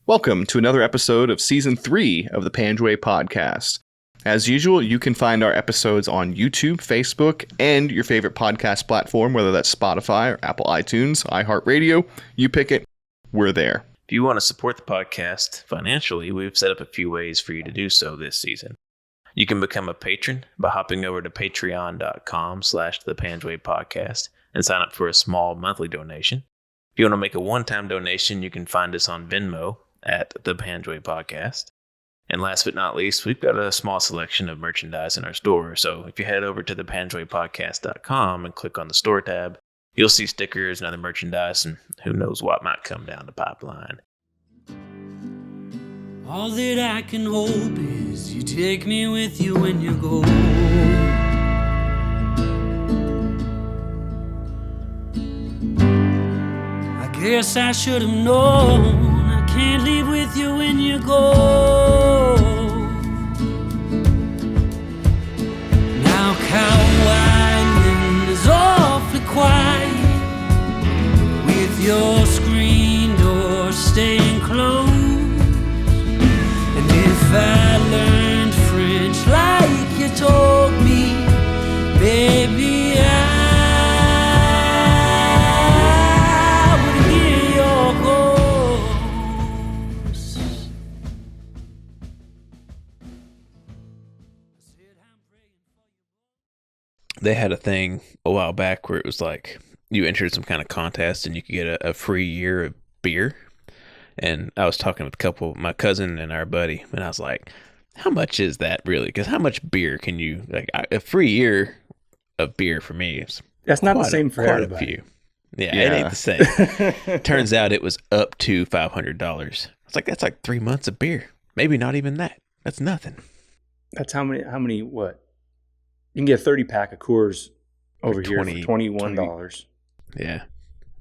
Welcome to another episode of Season 3 of the Panjwai Podcast. As usual, you can find our episodes on YouTube, Facebook, and your favorite podcast platform, whether that's Spotify or Apple iTunes, iHeartRadio. You pick it, we're there. If you want to support the podcast financially, we've set up a few ways for you to do so this season. You can become a patron by hopping over to patreon.com/the Panjwai Podcast and sign up for a small monthly donation. If you want to make a one-time donation, you can find us on Venmo at the Panjwai Podcast. And last but not least, we've got a small selection of merchandise in our store. So if you head over to thepanjwaipodcast.com and click on the store tab, you'll see stickers and other merchandise, and who knows what might come down the pipeline. All that I can hope is you take me with you when you go. I guess I should have known I can't leave with you when you go. Now Cow Island is awfully quiet, with your screen door staying closed. And if I learned French like you told me, baby, I would hear your ghost. They had a thing a while back where it was like you entered some kind of contest and you could get a free year of beer. And I was talking with a couple, my cousin and our buddy, and I was like, how much is that really? Because how much beer can you, like, a free year of beer for me is that's not the same for everybody. Few. Yeah, it ain't the same. Turns out it was up to $500. I was like, that's like 3 months of beer. Maybe not even that. That's nothing. That's how many, what? You can get a 30-pack of Coors over here for $21. Yeah.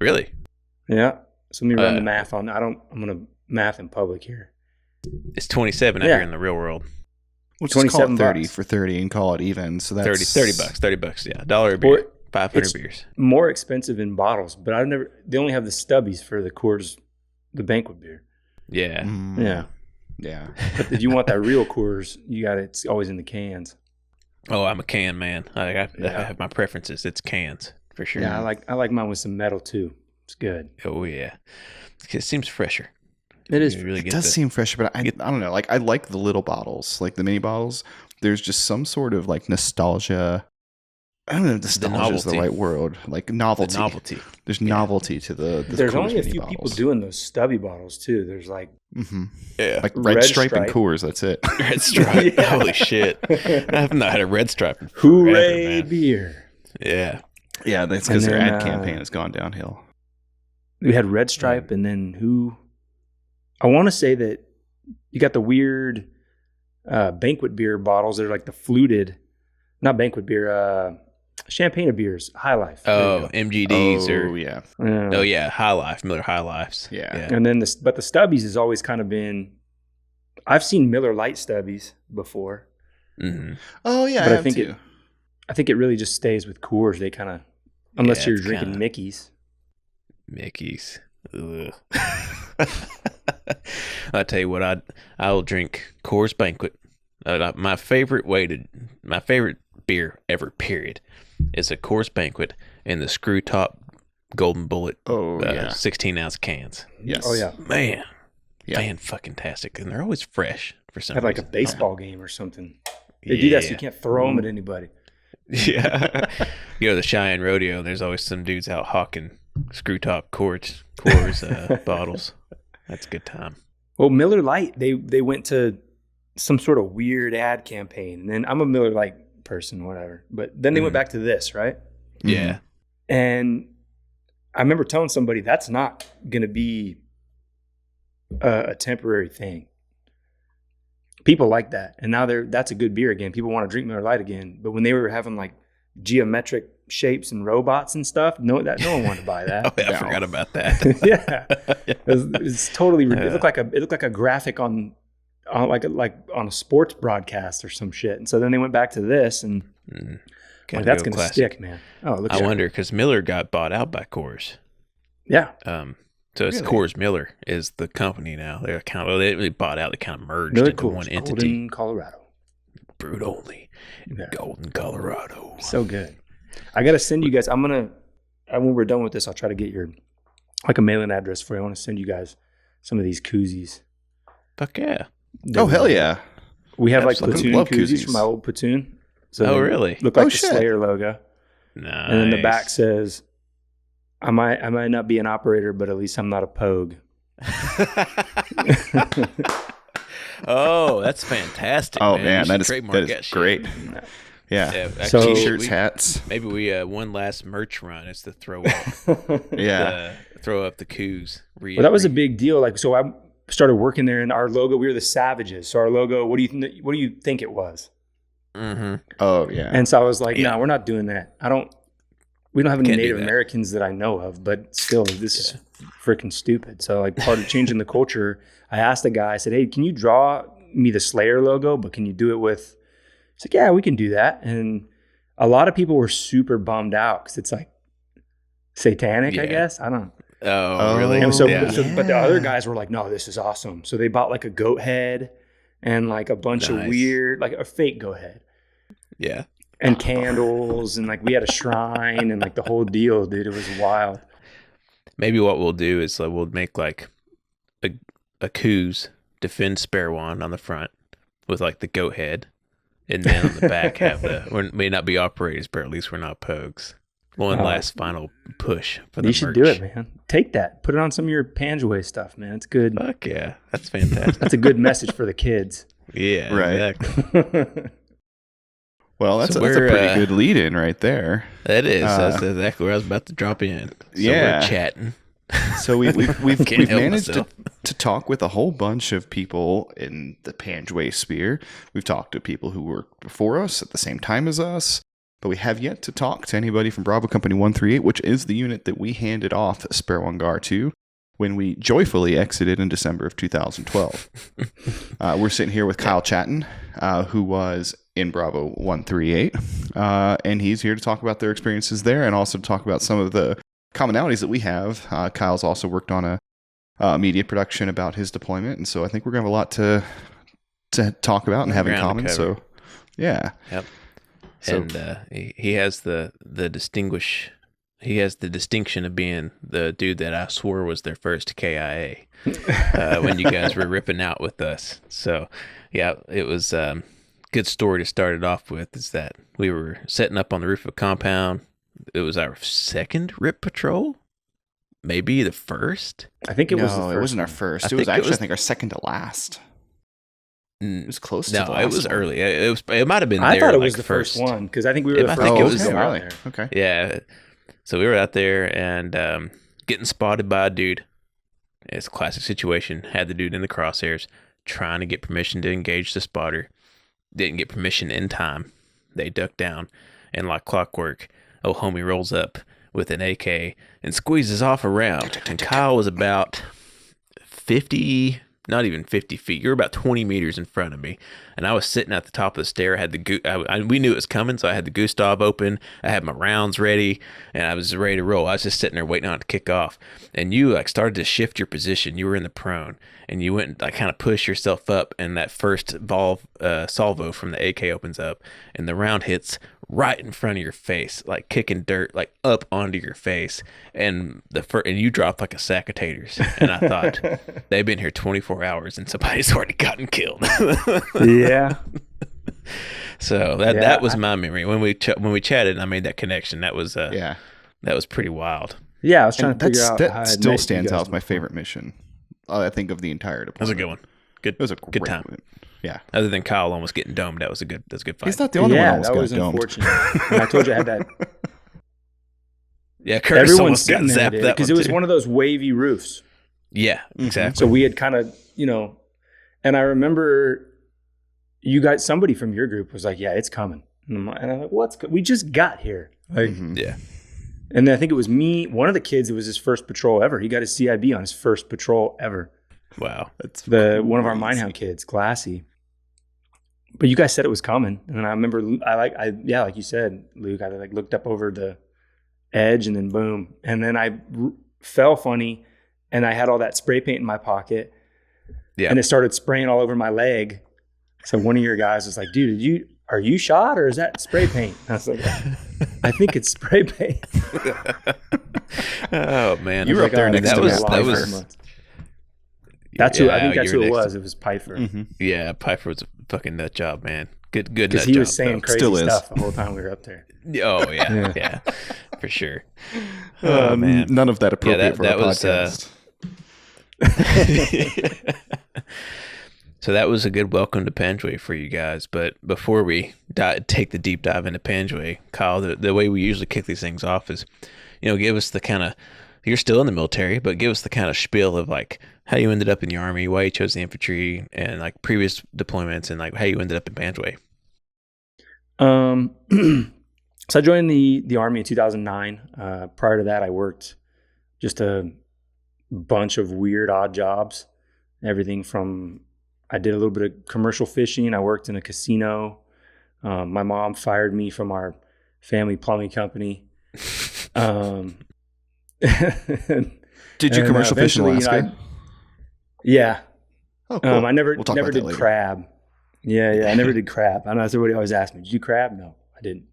Really? Yeah. So let me run the math on. I'm going to math in public here. It's 27 out here in the real world. We'll just call it 30 for 30 and call it even. So that's $30, yeah. $1 a beer, 500 beers. More expensive in bottles, but they only have the stubbies for the Coors, the banquet beer. Yeah. Yeah. But if you want that real Coors, it's always in the cans. Oh, I'm a can man. I have my preferences. It's cans for sure. Yeah, I like mine with some metal too. It's good. Oh yeah, it seems fresher. It is. It does seem fresher, but I don't know. Like I like the little bottles, like the mini bottles. There's just some sort of like nostalgia. I don't know if nostalgia is the right word. Like novelty. There's novelty to the There's Coors only a mini few bottles. people doing those stubby bottles too. There's like, like Red Stripe and Coors. That's it. Red Stripe. Yeah. Holy shit! I've not had a Red Stripe in forever, Hooray man. Beer. Yeah. That's because their ad campaign has gone downhill. We had Red Stripe, and then I want to say that you got the weird banquet beer bottles. They're like the fluted, not banquet beer, champagne beers, High Life. Oh, MGDs Oh yeah, High Life, Miller High Lifes. Yeah. And then but the stubbies has always kind of been. I've seen Miller Lite stubbies before. Mm-hmm. Oh yeah, but I think I think it really just stays with Coors. They kind of, unless you're drinking Mickey's. Mickey's. Ugh. I tell you what, I'll drink Coors Banquet. My favorite beer ever, period, is a Coors Banquet in the screw top Golden Bullet 16-ounce cans. Yes. Oh yeah. Man, fan-fucking-tastic. And they're always fresh for some Had like reason. a baseball game or something. They do that so you can't throw them at anybody. Yeah. You know, the Cheyenne Rodeo, there's always some dudes out hawking screw top Coors bottles. That's a good time. Well, Miller Lite, they went to some sort of weird ad campaign. And then I'm a Miller Lite person, whatever. But then they went back to this, right? Yeah. And I remember telling somebody that's not going to be a temporary thing. People like that. And now that's a good beer again. People want to drink Miller Lite again. But when they were having like geometric shapes and robots and stuff, no one wanted to buy that. Oh, yeah, I forgot about that. Yeah. It's totally ridiculous. It looked like a graphic on like on a sports broadcast or some shit. And so then they went back to this and like, that's going to stick, man. Oh, look. I wonder, because Miller got bought out by Coors. Yeah. So it's Really? Coors Miller is the company now. They're they really bought out. They kind of merged Miller into Coors, one entity. Golden, Colorado. Brewed only in Golden, Colorado. So good. I got to send you guys. When we're done with this, I'll try to get your a mailing address for you. I want to send you guys some of these koozies. Fuck yeah. Oh, hell yeah. We have Absolutely. platoon Love koozies koozies. from my old platoon. So Oh, they really? Look like Oh, the shit. Slayer logo. Nice. And then the back says, I might not be an operator, but at least I'm not a pogue. Oh, that's fantastic. Oh, man, man, You that should is trademark that shit. great. Yeah. Yeah, So- actually, T-shirts, we- hats. Maybe we one last merch run. It's to throw up Yeah. throw up the coos. Well, that was a big deal. So I started working there, and our logo, we were the Savages. So our logo, what do you think it was? Mm-hmm. Oh, yeah. And so I was like, Yeah. no, we're not doing that. We don't have any Can't do Native that. Americans that I know of, but still, this is freaking stupid. So like part of changing the culture, I asked the guy, I said, hey, can you draw me the Slayer logo, but can you do it with, he's like, yeah, we can do that. And a lot of people were super bummed out because it's like satanic, I Yeah. guess. I don't Oh, really? And so, Yeah. but the other guys were like, no, this is awesome. So they bought like a goat head and like a bunch of Nice. weird, like a fake goat head. Yeah. And candles, and like we had a shrine and like the whole deal, dude. It was wild. Maybe what we'll do is we'll make like a coos defend Sperwan on the front with like the goat head, and then on the back have we may not be operators, but at least we're not pogues. One Oh. last final push for the You should merch. do it, man. Take that. Put it on some of your Panjwai stuff, man. It's good. Fuck yeah, that's fantastic. That's a good message for the kids. Yeah, Right. exactly. Well, that's So a we're, pretty good lead-in right there. That is. That's Uh, exactly where I was about to drop in. So Yeah. we're chatting. So we've Can't help managed myself. to talk with a whole bunch of people in the Panjwai sphere. We've talked to people who worked before us at the same time as us, but we have yet to talk to anybody from Bravo Company 138, which is the unit that we handed off Sperwan Ghar to when we joyfully exited in December of 2012. We're sitting here with Kyle Chattin, who was in Bravo 138, and he's here to talk about their experiences there and also to talk about some of the commonalities that we have. Kyle's also worked on a media production about his deployment, and so I think we're going to have a lot to talk about and have in Ground to common. cover. So, yeah. Yep. So- And he has the distinction of being the dude that I swore was their first KIA when you guys were ripping out with us. So yeah, it was good story to start it off with. Is that we were setting up on the roof of a compound. It was our second RIP patrol, maybe the first. I think it was the No, first it wasn't our one. first. I It was think it actually, was- I think, our second to last. It was close to No, the last it was one. early. It might have been. I there thought it like was the first one because I think we were I the think first it ones was- to go out really? there. Okay. Yeah. So we were out there and getting spotted by a dude. It's a classic situation. Had the dude in the crosshairs, trying to get permission to engage the spotter. Didn't get permission in time. They ducked down, and like clockwork, old homie rolls up with an AK and squeezes off a round. And Kyle was about 50, not even 50 feet. You're about 20 meters in front of me. And I was sitting at the top of the stair. I had the we knew it was coming, so I had the Gustav open. I had my rounds ready, and I was ready to roll. I was just sitting there waiting on it to kick off. And you like started to shift your position. You were in the prone, and you went like kind of push yourself up, and that first salvo from the AK opens up, and the round hits right in front of your face, like kicking dirt like up onto your face, and and you dropped like a sack of taters. And I thought they've been here 24 hours, and somebody's already gotten killed. Yeah. So that was my memory when we chatted. I made that connection. That was Yeah. that was pretty wild. Yeah, I was trying And to figure out that how I'd still met you stands guys out as my before. favorite mission. I think of the entire That was deployment. a good one. Good. It was a good great time. one. Yeah. Other than Kyle almost getting domed, that was a good fight. He's not the only one Yeah, almost that got was domed. unfortunate. And I told you I had that. Yeah, Curtis Everyone's almost got sitting there zapped that because one it was too. one of those wavy roofs. Yeah, exactly. So we had kind of, and I remember you guys, somebody from your group was like, yeah, it's coming. And I'm like, we just got here. Like, Mhm. Yeah. And then I think it was me, one of the kids, it was his first patrol ever. He got his CIB on his first patrol ever. Wow. That's One of our crazy. Minehound kids, Glassy. But you guys said it was coming. And I remember, like you said, Luke, I looked up over the edge and then boom. And then I fell funny and I had all that spray paint in my pocket. Yeah. And it started spraying all over my leg. So one of your guys was like, dude, are you shot or is that spray paint? I was like, I think it's spray paint. Oh man. You were up there next to That's who I think that's who it was. It was Pfeiffer. Mm-hmm. Yeah, Pfeiffer was a fucking nut job, man. Good nut Because job. he was saying crazy Still is. stuff the whole time we were up there. Oh yeah, for sure. Oh man, None of that appropriate for that a was, podcast. So that was a good welcome to Panjwai for you guys. But before we take the deep dive into Panjwai, Kyle, the way we usually kick these things off is, give us the kind of, you're still in the military, but give us the kind of spiel of like how you ended up in the Army, why you chose the infantry, and like previous deployments, and like how you ended up in Panjwai. So I joined the Army in 2009. Prior to that, I worked just a bunch of weird, odd jobs. Everything from, I did a little bit of commercial fishing. I worked in a casino. My mom fired me from our family plumbing company. Did you commercial fish in Alaska? Yeah. Oh, cool. I never We'll talk about that did later. crab. Yeah, I never did crab. I know everybody always asks me, did you crab? No, I didn't.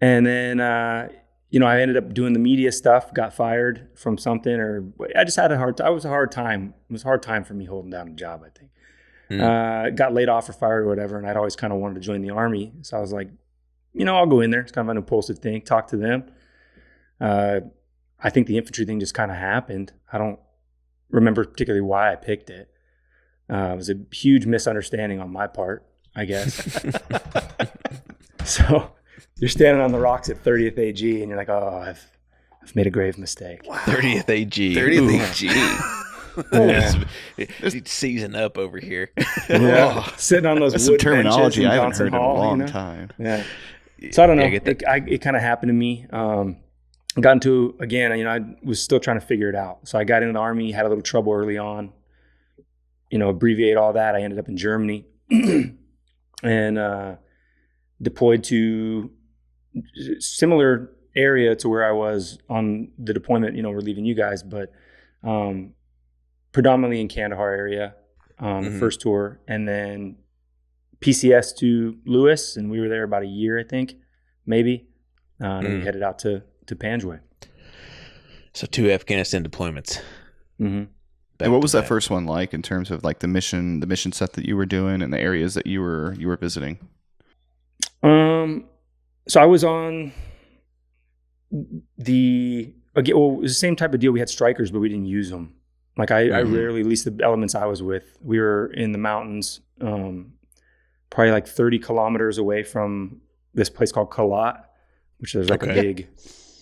And then, I ended up doing the media stuff, got fired from something, or I just had it was a hard time. It was a hard time for me holding down a job, I think. Got laid off or fired or whatever, and I'd always kind of wanted to join the Army. So I was like, I'll go in there. It's kind of an impulsive thing, talk to them. I think the infantry thing just kind of happened. I don't remember particularly why I picked it. It was a huge misunderstanding on my part, I guess. So you're standing on the rocks at 30th AG and you're like, oh, I've made a grave mistake. Wow. 30th AG. 30th AG. It's season up over here. Yeah. Sitting on those That's wood some terminology benches in I haven't Johnson heard Hall, in a long time. Yeah. So I don't know. Yeah, It kind of happened to me. Got into, again, I was still trying to figure it out. So I got into the Army, had a little trouble early on. Abbreviate all that. I ended up in Germany and deployed to similar area to where I was on the deployment. We're leaving you guys, but predominantly in Kandahar area, the first tour, and then PCS to Lewis, and we were there about a year, I think, maybe. And we headed out to Panjwai. So 2 Afghanistan deployments. Mm-hmm. And what was that first one like in terms of like the mission set that you were doing and the areas that you were visiting? So I was on it was the same type of deal. We had strikers, but we didn't use them. Like I rarely, at least the elements I was with, we were in the mountains, probably like 30 kilometers away from this place called Kalat, which is like a big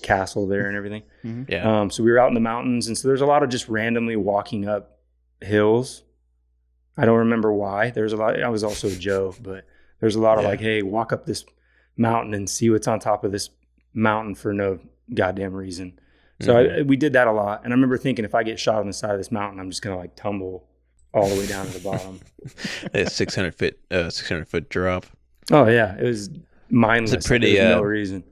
castle there and everything. Mm-hmm. Yeah. So we were out in the mountains, and so there's a lot of just randomly walking up hills. I don't remember why. There's a lot. I was also a Joe, but there's a lot of like, hey, walk up this mountain and see what's on top of this mountain for no goddamn reason. So we did that a lot, and I remember thinking, if I get shot on the side of this mountain, I'm just gonna like tumble all the way down to the bottom. A 600 foot drop. Oh yeah, it was mindless. It's a pretty no reason.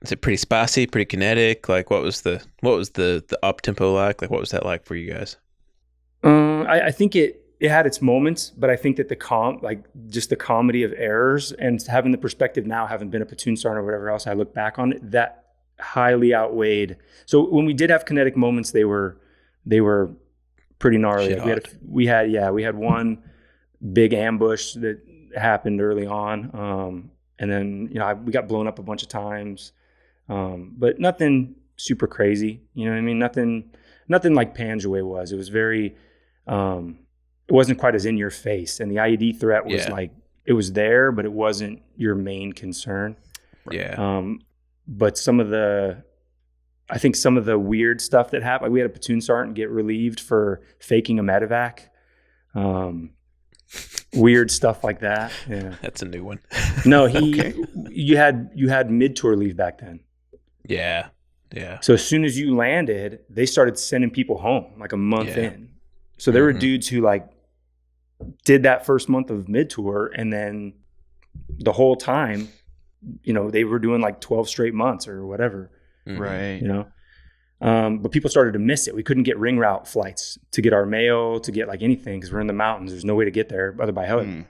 Is it pretty spicy, pretty kinetic? Like what was the up tempo like? Like what was that like for you guys? I think it had its moments, but I think that the comedy of errors and having the perspective now, having been a platoon sergeant or whatever else, I look back on it, that highly outweighed. So when we did have kinetic moments, they were pretty gnarly. Like we had one big ambush that happened early on, and then we got blown up a bunch of times, but nothing super crazy. You know what I mean? Nothing like Panjwai was. It was very. It wasn't quite as in your face, and the IED threat was like it was there, but it wasn't your main concern. Yeah. But some of the weird stuff that happened, like we had a platoon sergeant get relieved for faking a medevac. Weird stuff like that. Yeah. That's a new one. No, you had mid-tour leave back then. Yeah. Yeah. So as soon as you landed, they started sending people home like a month in. So there were dudes who like did that first month of mid-tour, and then the whole time, they were doing like 12 straight months or whatever. Right. But people started to miss it. We couldn't get ring route flights to get our mail, to get like anything, because we're in the mountains. There's no way to get there other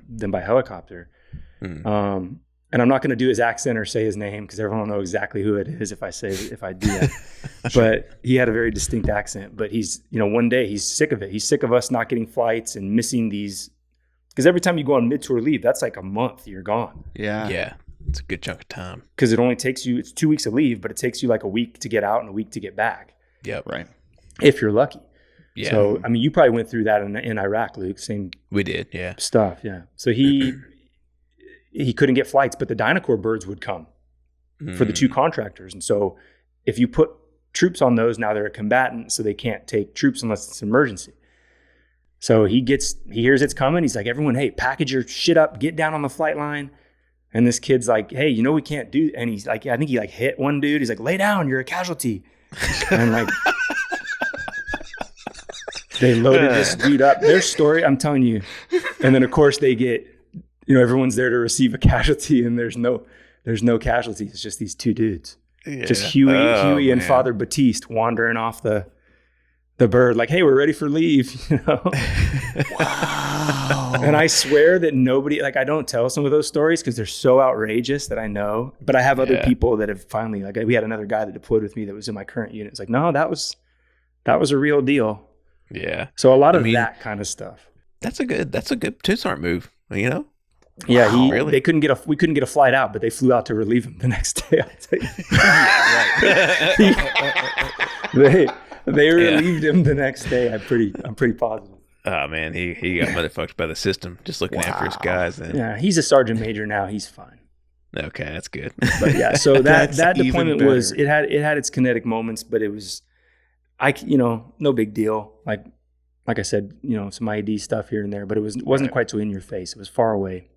than by helicopter. And I'm not going to do his accent or say his name because everyone will know exactly who it is if I do that. But he had a very distinct accent. But he's, one day he's sick of it. He's sick of us not getting flights and missing these. Because every time you go on mid-tour leave, that's like a month you're gone. Yeah. Yeah. It's a good chunk of time. Because it only takes you, it's 2 weeks of leave, but it takes you like a week to get out and a week to get back. Yep. Right. If you're lucky. Yeah. So, I mean, you probably went through that in Iraq, Luke. Same. We did. Yeah. Stuff. Yeah. So he couldn't get flights, but the Dynacorps birds would come for the 2 contractors. And so if you put troops on those, now they're a combatant, so they can't take troops unless it's an emergency. So he hears it's coming. He's like, everyone, hey, package your shit up, get down on the flight line. And this kid's like, hey, we can't do, and he's like, I think he like hit one dude. He's like, lay down, you're a casualty. And like, they loaded this dude up. Their story, I'm telling you. And then of course they get, everyone's there to receive a casualty, and there's no casualties. It's just these 2 dudes. Yeah. Just Huey and Father Batiste wandering off the bird, like, hey, we're ready for leave. Wow. And I swear that nobody, like, I don't tell some of those stories because they're so outrageous that I know. But I have other people that have finally, like, we had another guy that deployed with me that was in my current unit. It's like, no, that was a real deal. Yeah. So a lot of that kind of stuff. That's a good Tucson move. Yeah, really? we couldn't get a flight out, but they flew out to relieve him the next day. They relieved him the next day. I'm pretty positive. Oh man, he got motherfucked by the system just looking after his guys. Then. Yeah, he's a sergeant major now. He's fine. Okay, that's good. But yeah, so that deployment was it had its kinetic moments, but it was no big deal. Like I said, some IED stuff here and there, but it wasn't quite so in your face. It was far away.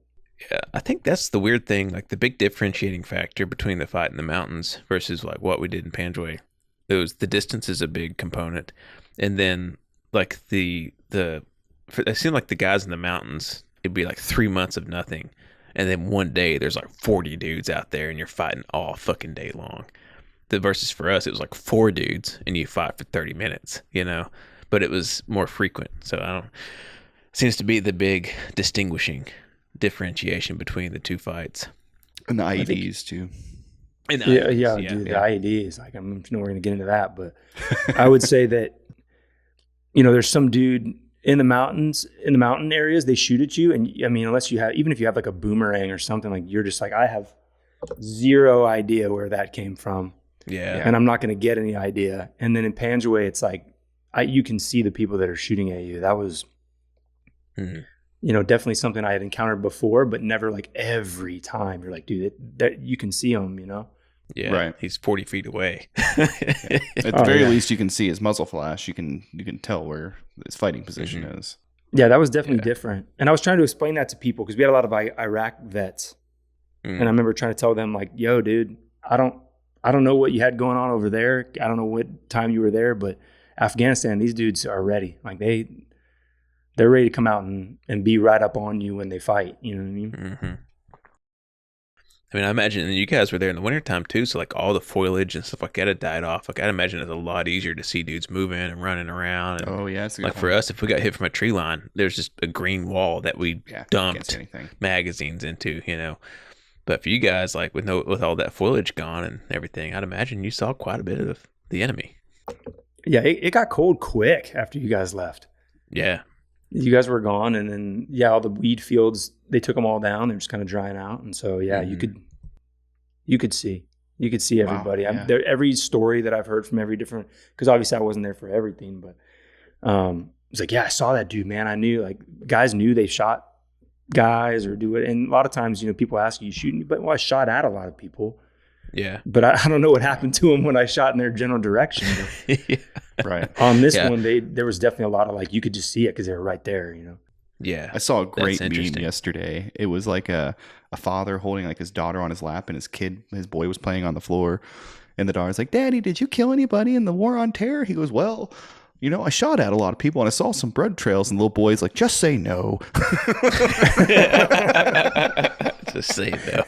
Yeah, I think that's the weird thing, like the big differentiating factor between the fight in the mountains versus like what we did in Panjwai. The distance is a big component, and then like it seemed like the guys in the mountains, it'd be like 3 months of nothing, and then one day there's like 40 dudes out there, and you're fighting all fucking day long. The versus for us, it was like 4 dudes, and you fight for 30 minutes, but it was more frequent. So seems to be the big differentiation between the 2 fights, and the IEDs too. Dude, the IEDs, like, I'm we're going to get into that, but I would say that, there's some dude in the mountain areas, they shoot at you. And I mean, even if you have like a boomerang or something, like, you're just like, I have zero idea where that came from. Yeah. And I'm not going to get any idea. And then in Panjwai, it's like, you can see the people that are shooting at you. That was, definitely something I had encountered before, but never like every time. You're like, dude, that you can see him, Yeah, right. He's 40 feet away. At the very least, you can see his muzzle flash. You can tell where his fighting position is. Yeah, that was definitely different. And I was trying to explain that to people because we had a lot of Iraq vets, and I remember trying to tell them like, "Yo, dude, I don't know what you had going on over there. I don't know what time you were there, but Afghanistan, these dudes are ready. Like they're ready to come out and be right up on you when they fight. You know what I mean?" Mm-hmm. I mean, I imagine you guys were there in the wintertime too, so like all the foliage and stuff like that had died off. Like I'd imagine it's a lot easier to see dudes moving and running around. And oh yeah, like for us, if we got hit from a tree line, there's just a green wall that we dumped magazines into, But for you guys, like with all that foliage gone and everything, I'd imagine you saw quite a bit of the enemy. Yeah, it got cold quick after you guys left. Yeah. You guys were gone, and then all the weed fields, they took them all down. They're just kind of drying out, and so you could see everybody. Wow, every story that I've heard from every different, because obviously I wasn't there for everything, but it's like, I saw that dude, man. I knew, like, guys knew they shot guys or do it, and a lot of times people ask you shooting, but I shot at a lot of people. Yeah, but I don't know what happened to them when I shot in their general direction. Yeah. Right. On this one, there was definitely a lot of, like, you could just see it because they were right there, Yeah. I saw a great meme yesterday. It was like a father holding like his daughter on his lap, and his boy was playing on the floor, and the daughter's like, "Daddy, did you kill anybody in the war on terror?" He goes, "Well, I shot at a lot of people and I saw some blood trails," and the little boy's like, "Just say no." Just say no.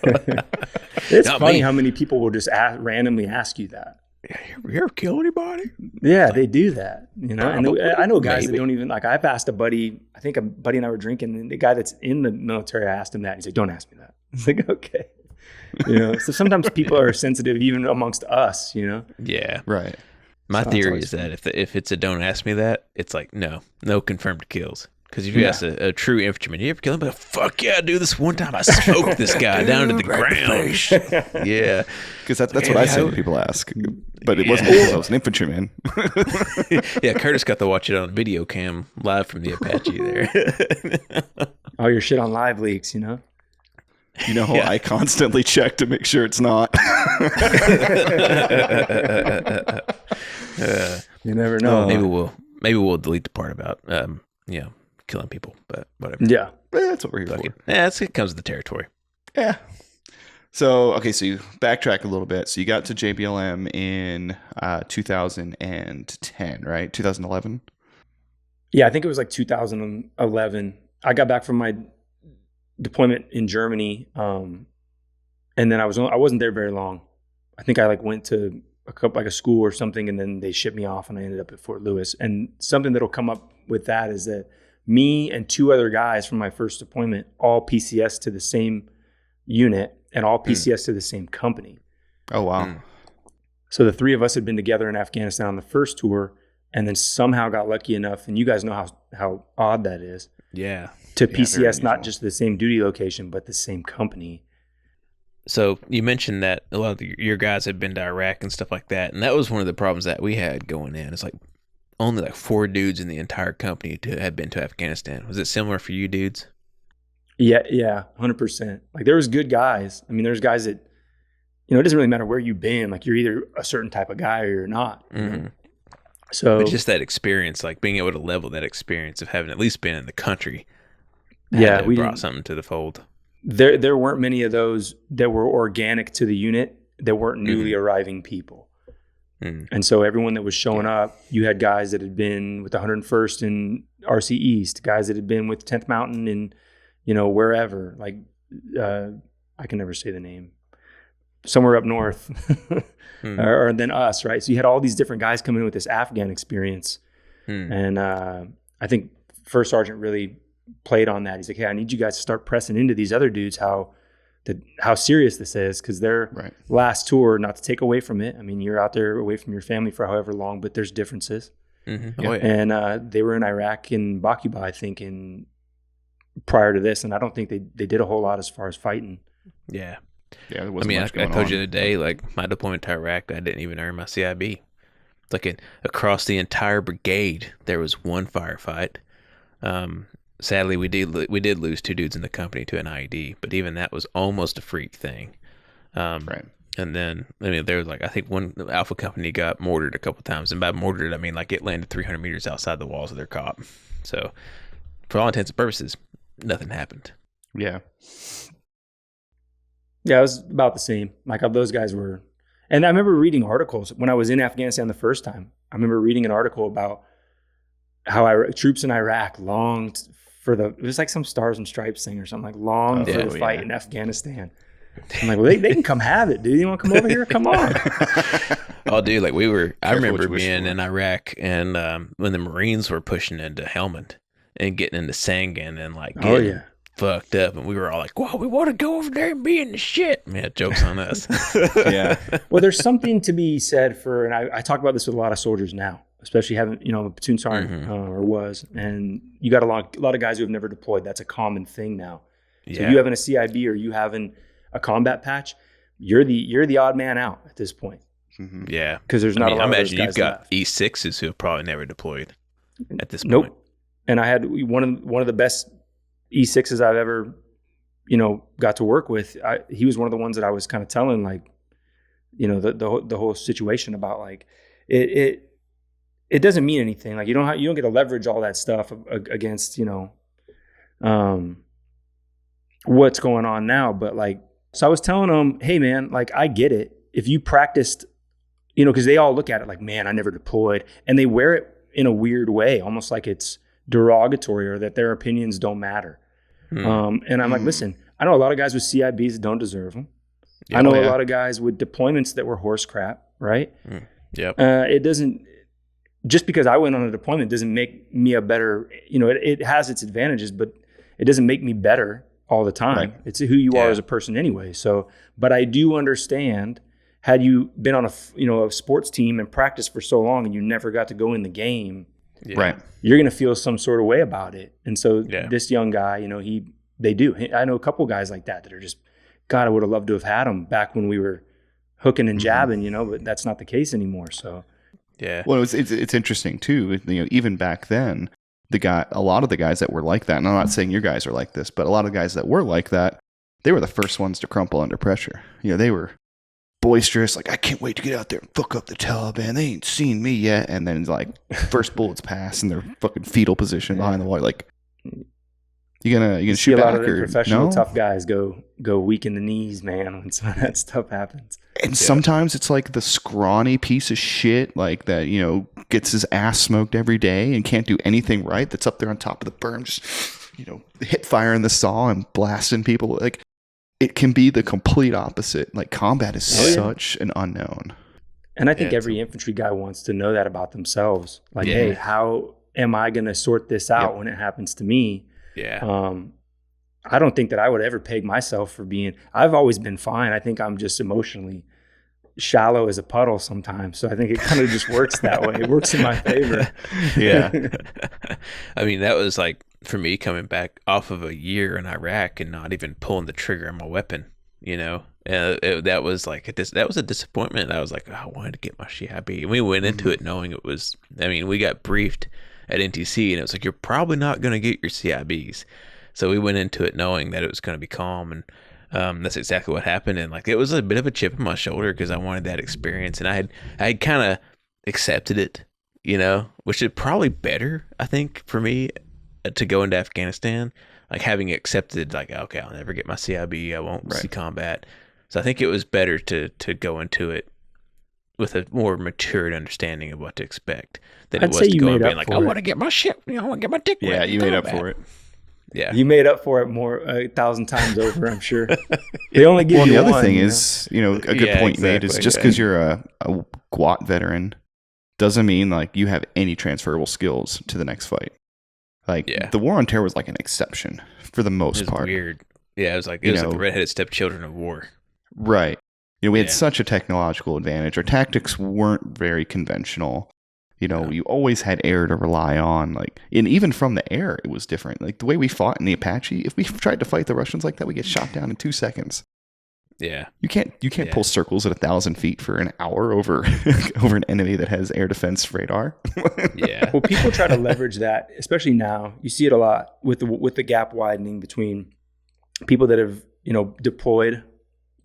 It's funny how many people will just randomly ask you that. You ever kill anybody? Yeah, they do that, you know. And I know guys Maybe. that don't even like. I've asked a buddy. I think a buddy and I were drinking, and the guy that's in the military, I asked him that. He's like, "Don't ask me that." It's like, okay, you know. So sometimes people are sensitive, even amongst us, you know. Yeah, Right. My So theory it's is that if it's a don't ask me that, it's like no confirmed kills. Because if you ask a true infantryman, you ever kill him? But fuck yeah, dude! This one time I smoked this guy down to the ground. Yeah, Because that's what I say when people ask. But it wasn't because I was an infantryman. yeah. Curtis got to watch it on video cam live from the Apache there. All your shit on live leaks, you know. You know, I constantly check to make sure it's not. You never know. Maybe we'll delete the part about killing people, but whatever. Yeah. That's what we're here for. Yeah, it comes with the territory. Yeah. So you backtrack a little bit. So you got to JBLM in 2010, right? 2011? Yeah, I think it was like 2011. I got back from my deployment in Germany, and then I wasn't there very long. I think I went to a school or something, and then they shipped me off, and I ended up at Fort Lewis. And something that'll come up with that is that me and two other guys from my first deployment all PCS to the same unit and all PCS to the same company. Oh, wow. So the three of us had been together in Afghanistan on the first tour, and then somehow got lucky enough, and you guys know how odd that is. Yeah. To very PCS, not unusual. just the same duty location, but the same company. So you mentioned that a lot of your guys had been to Iraq and stuff like that, and that was one of the problems that we had going in. It's like only 4 dudes in the entire company had been to Afghanistan. Was it similar for you dudes? Yeah, 100%. Like there was good guys. I mean, there's guys that, it doesn't really matter where you've been. Like you're either a certain type of guy or you're not. Mm-hmm. So but just that experience, like being able to level that experience of having at least been in the country. Yeah, we brought something to the fold. There weren't many of those that were organic to the unit that weren't newly arriving people. And so everyone that was showing up, you had guys that had been with the 101st in RC East, guys that had been with 10th Mountain and, wherever, like, I can never say the name, somewhere up north or than us, right? So you had all these different guys coming in with this Afghan experience. And I think First Sergeant really played on that. He's like, hey, I need you guys to start pressing into these other dudes how serious this is, because their last tour, not to take away from it. I mean, you're out there away from your family for however long, but there's differences. Mm-hmm. Oh, yeah. And they were in Iraq and Bakuba, I think, prior to this, and I don't think they did a whole lot as far as fighting. Yeah. Yeah, there I wasn't mean, much I going told on. you the other day, like my deployment to Iraq, I didn't even earn my CIB. Like across the entire brigade, there was one firefight. Sadly, we did lose 2 dudes in the company to an IED, but even that was almost a freak thing. Right. And then, I mean, there was I think one Alpha company got mortared a couple times, and by mortared, I mean it landed 300 meters outside the walls of their COP. So, for all intents and purposes, nothing happened. Yeah. Yeah, it was about the same. Like those guys were, and I remember reading articles when I was in Afghanistan the first time. I remember reading an article about how troops in Iraq longed for it was like some Stars and Stripes thing or something, for the fight in Afghanistan. I'm like, well, they can come have it, dude. You want to come over here? Come on. Oh, dude, I remember what you wish being for. in Iraq and when the Marines were pushing into Helmand and getting into Sangan and getting fucked up, and we were all like, wow, we want to go over there and be in the shit. Man, joke's on us. Yeah. Well, there's something to be said for, and I talk about this with a lot of soldiers now, especially having, a platoon sergeant or was, and you got a lot of guys who have never deployed. That's a common thing now. So you having a CIB or you having a combat patch, you're the odd man out at this point. Mm-hmm. Yeah. Because there's not a lot I of imagine those you've guys got left. E6s who have probably never deployed at this point. Nope. And I had one of the best E6s I've ever, got to work with. He was one of the ones that I was kind of telling, the whole situation about it doesn't mean anything. Like you don't get to leverage all that stuff against what's going on now. But so I was telling him, hey man, I get it. If you practiced, because they all look at it like, man, I never deployed, and they wear it in a weird way, almost like it's derogatory or that their opinions don't matter. And I'm like, listen, I know a lot of guys with CIBs that don't deserve them. Yeah, I know a lot of guys with deployments that were horse crap, right? Yep. It doesn't, just because I went on a deployment doesn't make me a better, it has its advantages, but it doesn't make me better all the time. Right. It's who you are as a person anyway. So, but I do understand, had you been on a sports team and practiced for so long and you never got to go in the game, Right. you're going to feel some sort of way about it. And so this young guy, they do. I know a couple guys like that are just, God, I would have loved to have had them back when we were hooking and jabbing, but that's not the case anymore. So, yeah. Well, it's interesting too. Even back then, a lot of the guys that were like that, and I'm not saying your guys are like this, but a lot of guys that were like that, they were the first ones to crumple under pressure. They were boisterous, like, I can't wait to get out there and fuck up the Taliban. They ain't seen me yet. And then like first bullets pass in their fucking fetal position behind the wall. Like, you gonna see shoot a lot back of the or professional no? tough guys go weak in the knees, man, when some of that stuff happens. And sometimes it's like the scrawny piece of shit, like that, gets his ass smoked every day and can't do anything right. That's up there on top of the berm, just, hit fire in the saw and blasting people. Like, it can be the complete opposite. Like, combat is such an unknown. And I think every infantry guy wants to know that about themselves. Like, hey, how am I going to sort this out when it happens to me? Yeah. I don't think that I would ever peg myself for I've always been fine. I think I'm just emotionally shallow as a puddle sometimes. So I think it kind of just works that way. It works in my favor. Yeah. I mean, that was like, for me, coming back off of a year in Iraq and not even pulling the trigger on my weapon, that was like, that was a disappointment. I was like, I wanted to get my CIB. And we went into it knowing it was, we got briefed at NTC and it was like, you're probably not going to get your CIBs. So we went into it knowing that it was going to be calm, and that's exactly what happened. And like, it was a bit of a chip on my shoulder because I wanted that experience, and I had kind of accepted it, which is probably better, I think, for me to go into Afghanistan, like having accepted, like, okay, I'll never get my CIB, I won't see combat. So I think it was better to go into it with a more matured understanding of what to expect than it was to go and being like, I want to get my shit, I want to get my dick wet. Yeah, you made up for it. Yeah, you made up for it more 1,000 times over, I'm sure. They only give you the one. other thing is, a good point you made is just because you're a GWAT veteran doesn't mean like you have any transferable skills to the next fight. Like the War on Terror was like an exception for the most part. Weird. Yeah, it was like the redheaded stepchildren of war. Right. We had such a technological advantage. Our tactics weren't very conventional. You always had air to rely on. Like, and even from the air, it was different. Like the way we fought in the Apache, if we tried to fight the Russians like that, we get shot down in 2 seconds. Yeah. You can't pull circles at 1,000 feet for an hour over an enemy that has air defense radar. Yeah. Well, people try to leverage that, especially now. You see it a lot with the gap widening between people that have deployed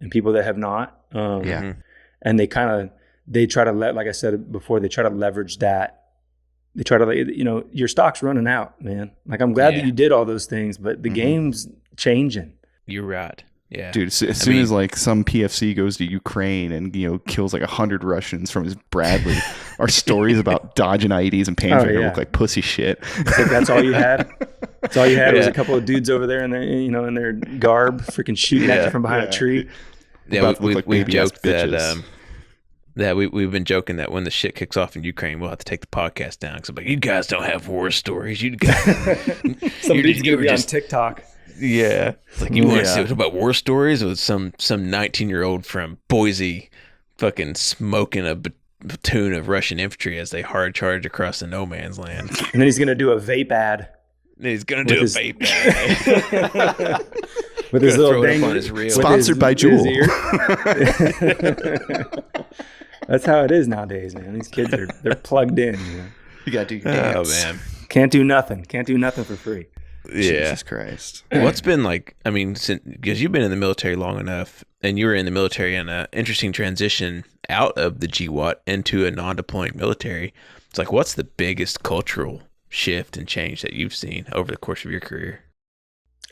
and people that have not. And they try to like I said before, they try to leverage that. They try to your stock's running out, man. Like, I'm glad that you did all those things, but the game's changing. You're right. Yeah, dude. As soon as like some PFC goes to Ukraine and kills like 100 Russians from his Bradley, our stories about dodging IEDs and Panjwai look like pussy shit. I think that's all you had. That's all you had was a couple of dudes over there in their in their garb, freaking shooting at you from behind a tree. Yeah, we've joked that we've been joking that when the shit kicks off in Ukraine, we'll have to take the podcast down because I'm like, you guys don't have war stories. You guys, somebody's gonna be on TikTok. Yeah, it's like, you want to see about war stories with some 19-year-old from Boise, fucking smoking a platoon of Russian infantry as they hard charge across the no man's land. And then he's gonna do a vape ad. He's gonna do a vape ad. With his little thing on his reel. Sponsored by Juul. That's how it is nowadays, man. These kids they're plugged in. You gotta do your dance. Oh man, can't do nothing for free. Yeah. Jesus Christ. What's been like, because you've been in the military long enough, and you were in the military in an interesting transition out of the GWAT into a non-deploying military. It's like, what's the biggest cultural shift and change that you've seen over the course of your career?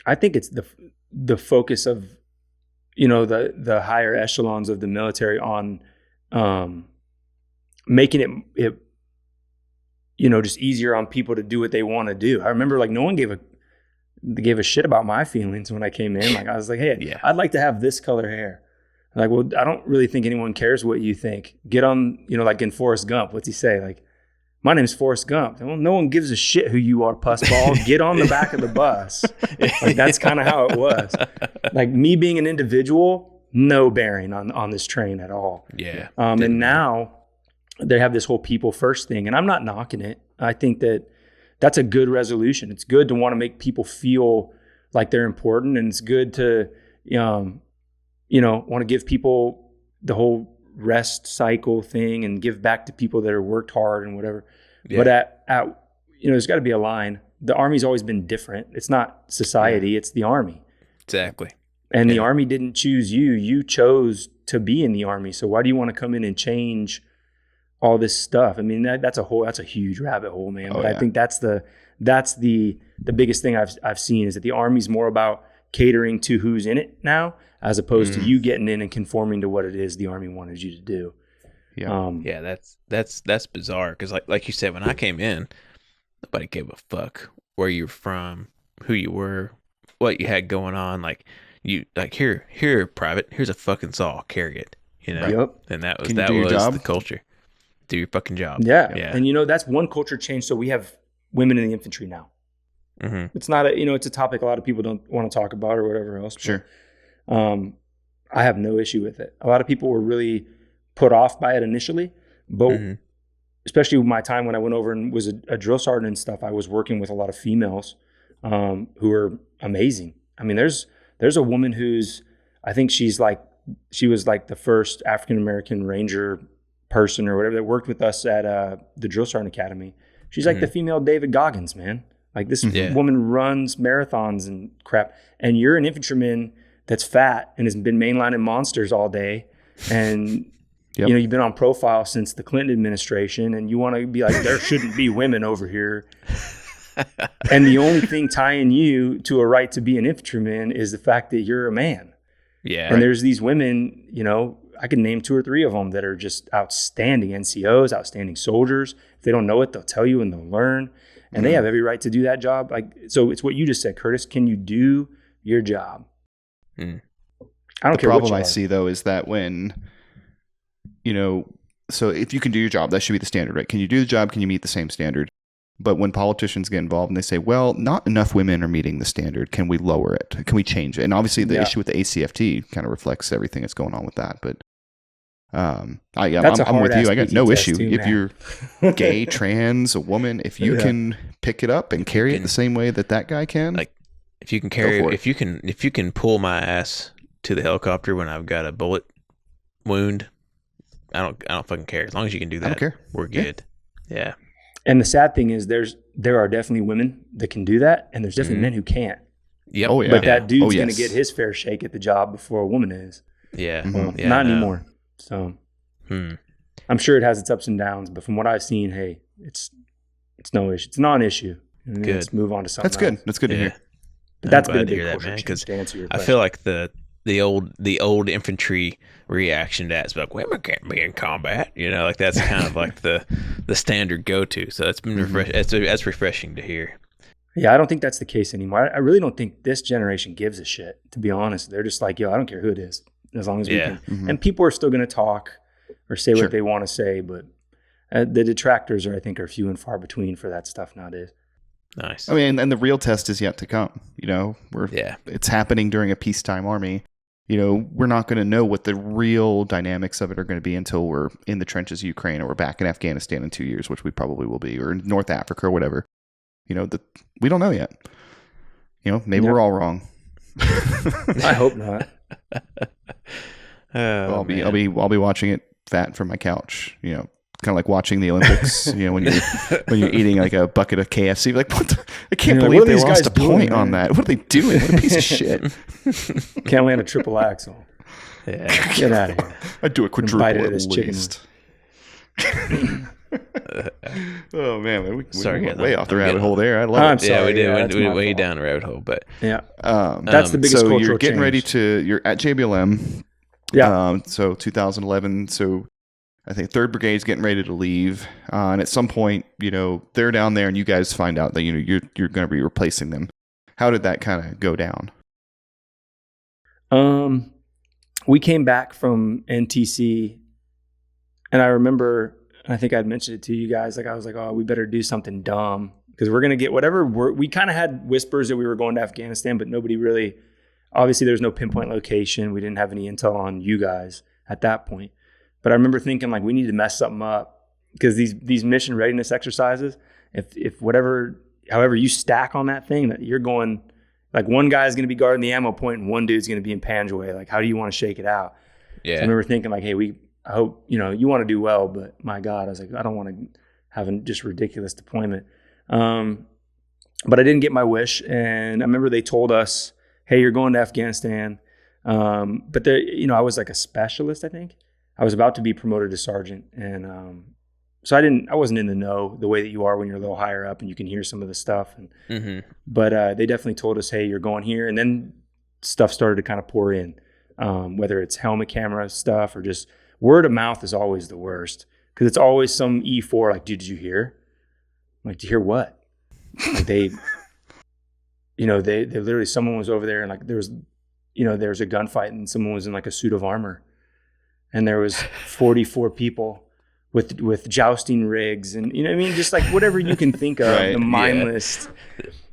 I think it's the focus of, the higher echelons of the military on making it just easier on people to do what they want to do. I remember like no one gave a shit about my feelings when I came in. Like, I was like, hey, I'd like to have this color hair. Like, well, I don't really think anyone cares what you think. Get on, like in Forrest Gump, what's he say? Like, my name's Forrest Gump. Well, no one gives a shit who you are, pussball. Get on the back of the bus. Like, that's kind of how it was. Like, me being an individual, no bearing on this train at all. Yeah. And now they have this whole people first thing, and I'm not knocking it. I think that that's a good resolution. It's good to want to make people feel like they're important, and it's good to, want to give people the whole rest cycle thing and give back to people that are worked hard and whatever. Yeah. But at there's got to be a line. The Army's always been different. It's not society, it's the Army. Exactly. And the Army didn't choose you. You chose to be in the Army. So why do you want to come in and change all this stuff? I mean, that's a huge rabbit hole, man. But I think that's the biggest thing I've seen is that the Army's more about catering to who's in it now, as opposed to you getting in and conforming to what it is the Army wanted you to do. Yeah. That's bizarre. Cause like you said, when I came in, nobody gave a fuck where you're from, who you were, what you had going on. Like here, private, here's a fucking saw, carry it, Yep. And that was the culture. Do your fucking job. Yeah. And that's one culture change. So we have women in the infantry now. Mm-hmm. It's not it's a topic a lot of people don't want to talk about or whatever else. Sure. I have no issue with it. A lot of people were really put off by it initially, but especially with my time when I went over and was a drill sergeant and stuff, I was working with a lot of females who are amazing. I mean, there's a woman who's, I think she was like the first African-American Ranger person or whatever that worked with us at the Drill Sergeant Academy. She's like the female David Goggins, man. Like this woman runs marathons and crap. And you're an infantryman that's fat and has been mainlining monsters all day. And, you've been on profile since the Clinton administration, and you want to be like, there shouldn't be women over here. And the only thing tying you to a right to be an infantryman is the fact that you're a man. Yeah. And there's these women, I can name 2 or 3 of them that are just outstanding NCOs, outstanding soldiers. If they don't know it, they'll tell you and they'll learn. And they have every right to do that job. So it's what you just said, Curtis. Can you do your job? I don't care. The problem I see though is that when, so if you can do your job, that should be the standard, right? Can you do the job? Can you meet the same standard? But when politicians get involved and they say, well, not enough women are meeting the standard, can we lower it? Can we change it? And obviously the issue with the ACFT kind of reflects everything that's going on with that. But I'm with you. I got no issue. If you're gay, trans, a woman, if you can pick it up and carry it the same way that guy can. Like if you can carry it, if you can pull my ass to the helicopter when I've got a bullet wound, I don't fucking care. As long as you can do that, I don't care. We're good. Yeah. And the sad thing is there are definitely women that can do that, and there's definitely men who can't. Yep. Oh, yeah. But that dude's going to get his fair shake at the job before a woman is. Yeah. Well, not anymore. So I'm sure it has its ups and downs, but from what I've seen, hey, it's no issue. It's a non-issue. Good. Let's move on to something That's good. else. that's good to hear. But that's been a glad to big hear that, culture man, change, because to answer your I question. feel like the old infantry reaction to that is like, women can't be in combat. Like that's kind of like the standard go-to. So it's been that's refreshing to hear. Yeah, I don't think that's the case anymore. I really don't think this generation gives a shit, to be honest. They're just like, I don't care who it is, as long as we can. And people are still going to talk or say what they want to say, but the detractors are few and far between for that stuff nowadays. Nice. I mean, and the real test is yet to come. It's happening during a peacetime army. We're not going to know what the real dynamics of it are going to be until we're in the trenches of Ukraine or we're back in Afghanistan in 2 years, which we probably will be, or in North Africa or whatever. We don't know yet. Maybe we're all wrong. I hope not. I'll be watching it fat from my couch. Kind of like watching the Olympics. when you're eating like a bucket of KFC, like I can't believe they lost a point on that. What are they doing? What a piece of shit! Can't land a triple axle. Yeah. Get out of here. I'd do a quadruple Bite it at at his least. Oh man, we went way off the I'm rabbit getting- hole there. I love I'm it. sorry. Yeah, we did. that's we my went way fault. down the rabbit hole, but Yeah, that's the biggest So cultural you're getting change. ready to. You're at JBLM. Yeah. So 2011. So I think 3rd Brigade's getting ready to leave, and at some point, they're down there, and you guys find out that you're going to be replacing them. How did that kind of go down? we came back from NTC, and I remember, and I think I'd mentioned it to you guys, like I was like, oh, we better do something dumb because we're going to get whatever. We kind of had whispers that we were going to Afghanistan, but nobody really, obviously there's no pinpoint location. We didn't have any intel on you guys at that point. But I remember thinking like, we need to mess something up because these mission readiness exercises, if however you stack on that thing, that you're going, like one guy's going to be guarding the ammo point and one dude's going to be in Panjwai. Like, how do you want to shake it out? Yeah. So I remember thinking like, hey, I hope, you want to do well, but my God, I was like, I don't want to have a just ridiculous deployment. But I didn't get my wish. And I remember they told us, hey, you're going to Afghanistan. But I was like a specialist, I think. I was about to be promoted to sergeant. And, so I wasn't in the know the way that you are when you're a little higher up and you can hear some of the stuff. But they definitely told us, hey, you're going here. And then stuff started to kind of pour in, whether it's helmet camera stuff or just word of mouth is always the worst because it's always some E4 like, dude, did you hear? I'm like, did you hear what? Like they literally, someone was over there and like there was a gunfight and someone was in like a suit of armor and there was 44 people with jousting rigs and just like whatever you can think of, right, the mindless.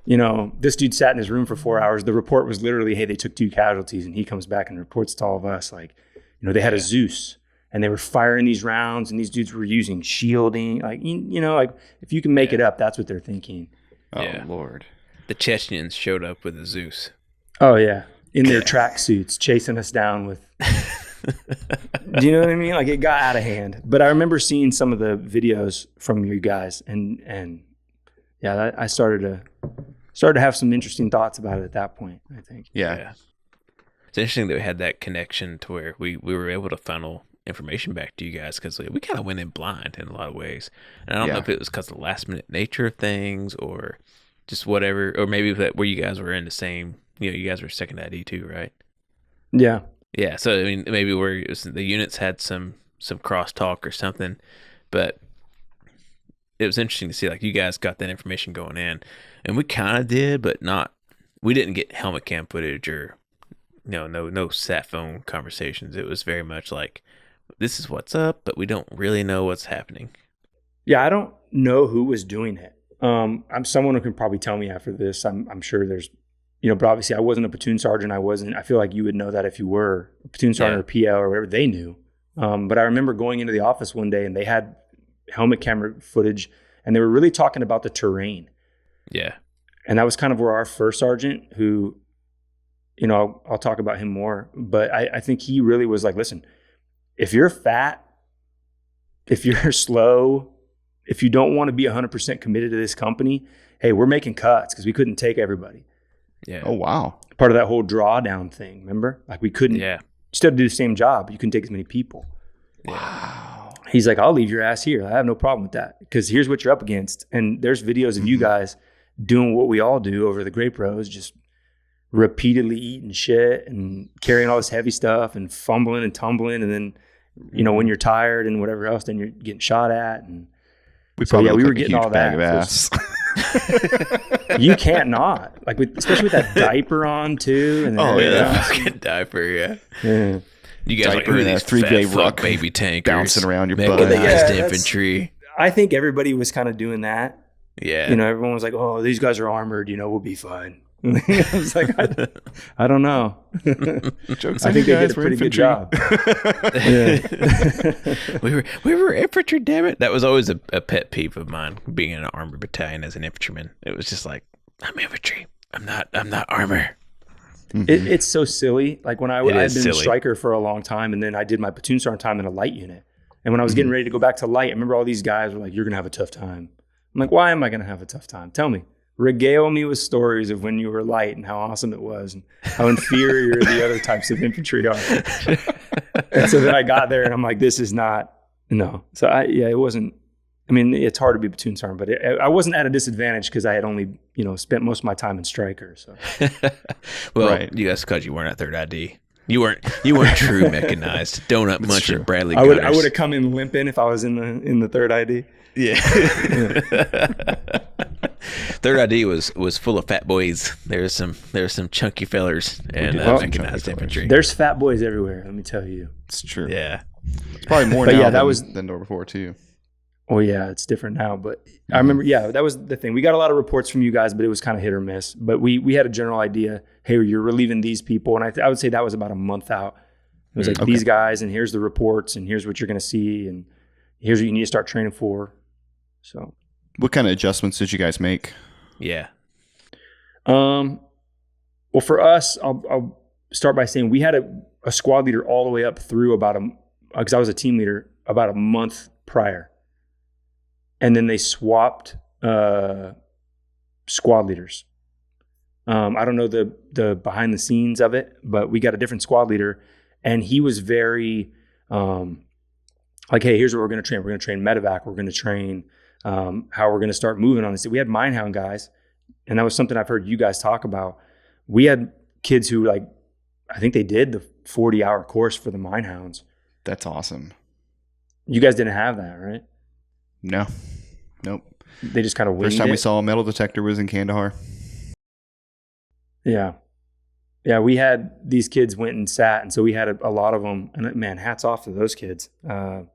Yeah. This dude sat in his room for 4 hours. The report was literally, hey, they took 2 casualties, and he comes back and reports to all of us like, they had a Zeus and they were firing these rounds and these dudes were using shielding. Like, like if you can make it up, that's what they're thinking. Oh Lord. The Chechens showed up with a Zeus. Oh yeah. In their tracksuits, chasing us down with, do you know what I mean? Like it got out of hand. But I remember seeing some of the videos from you guys, and yeah, I started to have some interesting thoughts about it at that point, I think. Yeah. It's interesting that we had that connection to where we were able to funnel information back to you guys because we kind of went in blind in a lot of ways. And I don't know if it was because of the last minute nature of things or just whatever, or maybe that where you guys were in the same, you guys were second ID too, right? Yeah. Yeah, so I mean, maybe where the units had some crosstalk or something, but it was interesting to see like you guys got that information going in, and we kind of did, but not. We didn't get helmet cam footage or no sat phone conversations. It was very much like this is what's up, but we don't really know what's happening. Yeah, I don't know who was doing it. I'm someone who can probably tell me after this. I'm sure there's. But obviously I wasn't a platoon sergeant. I feel like you would know that if you were a platoon sergeant or PL or whatever, they knew. But I remember going into the office one day and they had helmet camera footage and they were really talking about the terrain. Yeah. And that was kind of where our first sergeant who, I'll talk about him more, but I think he really was like, listen, if you're fat, if you're slow, if you don't want to be 100% committed to this company, hey, we're making cuts because we couldn't take everybody. Yeah. Oh, wow. Part of that whole drawdown thing, remember? Like we couldn't, you still had to do the same job, but you couldn't take as many people. Wow. He's like, I'll leave your ass here. I have no problem with that because here's what you're up against. And there's videos of you guys doing what we all do over the Grape Rose, just repeatedly eating shit and carrying all this heavy stuff and fumbling and tumbling. And then, when you're tired and whatever else, then you're getting shot at. And we were getting all that. Bag of ass. You can't not, like especially with that diaper on too. And that fucking diaper, yeah. You guys diaper and a 3-day ruck baby tankers bouncing around your butt. Mechanized infantry. I think everybody was kind of doing that. Yeah, everyone was like, "Oh, these guys are armored. We'll be fine." I was like, I don't know. Jokes I think they did a pretty good job. We were infantry, damn it. That was always a pet peeve of mine, being in an armored battalion as an infantryman. It was just like, I'm infantry. I'm not armor. It's so silly. Like when I'd been a striker for a long time, and then I did my platoon sergeant time in a light unit. And when I was getting ready to go back to light, I remember all these guys were like, "You're gonna have a tough time." I'm like, "Why am I gonna have a tough time? Tell me." Regale me with stories of when you were light and how awesome it was and how inferior the other types of infantry are. And so then I got there and I'm like, this is not, no. So it wasn't, it's hard to be a platoon sergeant, but I wasn't at a disadvantage because I had only, spent most of my time in striker. So, you guys, because you weren't at third ID. You weren't true mechanized. Donut munching Bradley I Gunners. would have come in limping if I was in the third ID. Yeah. Third ID was full of fat boys. There's some chunky fellers and mechanized infantry. There's fat boys everywhere. Let me tell you, It's true. Yeah. It's probably more But now yeah, that than, was- than before too. oh yeah, it's different now. But I remember, yeah, that was the thing. We got a lot of reports from you guys, but it was kind of hit or miss. But we had a general idea. Hey, you're relieving these people, and I would say that was about a month out. It was like these guys, and here's the reports, and here's what you're going to see, and here's what you need to start training for. So, What kind of adjustments did you guys make? Yeah. well, for us, I'll start by saying we had a squad leader all the way up through because I was a team leader about a month prior, and then they swapped squad leaders. I don't know the behind the scenes of it, but we got a different squad leader, and he was very like, hey, here's what we're going to train. We're going to train medevac. We're going to train how we're going to start moving on this. We had minehound guys, and that was something I've heard you guys talk about. We had kids who, like, I think they did the 40-hour course for the minehounds. That's awesome. You guys didn't have that, right? No. Nope. They just kind of winged First time it. we saw a metal detector was in Kandahar. Yeah. Yeah, we had these kids went and sat, and so we had a lot of them. And man, hats off to those kids. I'll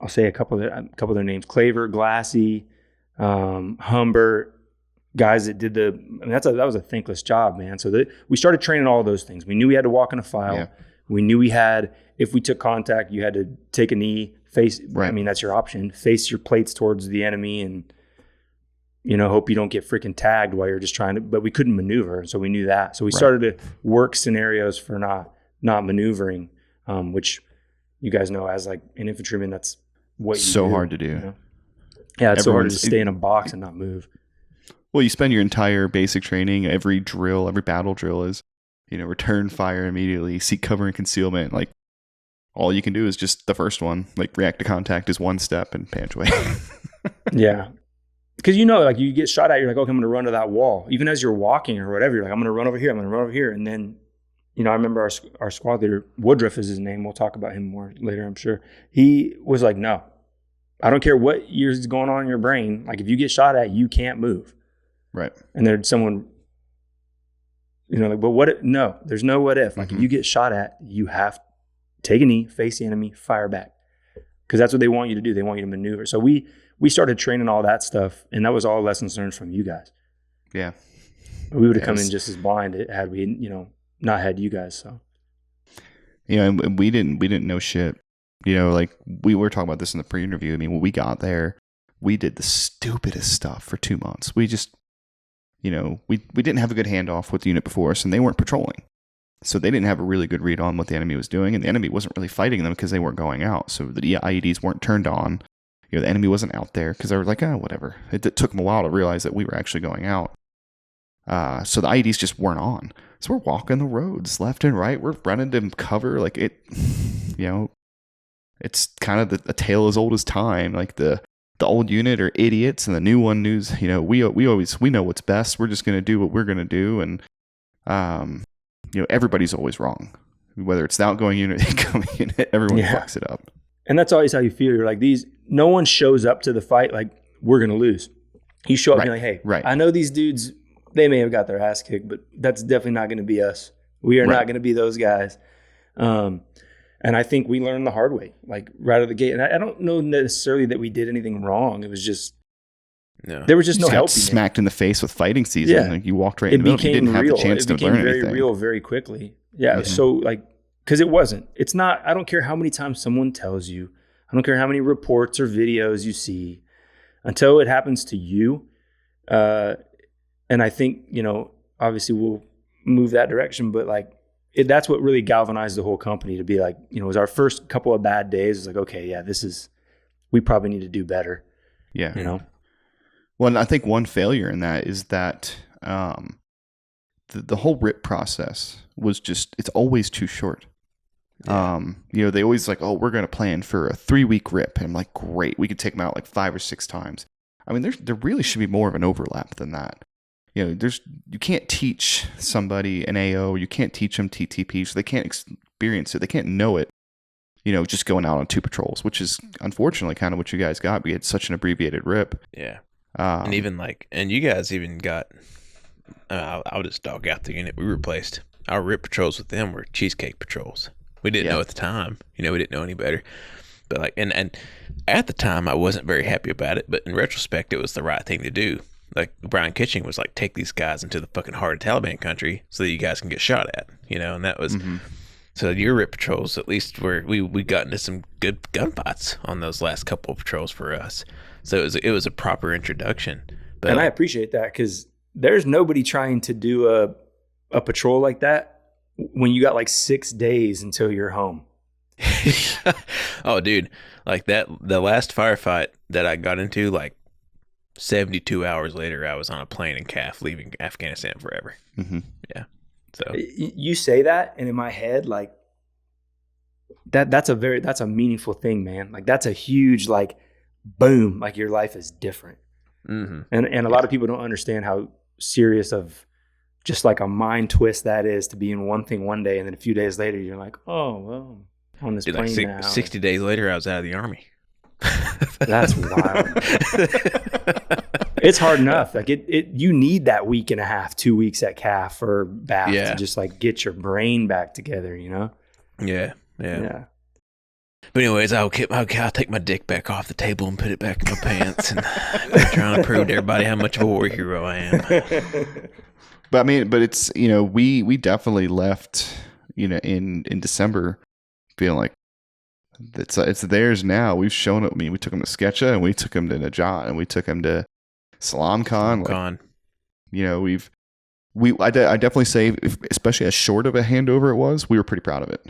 say a couple of their names: Claver, Glassy, Humbert, guys that did that was a thankless job, man. So we started training all of those things. We knew we had to walk in a file. Yeah. We knew we had, if we took contact, you had to take a knee, face. Right. I mean, that's your option. Face your plates towards the enemy, and hope you don't get freaking tagged while you're just trying to. But we couldn't maneuver, so we knew that. So we started to work scenarios for not maneuvering, which you guys know as like an infantryman, that's what you So do, hard to do. you know? Yeah, it's so hard to Everyone's- just stay in a box and not move. Well, you spend your entire basic training, every battle drill is, return fire immediately, seek cover and concealment. Like, all you can do is just the first one. Like, react to contact is one step in Panjwai. Yeah. Because like you get shot at, you're like, okay, I'm going to run to that wall. Even as you're walking or whatever, you're like, I'm going to run over here. I'm going to run over here. And then, I remember our squad leader, Woodruff is his name. We'll talk about him more later, I'm sure. He was like, no, I don't care what is going on in your brain. Like, if you get shot at, you can't move. Right. And there's someone, like, but what if? No, there's no what if. Like, if you get shot at, you have to take a knee, face the enemy, fire back. Because that's what they want you to do. They want you to maneuver. So we started training all that stuff, and that was all lessons learned from you guys. Yeah. We would have come in just as blind had we, not had you guys. So, And we didn't know shit. Like, we were talking about this in the pre-interview. I mean, when we got there, we did the stupidest stuff for 2 months. We just, we didn't have a good handoff with the unit before us, and they weren't patrolling. So they didn't have a really good read on what the enemy was doing, and the enemy wasn't really fighting them because they weren't going out. So the IEDs weren't turned on. The enemy wasn't out there because they were like, oh, whatever. It took them a while to realize that we were actually going out. So the IEDs just weren't on. So we're walking the roads left and right. We're running to cover. Like, it, it's kind of a tale as old as time. Like, the old unit are idiots, and the new one knows, we know what's best. We're just going to do what we're going to do. And, everybody's always wrong. Whether it's the outgoing unit, the incoming unit, everyone fucks it up. and that's always how you feel. You're like, no one shows up to the fight like, we're going to lose. You show up and you're like, hey, I know these dudes, they may have got their ass kicked, but that's definitely not going to be us. We are not going to be those guys. And I think we learned the hard way, like right out of the gate. And I don't know necessarily that we did anything wrong. It was just, there was just no help. Smacked in the face with fighting season. Yeah. Like, you walked right in the middle. You didn't have the chance to learn anything. It became very real very quickly. Yeah. Mm-hmm. So like, because it's not, I don't care how many times someone tells you, I don't care how many reports or videos you see, until it happens to you. And I think, obviously we'll move that direction, but like, that's what really galvanized the whole company to be like, it was our first couple of bad days. It's like, okay, yeah, we probably need to do better. Yeah. Well, and I think one failure in that is that the whole RIP process was just, it's always too short. Yeah. They always like, oh, we're going to plan for a 3-week RIP. And I'm like, great. We could take them out like 5 or 6 times. I mean, there really should be more of an overlap than that. You can't teach somebody an AO, you can't teach them TTP, so they can't experience it, they can't know it, just going out on 2 patrols, which is unfortunately kind of what you guys got. We had such an abbreviated RIP. Yeah. And even and you guys even got, I'll just dog out the unit we replaced. Our RIP patrols with them were cheesecake patrols. We didn't know at the time, we didn't know any better. But and at the time I wasn't very happy about it, but in retrospect, it was the right thing to do. Like Brian Kitching was like, take these guys into the fucking heart of Taliban country so that you guys can get shot at, and that was, so your RIP patrols, at least we got into some good gunfights on those last couple of patrols for us. So it was a proper introduction. But, and I appreciate that, because there's nobody trying to do a patrol like that when you got like 6 days until you're home. Oh, dude, like the last firefight that I got into, like 72 hours later, I was on a plane in CAF leaving Afghanistan forever. Yeah. So you say that, and in my head, like that's a meaningful thing, man. Like that's a huge, like, boom, like your life is different. And a lot of people don't understand how serious of just like a mind twist that is, to be in one thing one day and then a few days later you're like, oh well, on this plane now. 60 days later I was out of the army. That's wild. It's hard enough. Like you need that week and a half, 2 weeks at CAF or BAF to just like get your brain back together, Yeah. But anyways, I'll take my dick back off the table and put it back in my pants, and I'm trying to prove to everybody how much of a war hero I am. But it's, we definitely left, in December feeling like it's theirs now. We've shown it. We took them to Sketcha, and we took them to Najat, and we took them to Salam Khan. I definitely say, especially as short of a handover it was, we were pretty proud of it.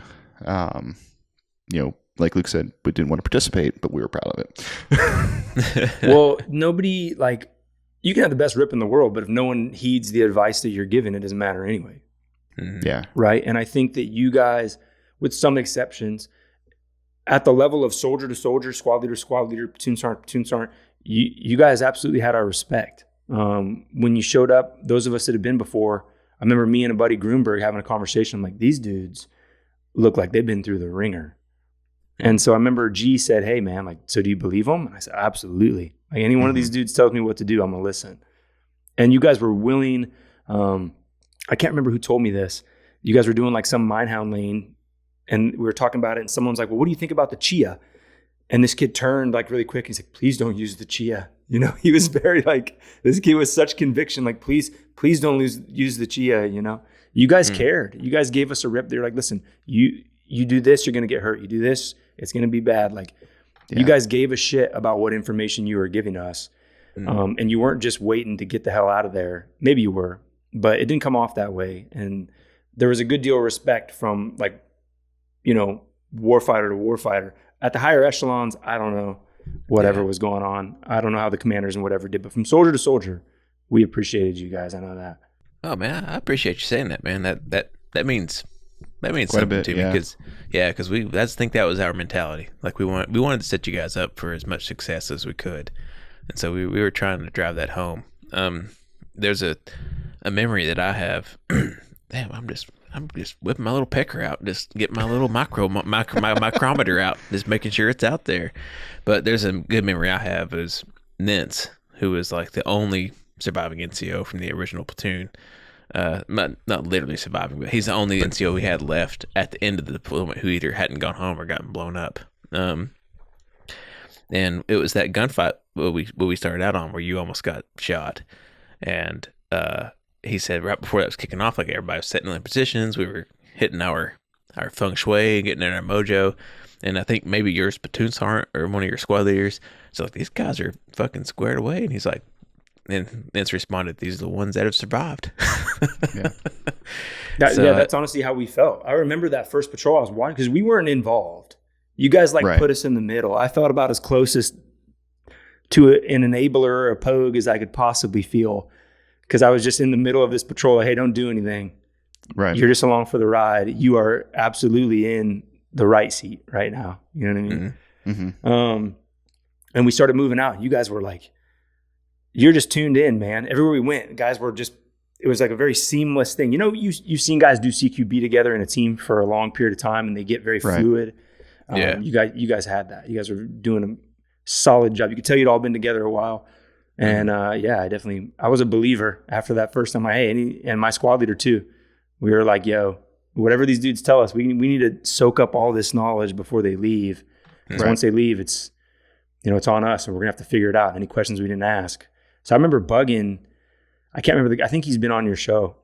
Like Luke said, we didn't want to participate, but we were proud of it. Well, nobody, like, you can have the best RIP in the world, but if no one heeds the advice that you're given, it doesn't matter anyway. Yeah. Right. And I think that you guys, with some exceptions, at the level of soldier to soldier, squad leader, platoon sergeant, you guys absolutely had our respect. When you showed up, those of us that had been before, I remember me and a buddy Grunberg having a conversation. I'm like, these dudes look like they've been through the ringer. And so I remember G said, hey man, like, so do you believe them? And I said, absolutely. Like, any one of these dudes tells me what to do, I'm gonna listen. And you guys were willing. I can't remember who told me this. You guys were doing like some minehound lane, and we were talking about it, and someone's like, well, what do you think about the Chia? And this kid turned like really quick. He's like, please don't use the Chia. He was very like, this kid was such conviction, like, please don't use the Chia. You guys cared. You guys gave us a rip. They're like, listen, you do this, you're going to get hurt. You do this, it's going to be bad. Like, you guys gave a shit about what information you were giving us. And you weren't just waiting to get the hell out of there. Maybe you were, but it didn't come off that way. And there was a good deal of respect from, like, warfighter to warfighter. At the higher echelons, I don't know whatever was going on. I don't know how the commanders and whatever did, but from soldier to soldier, we appreciated you guys. I know that. Oh man, I appreciate you saying that, man. That means quite something a bit to me, because I think that was our mentality. Like, we wanted to set you guys up for as much success as we could, and so we were trying to drive that home. There's a memory that I have. Damn, I'm just whipping my little pecker out, just getting my little micrometer out, just making sure it's out there. But there's a good memory I have is Nintz, who was like the only surviving NCO from the original platoon. Not literally surviving, but he's the only NCO we had left at the end of the deployment who either hadn't gone home or gotten blown up. And it was that gunfight what we started out on where you almost got shot. And he said right before that was kicking off, like, everybody was setting in positions. We were hitting our feng shui, getting in our mojo. And I think maybe your platoon sergeant or one of your squad leaders, so like, these guys are fucking squared away. And he's like, and Vince responded, these are the ones that have survived. That's honestly how we felt. I remember that first patrol I was watching, because we weren't involved. You guys put us in the middle. I felt about as closest to an enabler or a pogue as I could possibly feel, because I was just in the middle of this patrol. Hey, don't do anything. Right. You're just along for the ride. You are absolutely in the right seat right now. You know what I mean? Mm-hmm. And we started moving out. You guys were like, you're just tuned in, man. Everywhere we went, guys were just, it was like a very seamless thing. You've seen guys do CQB together in a team for a long period of time, and they get very fluid. You guys had that. You guys were doing a solid job. You could tell you'd all been together a while. And I was a believer after that first time. And my squad leader too. We were like, yo, whatever these dudes tell us, we need to soak up all this knowledge before they leave. Because once they leave, it's on us, and we're gonna have to figure it out. Any questions we didn't ask. So I remember bugging. I can't remember. I think he's been on your show.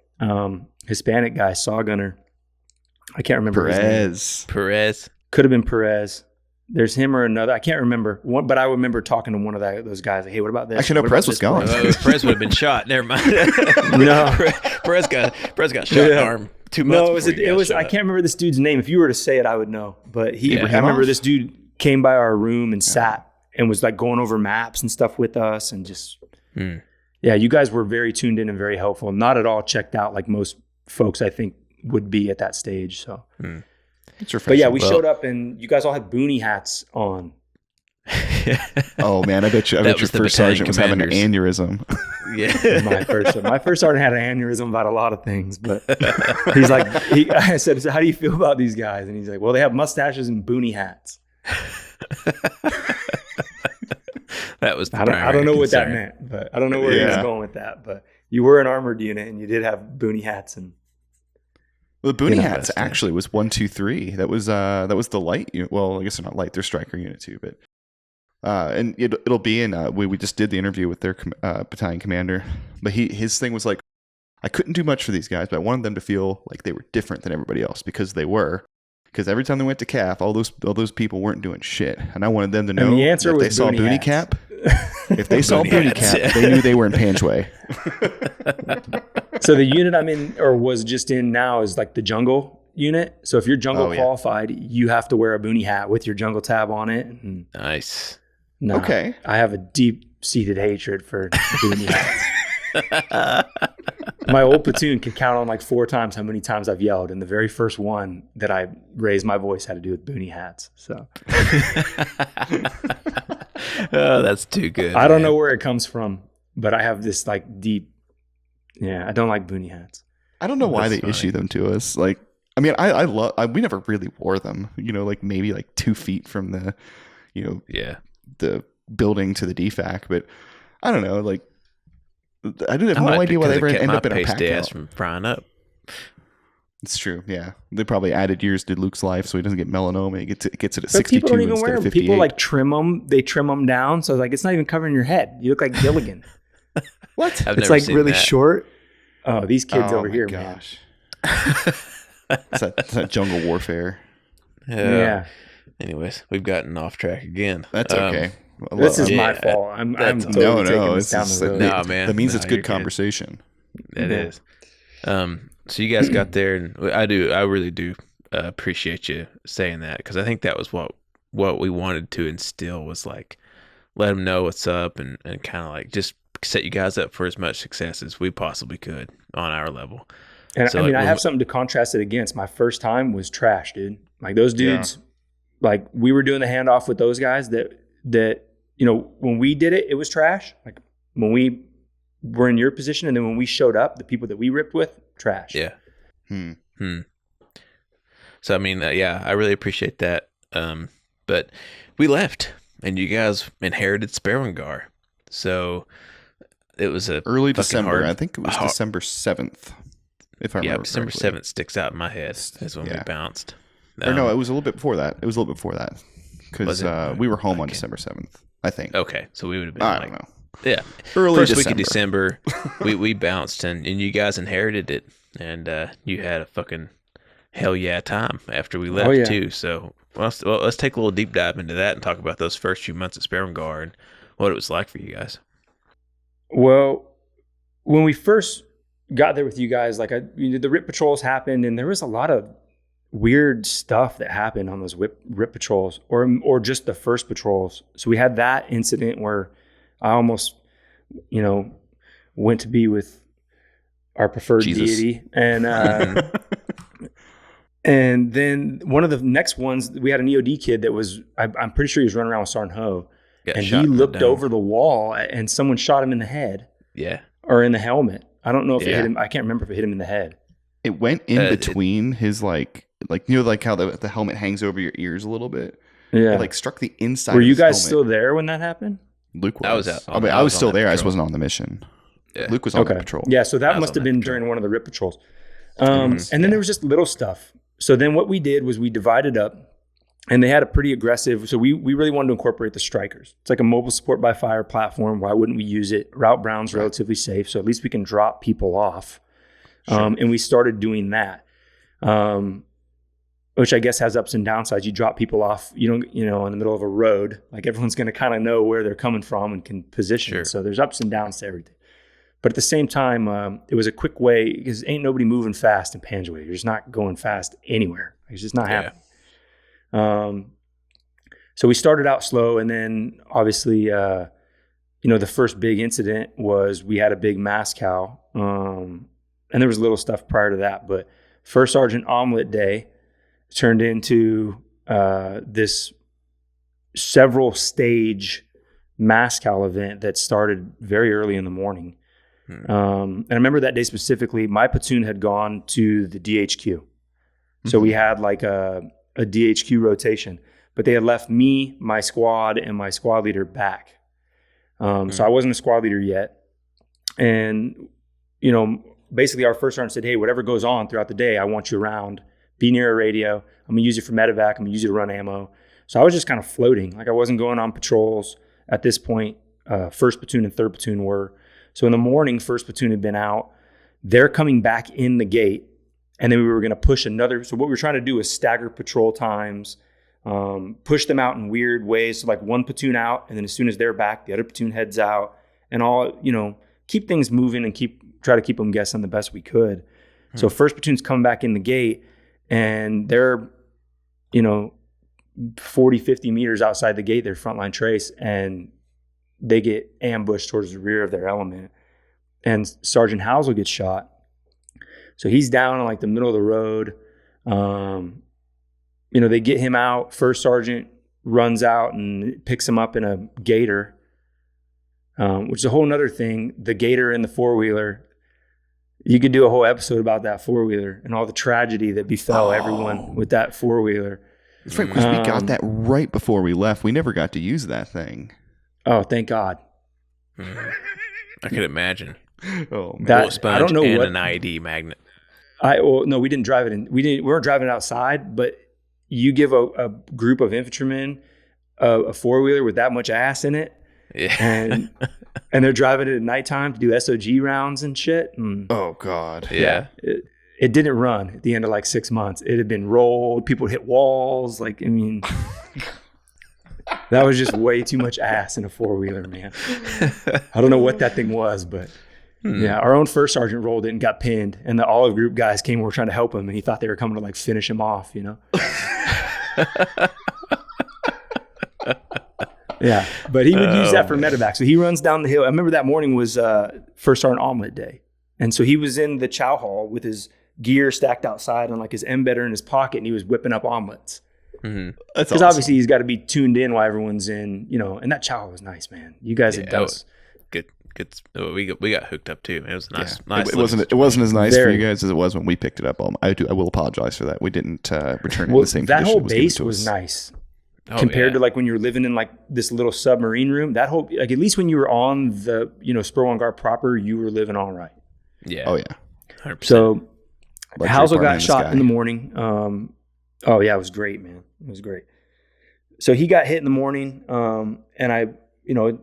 Hispanic guy, Saw Gunner. I can't remember his name. Perez. Could have been Perez. There's him or another. I can't remember. But I remember talking to one of those guys. Like, hey, what about this? Actually, no, Perez was gone. Perez would have been shot. Never mind. No. Perez got shot in the arm 2 months. No, it was. I can't remember this dude's name. If you were to say it, I would know. But I remember this dude came by our room and sat and was like going over maps and stuff with us, and just you guys were very tuned in and very helpful. Not at all checked out like most folks I think would be at that stage. So. But yeah, we showed up and you guys all had boonie hats on. Oh man, I bet your first sergeant was having an aneurysm. Yeah, my first sergeant had an aneurysm about a lot of things, but he's like, I said, so how do you feel about these guys? And he's like, well, they have mustaches and boonie hats. That was. I don't know what that meant, but I don't know where he was going with that. But you were an armored unit and you did have boonie hats and. Well, the boonie hats actually was 1, 2, 3. That was the light unit. Well, I guess they're not light; they're striker unit too. But and it'll be in. We just did the interview with their battalion commander, but his thing was like, I couldn't do much for these guys, but I wanted them to feel like they were different than everybody else because they were. Because every time they went to CAF, all those people weren't doing shit, and I wanted them to know the answer that was they saw boonie hats. cap. If they saw boonie cap, they knew they were in Panjwai. So the unit I'm in or was just in now is like the jungle unit. So if you're jungle qualified, you have to wear a boonie hat with your jungle tab on it. And Nice. Okay. I have a deep-seated hatred for boonie hats. My old platoon can count on like 4 times how many times I've yelled. And the very first one that I raised my voice had to do with boonie hats. So oh, that's too good. I don't know where it comes from, but I have this like deep. Yeah, I don't like boonie hats. I don't know why they issue them to us. Like, I mean, I love. We never really wore them. Like maybe like 2 feet from the, the building to the DFAC. But I don't know. Like, I didn't have no idea why they ever end up in a pack from frying up. It's true. Yeah, they probably added years to Luke's life, so he doesn't get melanoma. He gets it at But 62 people don't even instead wear of them. 58. People like trim them. They trim them down, so it's like it's not even covering your head. You look like Gilligan. What? It's like really short. Oh, these kids over here, gosh. It's that jungle warfare. Yeah. Anyways, we've gotten off track again. That's okay. This is my fault. I'm totally taking this down the road. No, man. That means it's good conversation. It is. So you guys got there, and I really do appreciate you saying that, because I think that was what we wanted to instill, was like, let them know what's up and kind of like just set you guys up for as much success as we possibly could on our level. And so, I mean, like, I have something to contrast it against. My first time was trash, dude. Like those dudes, like we were doing the handoff with those guys that when we did it, it was trash. Like when we were in your position, and then when we showed up, the people that we ripped with, trash. Yeah. So, I mean, I really appreciate that. But we left, and you guys inherited Sperwan Ghar. So it was early December. I think it was December 7th. If I remember December correctly. 7th sticks out in my head is when we bounced. Or no, it was a little bit before that. Because we were home on December 7th, I think. Okay, so we would have been I don't know. Yeah. Early First week of December, we bounced, and you guys inherited it, and you had a fucking hell yeah time after we left too. So let's take a little deep dive into that and talk about those first few months at Sperwan Ghar and what it was like for you guys. Well, when we first got there with you guys, like the RIP patrols happened, and there was a lot of weird stuff that happened on those RIP patrols, or just the first patrols. So we had that incident where I almost, went to be with our preferred deity, and and then one of the next ones, we had an EOD kid that was, I'm pretty sure he was running around with Sergeant Ho, and he looked over the wall, and someone shot him in the head, or in the helmet. I don't know if it hit him. I can't remember if it hit him in the head. It went in between his like how the helmet hangs over your ears a little bit. Yeah, it like struck the inside. Were of you his guys helmet. still there when that happened? Luke was. I was out. I was still on that there. I just patrol. wasn't on the mission. Yeah. Luke was on the patrol. Yeah, so I that was must on have that been patrol. during one of the RIP patrols. And then there was just little stuff. So then what we did was we divided up, and they had a pretty aggressive. So we really wanted to incorporate the strikers. It's like a mobile support by fire platform. Why wouldn't we use it? Route Brown's relatively safe, so at least we can drop people off. Sure. And we started doing that, which I guess has ups and downsides. You drop people off, in the middle of a road. Like everyone's going to kind of know where they're coming from and can position. Sure. So there's ups and downs to everything. But at the same time, it was a quick way because ain't nobody moving fast in Panjwai. You're just not going fast anywhere. It's just not happening. So we started out slow, and then obviously, the first big incident was we had a big mass cow, and there was little stuff prior to that. But First Sergeant Omelet Day turned into this several stage mass cow event that started very early in the morning. And I remember that day specifically, my platoon had gone to the DHQ. So we had like a DHQ rotation, but they had left me, my squad, and my squad leader back. So I wasn't a squad leader yet. And, basically our first sergeant said, hey, whatever goes on throughout the day, I want you around. Be near a radio. I'm going to use you for medevac. I'm going to use you to run ammo. So I was just kind of floating. Like I wasn't going on patrols at this point. First platoon and third platoon were. So in the morning, first platoon had been out. They're coming back in the gate. And then we were going to push another. So what we were trying to do is stagger patrol times, push them out in weird ways. So like one platoon out, and then as soon as they're back, the other platoon heads out, and all, keep things moving and try to keep them guessing the best we could. So first platoon's coming back in the gate, and they're, 40, 50 meters outside the gate, their frontline trace, and they get ambushed towards the rear of their element. And Sergeant Housel gets shot. So he's down in like the middle of the road. They get him out. First sergeant runs out and picks him up in a gator, which is a whole nother thing. The gator and the four-wheeler. You could do a whole episode about that four-wheeler and all the tragedy that befell everyone with that four-wheeler. That's right, because we got that right before we left. We never got to use that thing. Oh, thank God. I could imagine. Oh, man. That, Bullet sponge I don't know and what an ID magnet. No, we didn't drive it in. We weren't driving it outside, but you give a group of infantrymen a four-wheeler with that much ass in it, and they're driving it at nighttime to do SOG rounds and shit. Oh, God. Yeah. It didn't run at the end of like 6 months. It had been rolled. People would hit walls. That was just way too much ass in a four-wheeler, man. I don't know what that thing was, but yeah, our own first sergeant rolled it and got pinned, and the olive group guys came and were trying to help him, and he thought they were coming to like finish him off, Yeah, but he would use that for medevac. So he runs down the hill. I remember that morning was First Sergeant Omelet Day, and so he was in the chow hall with his gear stacked outside and like his embedder in his pocket, and he was whipping up omelets. That's Because awesome. obviously he's got to be tuned in while everyone's in, and that chow was nice, man. You guys had done Good. We got hooked up too. It was nice. Yeah. Nice. It wasn't as nice for Very. you guys as it was when we picked it up. I will apologize for that. We didn't return it in Well, the same that condition whole it was given base to was us. nice Oh, compared yeah. to like when you were living in like this little submarine room. That whole, like at least when you were on the, Sperwan Ghar proper, you were living all right. Yeah. Oh, yeah. 100%. So Luxury Housel apartment got in the shot sky. in the morning. Oh yeah, it was great, man. It was great. So he got hit in the morning, and I,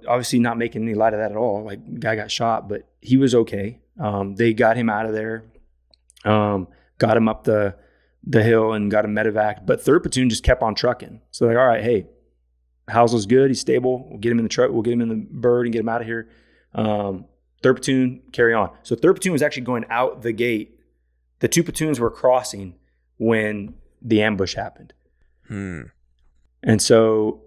obviously not making any light of that at all. Like the guy got shot, but he was okay. They got him out of there, got him up the hill and got him medevac. But third platoon just kept on trucking. So like, all right, hey, Housel's good. He's stable. We'll get him in the truck. We'll get him in the bird and get him out of here. Third platoon, carry on. So third platoon was actually going out the gate. The two platoons were crossing when the ambush happened. And so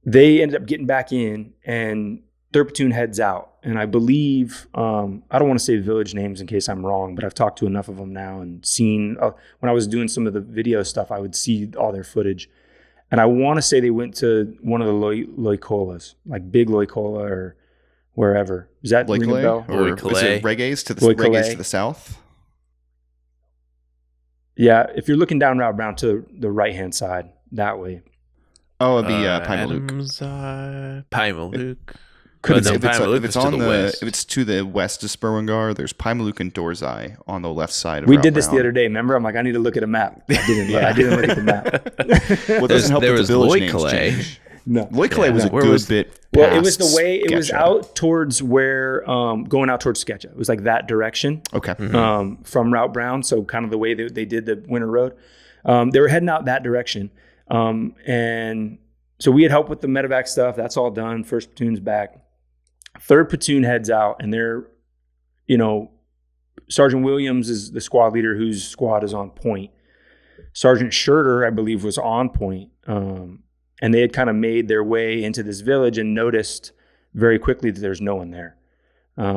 they ended up getting back in, and third platoon heads out. And I believe, I don't want to say village names in case I'm wrong, but I've talked to enough of them now and seen, when I was doing some of the video stuff, I would see all their footage. And I want to say they went to one of the Loikolas, like Big Loikola or wherever. Is that ring a bell? Or Loikola. is it Reggae's to the Loikola. Reggae's to the south? Yeah, if you're looking down Route Brown to the right-hand side, that way. Oh, it'd be Paimaluk. Adams, Paimaluk. If it's to the west of Sperwan, there's Paimaluk and Dorzai on the left side of We Route did this Brown. the other day. Remember? I'm like, I need to look at a map. I didn't look at the map. Well, it doesn't help there that was the village names Loichle. change. No. Loichle was a Where good was- bit. Well, it was the way it was Sketcha. out towards where going out towards Sketcha. It was like that direction. Okay. From Route Brown. So kind of the way that they did the winter road. They were heading out that direction. And so we had helped with the medevac stuff. That's all done. First platoon's back. Third platoon heads out, and they're, Sergeant Williams is the squad leader whose squad is on point. Sergeant Schurter, I believe, was on point. And they had kind of made their way into this village and noticed very quickly that there's no one there. They're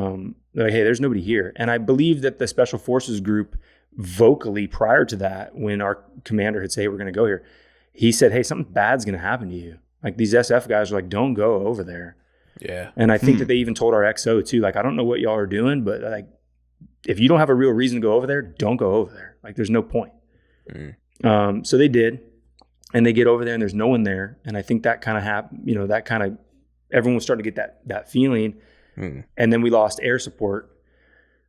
like, hey, there's nobody here. And I believe that the Special Forces group vocally prior to that, when our commander had said, hey, we're going to go here, he said, hey, something bad's going to happen to you. Like these SF guys are like, don't go over there. Yeah. And I think that they even told our XO too, like, I don't know what y'all are doing, but like, if you don't have a real reason to go over there, don't go over there. Like there's no point. So they did. And they get over there and there's no one there. And I think that kind of happened, everyone was starting to get that feeling. And then we lost air support.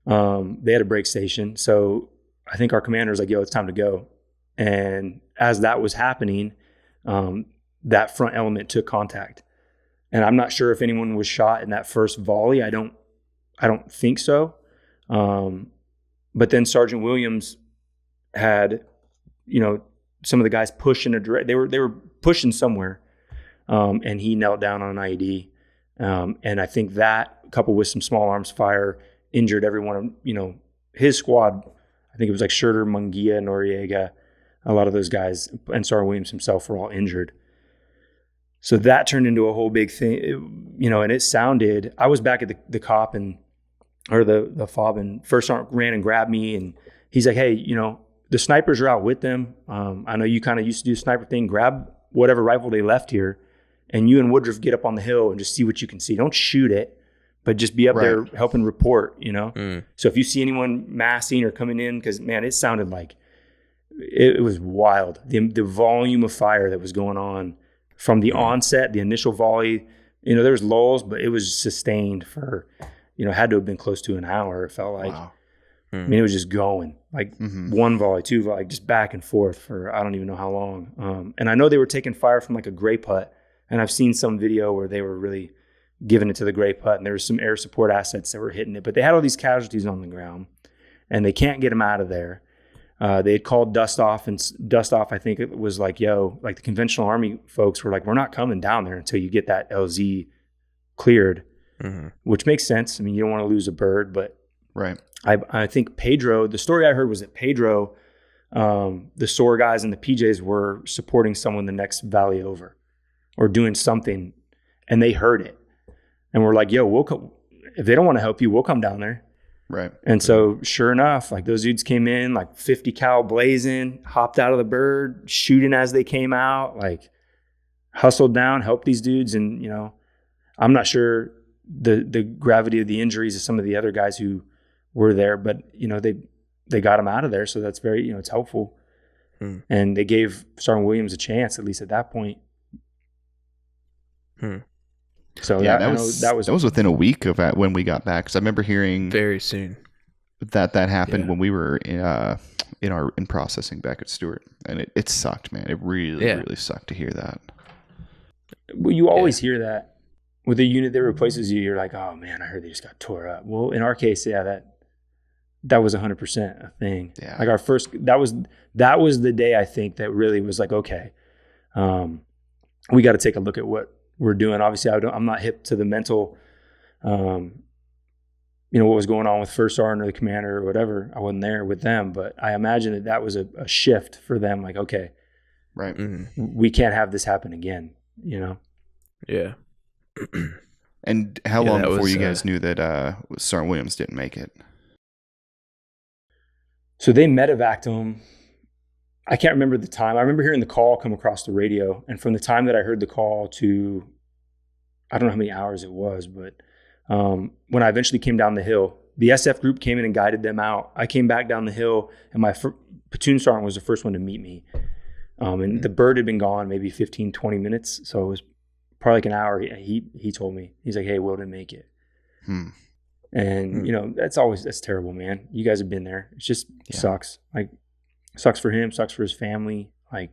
They had a break station. So I think our commander was like, yo, it's time to go. And as that was happening, that front element took contact. And I'm not sure if anyone was shot in that first volley. I don't think so. But then Sergeant Williams had, some of the guys pushing they were pushing somewhere, and he knelt down on an IED, and I think that coupled with some small arms fire injured everyone. His squad. I think it was like Schurter, Munguia, Noriega, a lot of those guys, and Sergeant Williams himself were all injured. So that turned into a whole big thing, and it sounded. I was back at the cop or the fob, and First Sergeant ran and grabbed me, and he's like, hey, the snipers are out with them. I know you kind of used to do the sniper thing. Grab whatever rifle they left here, and you and Woodruff get up on the hill and just see what you can see. Don't shoot it, but just be up there helping report, So if you see anyone massing or coming in, because, man, it sounded like it was wild. The volume of fire that was going on from the onset, the initial volley, there was lulls, but it was sustained for, had to have been close to an hour, it felt like. Wow. I mean, it was just going like one volley, two volley, just back and forth for I don't even know how long. And I know they were taking fire from like a gray putt, and I've seen some video where they were really giving it to the gray putt, and there was some air support assets that were hitting it, but they had all these casualties on the ground, and they can't get them out of there. They had called Dust Off, and Dust Off, I think it was like, yo, like the conventional Army folks were like, we're not coming down there until you get that LZ cleared, which makes sense. I mean, you don't want to lose a bird, but right. I think Pedro, the story I heard was that Pedro, the SOAR guys and the PJs were supporting someone the next valley over or doing something, and they heard it. And we're like, yo, we'll come. If they don't want to help you, we'll come down there. Right. And so sure enough, like those dudes came in, like 50 cal blazing, hopped out of the bird, shooting as they came out, like hustled down, helped these dudes. And, I'm not sure the gravity of the injuries of some of the other guys who were there, but they got him out of there. So that's very, it's helpful. And they gave Sergeant Williams a chance, at least at that point. So yeah, that was within a week of when we got back. Cause I remember hearing very soon that happened when we were in processing back at Stewart, and it sucked, man. It really sucked to hear that. Well, you always hear that with a unit that replaces you. You're like, oh man, I heard they just got tore up. Well, in our case, that was 100% a thing. Yeah. Like our first, that was the day I think that really was like, okay, we got to take a look at what we're doing. Obviously, I'm not hip to the mental, what was going on with First Sergeant or the commander or whatever. I wasn't there with them, but I imagine that was a shift for them. Like, okay, right, we can't have this happen again. Yeah. And how long before you guys knew that Sergeant Williams didn't make it? So they medevaced him. I can't remember the time. I remember hearing the call come across the radio. And from the time that I heard the call to, I don't know how many hours it was, but when I eventually came down the hill, the SF group came in and guided them out. I came back down the hill, and my platoon sergeant was the first one to meet me. And the bird had been gone maybe 15, 20 minutes. So it was probably like an hour. He told me, he's like, hey, Will didn't make it. And that's terrible, man. You guys have been there. It just sucks. Like, sucks for him, sucks for his family. Like,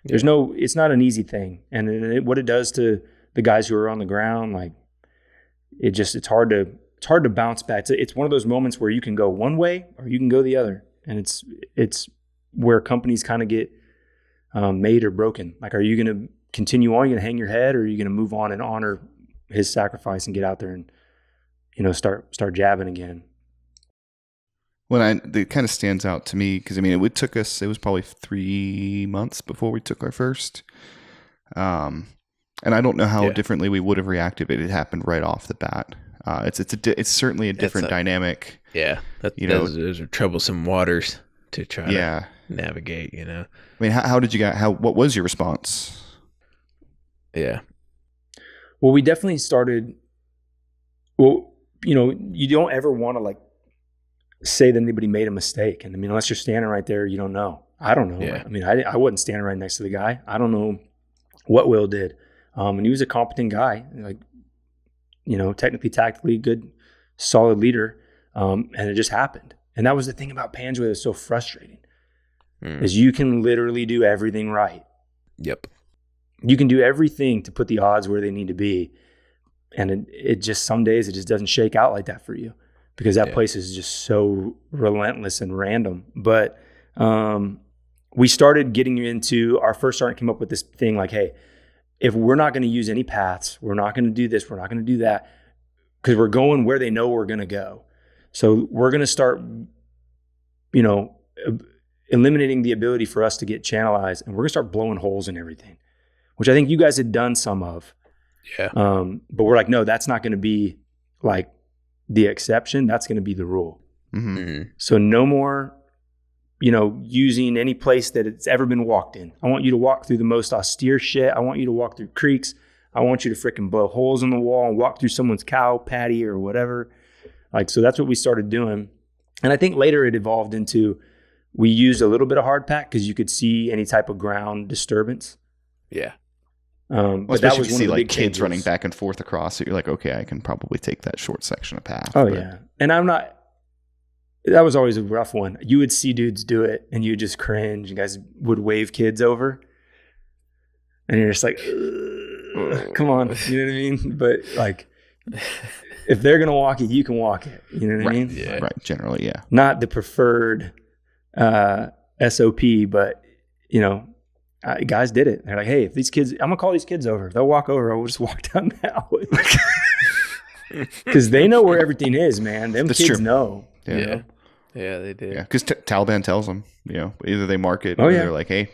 it's not an easy thing. And what it does to the guys who are on the ground, like, it's hard to bounce back. It's one of those moments where you can go one way or you can go the other. And it's where companies kind of get made or broken. Like, are you going to continue on? Are you going to hang your head, or are you going to move on and honor his sacrifice and get out there and, start jabbing again? Well, it kind of stands out to me because, it was probably 3 months before we took our first. And I don't know how differently we would have reacted if it happened right off the bat. It's certainly a different dynamic. Yeah. Those are troublesome waters to try to navigate, how did you what was your response? Yeah. Well, we definitely started, you don't ever want to like say that anybody made a mistake. And unless you're standing right there, you don't know. I don't know. Yeah. I wasn't standing right next to the guy. I don't know what Will did. And he was a competent guy, like, technically, tactically good, solid leader. And it just happened. And that was the thing about Panjwai that was so frustrating, is you can literally do everything right. Yep. You can do everything to put the odds where they need to be. And it just, some days it just doesn't shake out like that for you, because that place is just so relentless and random. But we started getting into, our first sergeant came up with this thing like, hey, if we're not going to use any paths, we're not going to do this, we're not going to do that, because we're going where they know we're going to go. So we're going to start, eliminating the ability for us to get channelized, and we're going to start blowing holes in everything, which I think you guys had done some of. Yeah. But we're like, no, that's not going to be like the exception. That's going to be the rule. Mm-hmm. Mm-hmm. So no more, using any place that it's ever been walked in. I want you to walk through the most austere shit. I want you to walk through creeks. I want you to freaking blow holes in the wall and walk through someone's cow patty or whatever. Like, so that's what we started doing. And I think later it evolved into, we used a little bit of hard pack because you could see any type of ground disturbance. Yeah. But that was you one see of the like big kids changes. running back and forth across it. You're like, okay, I can probably take that short section of path. Oh, yeah. And that was always a rough one. You would see dudes do it and you would just cringe. You guys would wave kids over. And you're just like, come on. You know what I mean? But like, if they're going to walk it, you can walk it. You know what I mean? Yeah. Right. Generally, yeah. Not the preferred SOP, but, guys did it. They're like, hey, if these kids, I'm going to call these kids over. If they'll walk over, I'll just walk down the alley. Because they know where everything is, man. Them That's kids true. know. Yeah. Yeah, they do. Yeah, because Taliban tells them, either they mark it Oh, or yeah. they're like, hey,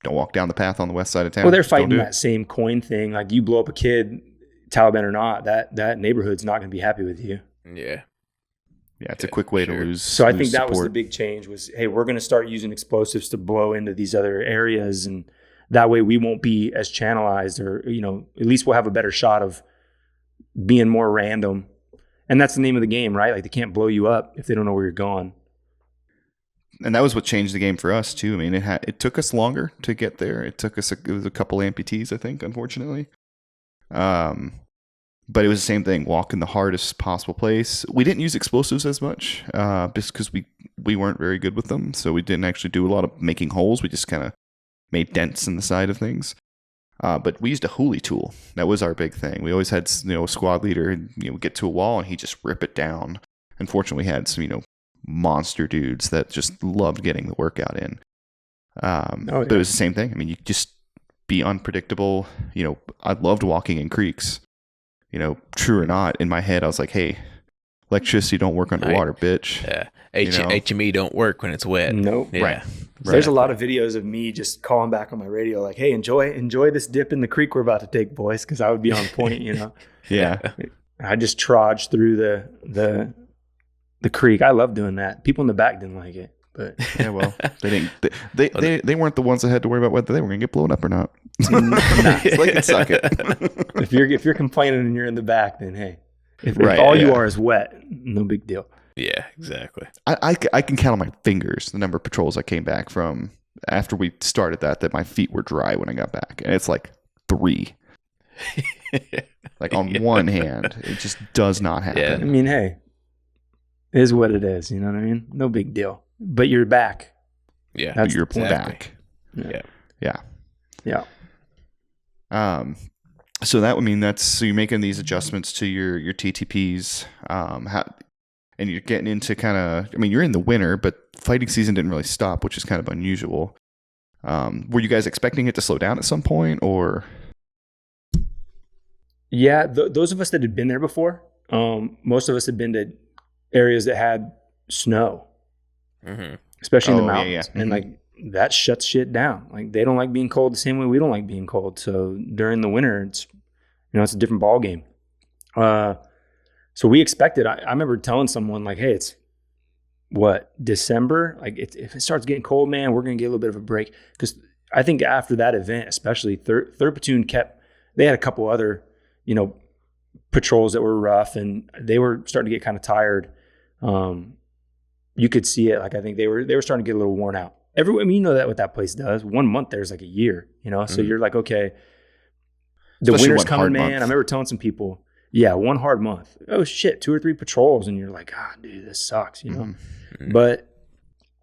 don't walk down the path on the west side of town. Well, they're Just don't fighting do that it. same coin thing. Like, you blow up a kid, Taliban or not, that neighborhood's not going to be happy with you. Yeah. Yeah, it's a quick way to lose. So I think that was the support. big change was, hey, we're going to start using explosives to blow into these other areas. And that way we won't be as channelized, or, at least we'll have a better shot of being more random. And that's the name of the game, right? Like, they can't blow you up if they don't know where you're going. And that was what changed the game for us too. I mean, it took us longer to get there. It was a couple amputees, I think, unfortunately. But it was the same thing. Walk in the hardest possible place. We didn't use explosives as much, just because we weren't very good with them. So we didn't actually do a lot of making holes. We just kind of made dents in the side of things. But we used a hoolie tool. That was our big thing. We always had, a squad leader, and get to a wall and he'd just rip it down. Unfortunately, we had some, monster dudes that just loved getting the workout in. But it was the same thing. I mean, you just be unpredictable. I loved walking in creeks. True or not, in my head, I was like, hey, electricity don't work underwater, bitch. Yeah. HME don't work when it's wet. Nope. Yeah. Right. There's a lot of videos of me just calling back on my radio, like, hey, enjoy this dip in the creek we're about to take, boys, because I would be on point, Yeah. I just trudged through the creek. I love doing that. People in the back didn't like it, but Yeah, well, they weren't the ones that had to worry about whether they were going to get blown up or not. Nah. So they can suck it. if you're complaining and you're in the back, then hey, if Right, all you yeah. are is wet, no big deal. Yeah, exactly. I can count on my fingers the number of patrols I came back from after we started that my feet were dry when I got back, and it's like 3. Like on one hand, it just does not happen. Yeah. I mean, hey, it is what it is. You know what I mean? No big deal. But you're back. Yeah. That's You're the point. back. Yeah. Yeah. So that, I mean, so you're making these adjustments to your TTPs, and you're getting into kind of, I mean, you're in the winter, but fighting season didn't really stop, which is kind of unusual. Were you guys expecting it to slow down at some point, or? Yeah, those of us that had been there before, most of us had been to areas that had snow, especially in the mountains. Yeah. And like that shuts shit down. Like they don't like being cold the same way we don't like being cold. So during the winter, it's a different ball game. So we expected, I remember telling someone like, hey, it's December? Like if it starts getting cold, man, we're going to get a little bit of a break. Because I think after that event, especially third platoon they had a couple other, patrols that were rough, and they were starting to get kind of tired. You could see it. Like, I think they were starting to get a little worn out. That what that place does. 1 month there's like a year, so you're like, okay, the Especially winter's coming, man. month. I remember telling some people, yeah, 1 hard month. Oh shit, 2 or 3 patrols. And you're like, dude, this sucks, But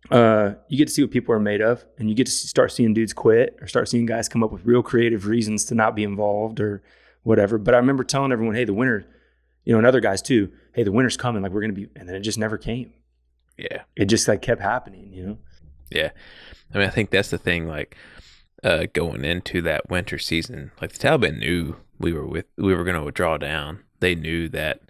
you get to see what people are made of, and you get to start seeing dudes quit or start seeing guys come up with real creative reasons to not be involved or whatever. But I remember telling everyone, hey, the winter, and other guys too, hey, the winter's coming. Like we're going to be, and then it just never came. Yeah. It just like kept happening, Yeah. I mean, I think that's the thing, like going into that winter season, like the Taliban knew we were going to withdraw down. They knew that,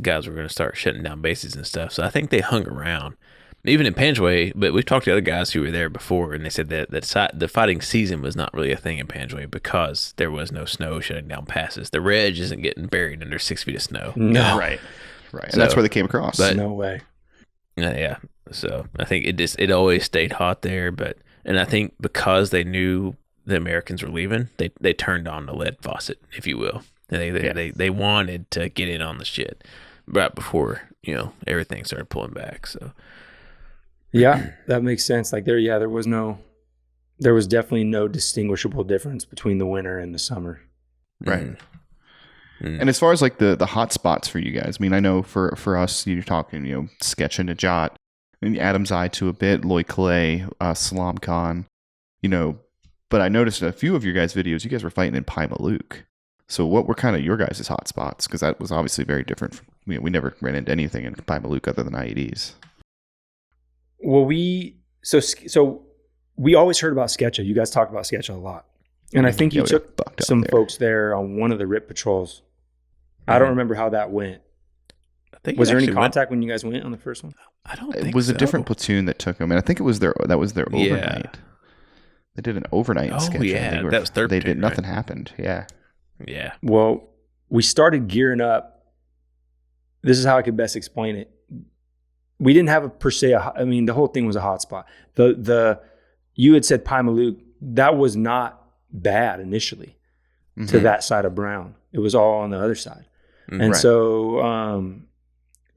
guys were going to start shutting down bases and stuff. So I think they hung around. Even in Panjwai, but we've talked to other guys who were there before, and they said that the fighting season was not really a thing in Panjwai because there was no snow shutting down passes. The Reg isn't getting buried under 6 feet of snow. No. Right. And that's where they came across. But, no way. Yeah. So I think it always stayed hot there, and I think because they knew the Americans were leaving, they turned on the lead faucet, if you will. They wanted to get in on the shit right before, everything started pulling back. So yeah, that makes sense. Like there was definitely no distinguishable difference between the winter and the summer. Right. And as far as like the hot spots for you guys, I mean, I know for us, you're talking, Sketch and Najat, I mean, Adam's Eye to a bit, Loy Clay, Salam Khan, but I noticed a few of your guys' videos, you guys were fighting in Pai Maluk. So what were kind of your guys' hot spots? Because that was obviously very different. We never ran into anything in Pai Maluk other than IEDs. Well, we always heard about Sketcha. You guys talked about Sketcha a lot. And I think you took some folks there on one of the RIP patrols. I don't remember how that went. Was there any contact when you guys went on the first one? I don't think it was so. A different platoon that took them, and I think it was their overnight. Yeah. They did an overnight sketch. Yeah, that was third They platoon, did nothing right? happened. Yeah. Yeah. Well, we started gearing up. This is how I could best explain it. We didn't have the whole thing was a hot spot. You had said Pai Maluk, that was not bad initially to that side of Brown. It was all on the other side. And so,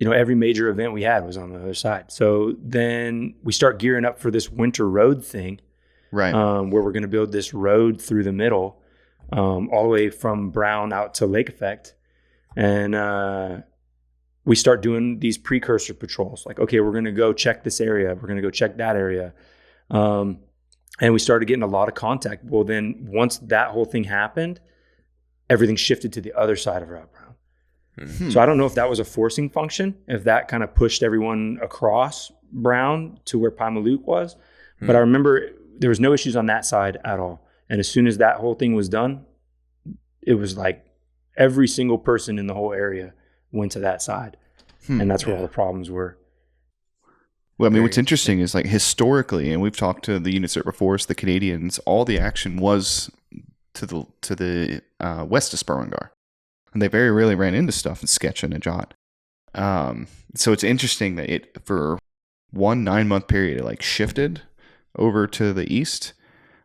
every major event we had was on the other side. So then we start gearing up for this winter road thing, right? Where we're going to build this road through the middle, all the way from Brown out to Lake Effect. And we start doing these precursor patrols. Like, okay, we're going to go check this area. We're going to go check that area. And we started getting a lot of contact. Well, then once that whole thing happened, everything shifted to the other side of Route Brown. So I don't know if that was a forcing function, if that kind of pushed everyone across Brown to where Pai Maluk was. But I remember there was no issues on that side at all. And as soon as that whole thing was done, it was like every single person in the whole area went to that side. And that's where all the problems were. Well, I mean, what's interesting is like historically, and we've talked to the units there before, so the Canadians, all the action was to the west of Sperwan, and they very rarely ran into stuff in Sketch and Najat. So it's interesting that it, for 1 9-month period, it like shifted over to the east,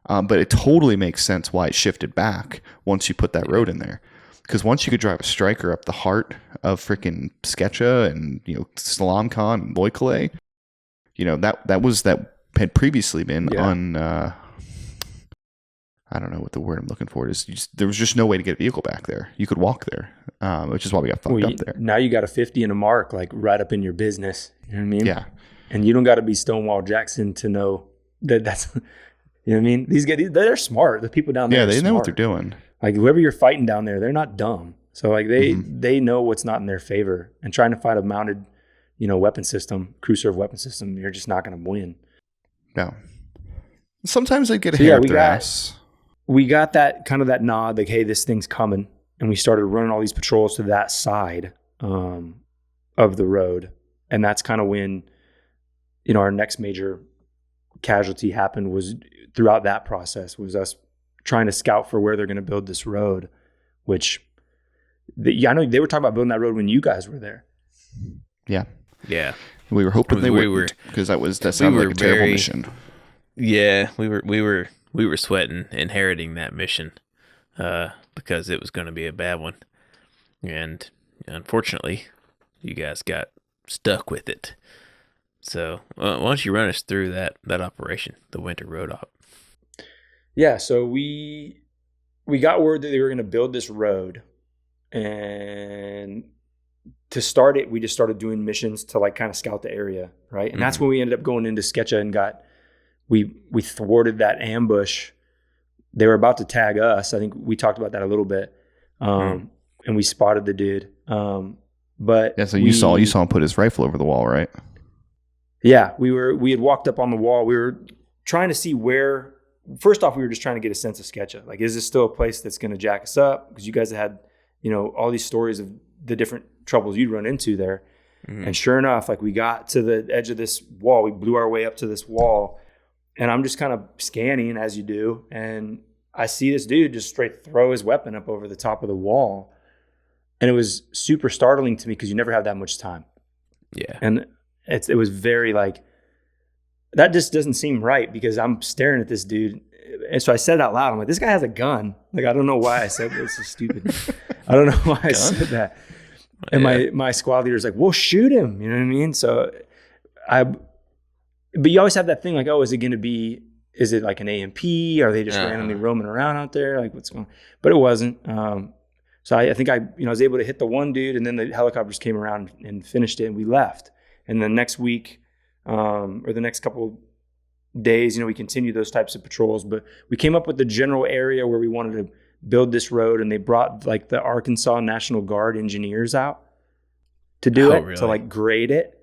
but it totally makes sense why it shifted back once you put that road in there. Because once you could drive a striker up the heart of freaking Sketcha and Salam Khan and Loy Clay, that was that had previously been Yeah. on. I don't know what the word I'm looking for is. There was just no way to get a vehicle back there. You could walk there, which is why we got fucked up there. Now you got a 50 and a mark, like right up in your business. You know what I mean? Yeah. And you don't got to be Stonewall Jackson to know that's, you know what I mean? These guys, they're smart. The people down there, Yeah, they know what smart. they're doing. Like whoever you're fighting down there, they're not dumb. So like they know what's not in their favor. And trying to fight a mounted, weapon system, crew serve weapon system, you're just not going to win. No. Sometimes they get a hair up their ass. We got that kind of that nod, like, hey, this thing's coming. And we started running all these patrols to that side of the road. And that's kind of when, our next major casualty happened was throughout that process was us trying to scout for where they're going to build this road, which I know they were talking about building that road when you guys were there. Yeah. Yeah. We were hoping they wouldn't, because that sounded like a terrible mission. Yeah, we were sweating inheriting that mission because it was going to be a bad one. And unfortunately, you guys got stuck with it. So why don't you run us through that operation, the Winter Road Op? Yeah, so we got word that they were going to build this road, and to start it, we just started doing missions to like kind of scout the area, right? And that's when we ended up going into Sketcha and we thwarted that ambush. They were about to tag us. I think we talked about that a little bit, and we spotted the dude. But yeah, so you saw him put his rifle over the wall, right? Yeah, we had walked up on the wall. We were trying to see where. First off, we were just trying to get a sense of Sketcha. Like, is this still a place that's going to jack us up? Because you guys had, all these stories of the different troubles you'd run into there. Mm-hmm. And sure enough, like we got to the edge of this wall. We blew our way up to this wall. And I'm just kind of scanning as you do. And I see this dude just straight throw his weapon up over the top of the wall. And it was super startling to me because you never have that much time. Yeah. And it was very like, that just doesn't seem right because I'm staring at this dude. And so I said it out loud. I'm like, this guy has a gun. Like, I don't know why I said this. It's stupid. I don't know why I said that. And my squad leader's like, well, shoot him. You know what I mean? So but you always have that thing like, oh, is it like an AMP? Are they just randomly roaming around out there? Like, what's going on? But it wasn't. So I think I was able to hit the one dude, and then the helicopters came around and finished it, and we left. And the next week, or the next couple days, we continued those types of patrols. But we came up with the general area where we wanted to build this road, and they brought like the Arkansas National Guard engineers out to do it, to like grade it.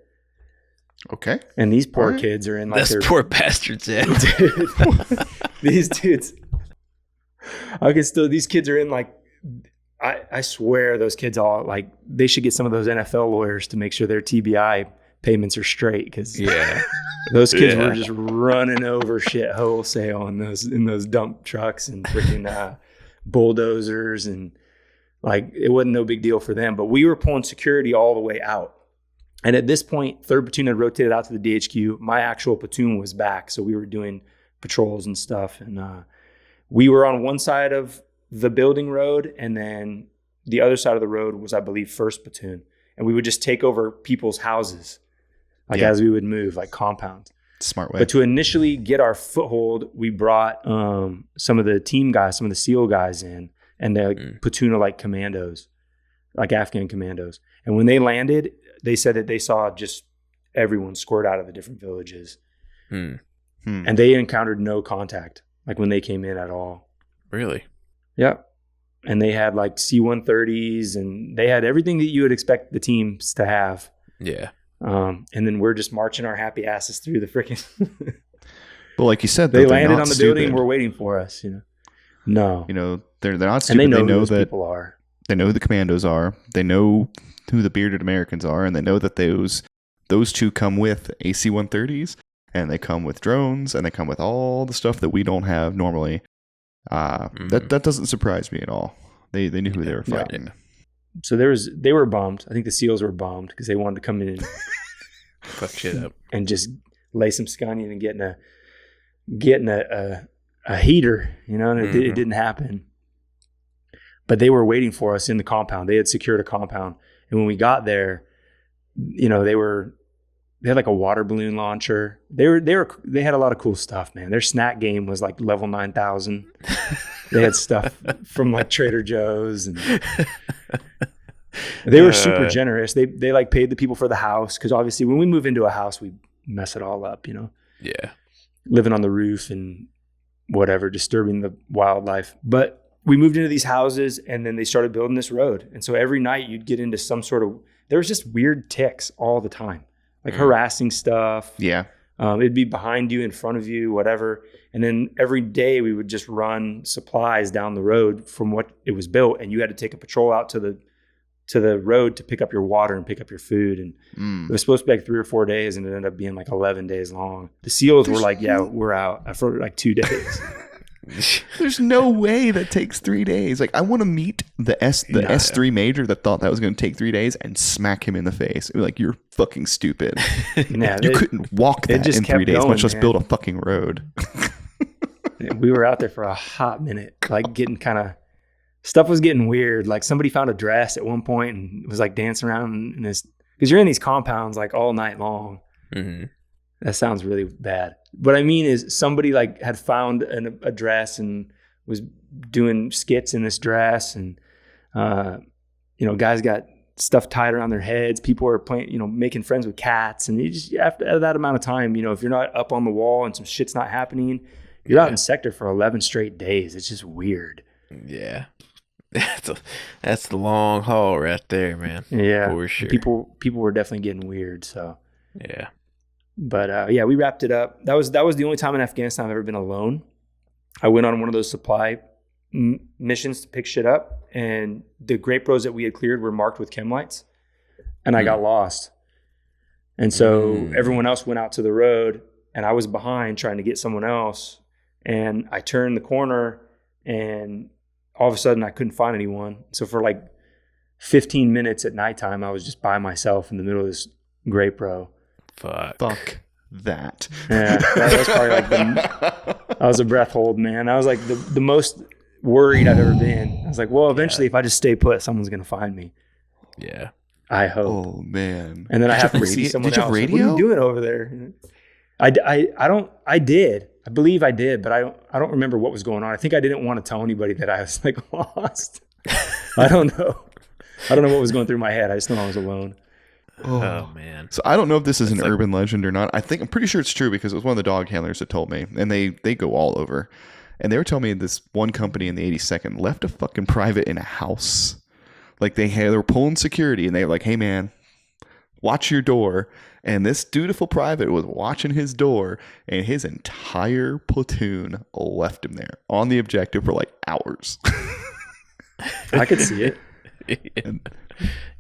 Okay. And these poor kids are in like those poor bastards. Yeah. Dude, these dudes. These kids are in like, I swear those kids all like, they should get some of those NFL lawyers to make sure their TBI payments are straight, because those kids were just running over shit wholesale in those dump trucks and freaking bulldozers, and like it wasn't no big deal for them. But we were pulling security all the way out. And at this point, 3rd Platoon had rotated out to the DHQ. My actual platoon was back, so we were doing patrols and stuff. And we were on one side of the building road, and then the other side of the road was, I believe, 1st Platoon. And we would just take over people's houses, like as we would move, like compounds. Smart way. But to initially get our foothold, we brought some of the team guys, some of the SEAL guys in, and they're like platoon of like commandos, like Afghan commandos. And when they landed, they said that they saw just everyone squirt out of the different villages. And they encountered no contact, like when they came in at all. Really? Yep. And they had like C-130s, and they had everything that you would expect the teams to have. Yeah. And then we're just marching our happy asses through the freaking. But like you said, they landed on the stupid. building. We're waiting for us. No. They're not stupid. And they know that people are. They know who the commandos are. They know who the bearded Americans are, and they know that those two come with AC-130s, and they come with drones, and they come with all the stuff that we don't have normally. That doesn't surprise me at all. They knew who they were fighting. Yeah. So they were bummed. I think the SEALs were bummed because they wanted to come in and fuck shit up and just lay some scunion and getting a heater, and it didn't happen. But they were waiting for us in the compound. They had secured a compound, and when we got there, they were they had like a water balloon launcher. They had a lot of cool stuff, man. Their snack game was like level 9,000. They had stuff from like Trader Joe's, and they were super generous. They like paid the people for the house, because obviously when we move into a house, we mess it all up, you know. Yeah, living on the roof and whatever, disturbing the wildlife. But we moved into these houses, and then they started building this road, and so every night you'd get into some sort of, there was just weird ticks all the time, like harassing stuff. Yeah. It'd be behind you, in front of you, whatever. And then every day we would just run supplies down the road from what it was built, and you had to take a patrol out to the road to pick up your water and pick up your food. And it was supposed to be like 3 or 4 days, and it ended up being like 11 days long. The SEALs were like, yeah, we're out after like 2 days. There's no way that takes 3 days. Like, I want to meet the S3 major that thought that was going to take 3 days and smack him in the face. Like, you're fucking stupid. You couldn't walk that in 3 days, much less build a fucking road. We were out there for a hot minute, like getting kind of, stuff was getting weird. Like somebody found a dress at one point and was like dancing around in this, because you're in these compounds like all night long. Mm-hmm. That sounds really bad. What I mean is somebody like had found a dress and was doing skits in this dress, and guys got stuff tied around their heads. People were playing, making friends with cats, and you just, after that amount of time, if you're not up on the wall and some shit's not happening, you're out in sector for 11 straight days. It's just weird. Yeah. That's the long haul right there, man. Yeah. For sure. People were definitely getting weird. So yeah. But we wrapped it up. That was the only time in Afghanistan I've ever been alone. I went on one of those supply missions to pick shit up, and the grape rows that we had cleared were marked with chem lights, and I got lost. And so everyone else went out to the road, and I was behind trying to get someone else. And I turned the corner, and all of a sudden I couldn't find anyone. So for like 15 minutes at nighttime, I was just by myself in the middle of this grape row. Fuck that. Yeah, that was probably like I was a breath hold, man. I was like the most worried I've ever been. I was like, well, eventually if I just stay put, someone's going to find me. Yeah. I hope. Oh, man. And then I have to see someone else. Did you have radio? Like, what are you doing over there? I did. I believe I did, but I don't remember what was going on. I think I didn't want to tell anybody that I was like lost. I don't know. I don't know what was going through my head. I just know I was alone. Oh man. So I don't know if this is an urban legend or not. I'm pretty sure it's true, because it was one of the dog handlers that told me, and they go all over. And they were telling me this one company in the 82nd left a fucking private in a house. Like they were pulling security, and they were like, hey man, watch your door. And this dutiful private was watching his door, and his entire platoon left him there on the objective for like hours. I could see it. And,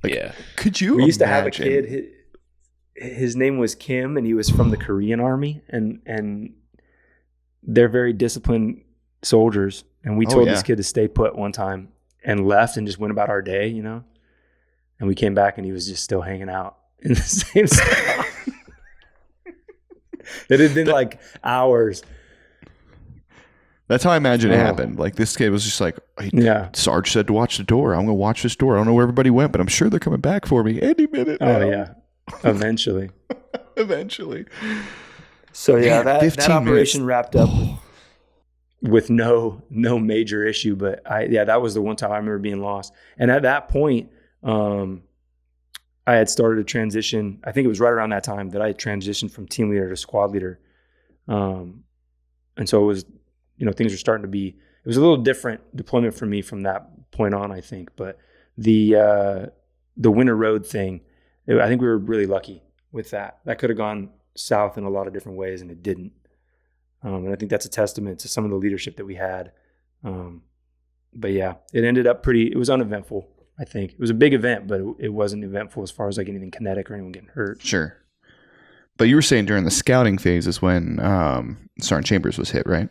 yeah. Could you We used imagine? to have a kid. His name was Kim, and he was from the Korean Army, and they're very disciplined soldiers. And we told this kid to stay put one time and left and just went about our day, And we came back, and he was just still hanging out in the same spot. It had been like hours. That's how I imagine it happened. Like this kid was just like, hey, Sarge said to watch the door. I'm going to watch this door. I don't know where everybody went, but I'm sure they're coming back for me any minute now. Oh, yeah. Eventually. Eventually. So, yeah, that operation wrapped up with no major issue. But, that was the one time I remember being lost. And at that point, I had started a transition. I think it was right around that time that I had transitioned from team leader to squad leader. And so it was, things were starting to be, it was a little different deployment for me from that point on, I think. But the winter road thing, I think we were really lucky with that. That could have gone south in a lot of different ways, and it didn't. And I think that's a testament to some of the leadership that we had. But yeah, it ended up it was uneventful, I think. It was a big event, but it wasn't eventful as far as like anything kinetic or anyone getting hurt. Sure. But you were saying during the scouting phase is when Sergeant Chambers was hit, right?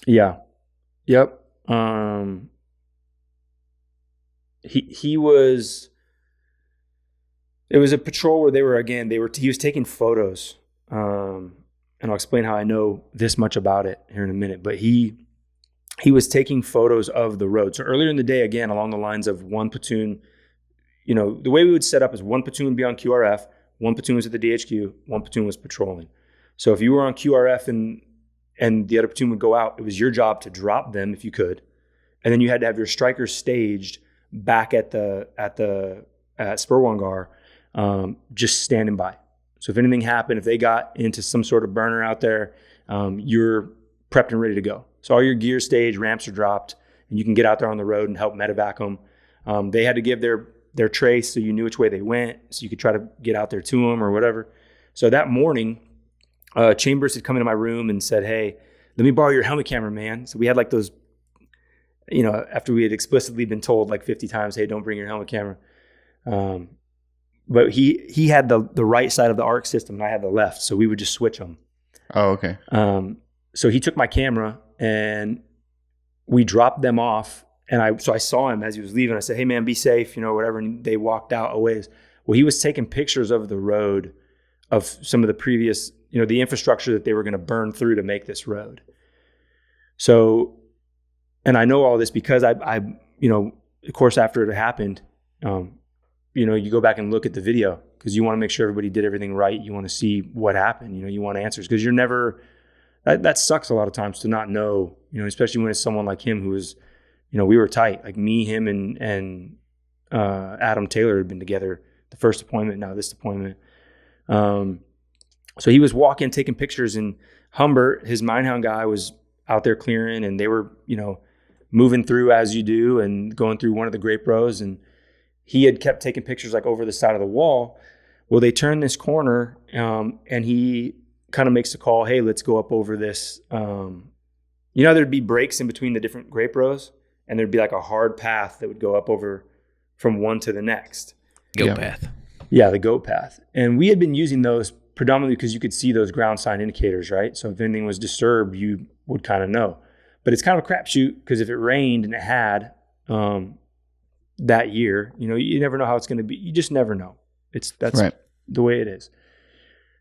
Yeah. Yep. He was. It was a patrol where he was taking photos. And I'll explain how I know this much about it here in a minute. But he was taking photos of the road. So earlier in the day, again, along the lines of one platoon, the way we would set up is one platoon would be on QRF, One platoon was at the DHQ, one platoon was patrolling. So if you were on QRF and the other platoon would go out, it was your job to drop them if you could. And then you had to have your strikers staged back at Sperwan Ghar, just standing by. So if anything happened, if they got into some sort of burner out there, you're prepped and ready to go. So all your gear staged, ramps are dropped, and you can get out there on the road and help medevac them. They had to give their trace so you knew which way they went, so you could try to get out there to them or whatever. So that morning, Chambers had come into my room and said, "Hey, let me borrow your helmet camera, man." So we had like those, after we had explicitly been told like 50 times, "Hey, don't bring your helmet camera." But he had the right side of the ARC system and I had the left, so we would just switch them. Oh, okay. So he took my camera and we dropped them off. And I saw him as he was leaving. I said, "Hey man, be safe, whatever." And they walked out a ways. Well, he was taking pictures of the road of some of the previous, the infrastructure that they were going to burn through to make this road. So, and I know all this because I of course, after it happened, you go back and look at the video because you want to make sure everybody did everything right. You want to see what happened. You want answers because you're never, that sucks a lot of times to not know, especially when it's someone like him who was, we were tight. Like me, him, and Adam Taylor had been together the first deployment, now this deployment. So he was walking, taking pictures, and Humbert, his Minehound guy, was out there clearing, and they were, moving through as you do and going through one of the grape rows, and he had kept taking pictures like over the side of the wall. Well, they turned this corner, and he kind of makes the call, "Hey, let's go up over this." There'd be breaks in between the different grape rows, and there'd be like a hard path that would go up over from one to the next. Goat path. Yeah, the goat path. And we had been using those predominantly because you could see those ground sign indicators, right? So if anything was disturbed, you would kind of know. But it's kind of a crapshoot because if it rained, and it had that year, you never know how it's going to be. You just never know. That's right. The way it is.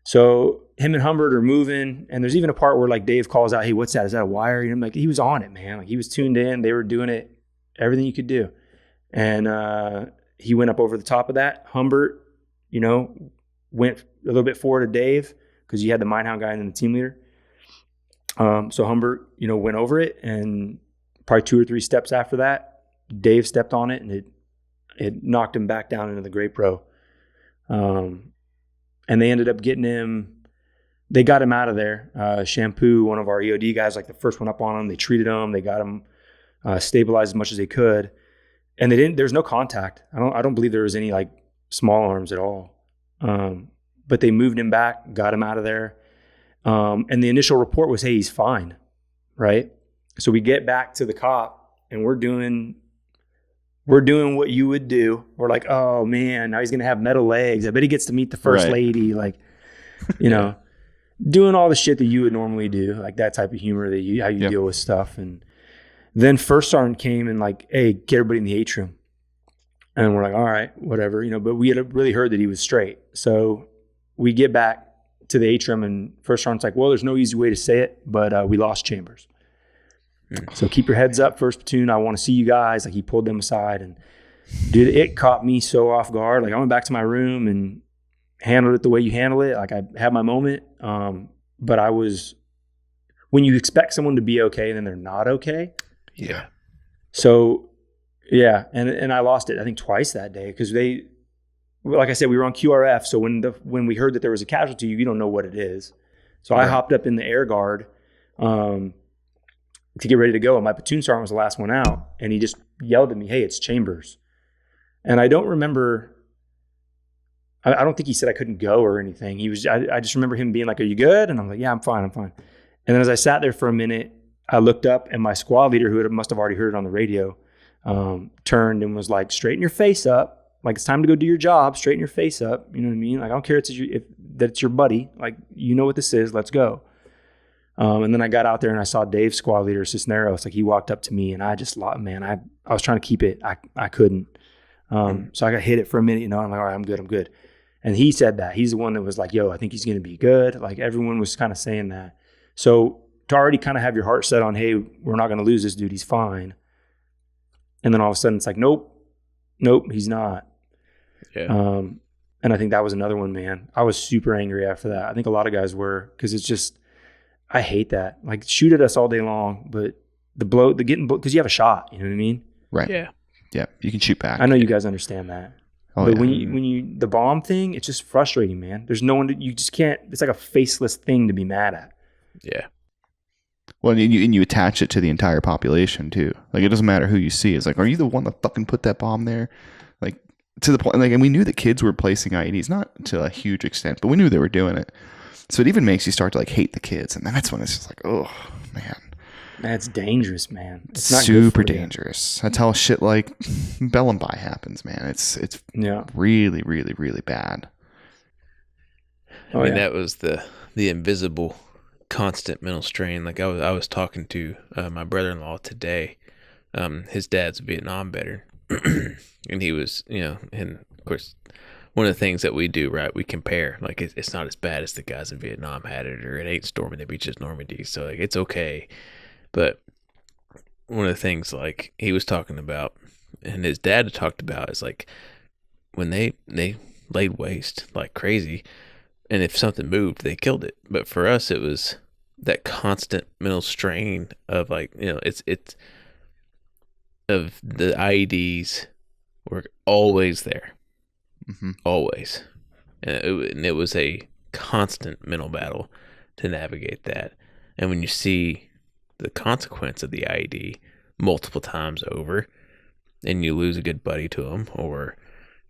So him and Humbert are moving, and there's even a part where like Dave calls out, "Hey, what's that? Is that a wire?" I'm like, he was on it, man. Like he was tuned in. They were doing it, everything you could do. And he went up over the top of that. Humbert, went a little bit forward to Dave because you had the Minehound guy and then the team leader. So Humbert, went over it, and probably 2 or 3 steps after that, Dave stepped on it, and it knocked him back down into the grape row. And they ended up getting him. They got him out of there. Shampoo, one of our EOD guys, like the first one up on him. They treated him. They got him stabilized as much as they could, and they didn't. There's no contact. I don't believe there was any like small arms at all. But they moved him back, got him out of there. And the initial report was, "Hey, he's fine," right? So we get back to the cop, and we're doing what you would do. We're like, "Oh man, now he's gonna have metal legs. I bet he gets to meet the first lady." Like, doing all the shit that you would normally do, like that type of humor that how you deal with stuff. And then First Sergeant came and like, "Hey, get everybody in the atrium." And we're like, "All right, whatever," but we had really heard that he was straight. So we get back to the atrium, and First Sergeant's like, "Well, there's no easy way to say it, but we lost Chambers. So keep your heads up, first platoon. I want to see you guys." Like he pulled them aside, and dude, it caught me so off guard. Like I went back to my room and handled it the way you handle it. Like I had my moment. But I was, when you expect someone to be okay and then they're not okay. Yeah. So yeah. And I lost it, I think twice that day. Cause like I said, we were on QRF. So when we heard that there was a casualty, you don't know what it is. So I hopped up in the air guard, to get ready to go. And my platoon sergeant was the last one out, and he just yelled at me, "Hey, it's Chambers." And I don't remember, I don't think he said I couldn't go or anything. I just remember him being like, "Are you good?" And I'm like, "Yeah, I'm fine. And then as I sat there for a minute, I looked up, and my squad leader, who must have already heard it on the radio, turned and was like, "Straighten your face up. Like, it's time to go do your job. Straighten your face up." You know what I mean? Like, I don't care if it's your buddy. Like, you know what this is. Let's go. And then I got out there and I saw Dave's squad leader, Cisneros. Like he walked up to me, and I just, man, I was trying to keep it. I couldn't. So I got hit it for a minute, I'm like, "All right, I'm good. And he said that. He's the one that was like, "Yo, I think he's going to be good." Like everyone was kind of saying that. So to already kind of have your heart set on, "Hey, we're not going to lose this dude. He's fine." And then all of a sudden it's like, nope, he's not. Yeah. And I think that was another one, man. I was super angry after that. I think a lot of guys were, because it's just, I hate that. Like, shoot at us all day long, but because you have a shot, you know what I mean? Right. Yeah. Yeah. You can shoot back. I know you guys understand that. Oh, but yeah. when you the bomb thing, it's just frustrating, man. There's no one you just can't. It's like a faceless thing to be mad at. Yeah. Well, and you attach it to the entire population too. Like, it doesn't matter who you see. It's like, are you the one that fucking put that bomb there? Like, to the point. Like, and we knew that kids were placing IEDs, not to a huge extent, but we knew they were doing it. So it even makes you start to like hate the kids, and that's when it's just like, oh man. That's dangerous, man. It's not super good for you. dangerous. That's how shit like Bellenby happens, man. It's really, really, really bad. I mean, that was the invisible constant mental strain. Like I was talking to my brother-in-law today. His dad's a Vietnam veteran, and he was, and of course, one of the things that we do, right? We compare. Like, it's not as bad as the guys in Vietnam had it, or it ain't storming the beaches Normandy, so like it's okay. But one of the things like he was talking about, and his dad had talked about, is like when they laid waste like crazy, and if something moved, they killed it. But for us, it was that constant mental strain of like, it's of the IEDs were always there, always, and it was a constant mental battle to navigate that. And when you see the consequence of the IED multiple times over, and you lose a good buddy to him, or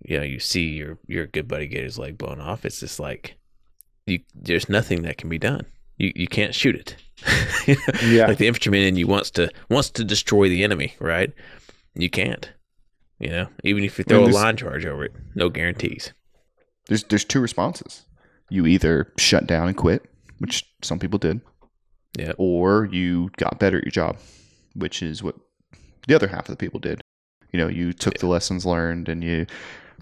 you see your good buddy get his leg blown off, it's just like there's nothing that can be done. You can't shoot it. Yeah. Like the infantryman in you wants to destroy the enemy, right? You can't. Even if you throw a line charge over it, no guarantees. There's two responses. You either shut down and quit, which some people did. Yeah. Or you got better at your job, which is what the other half of the people did. You took the lessons learned, and you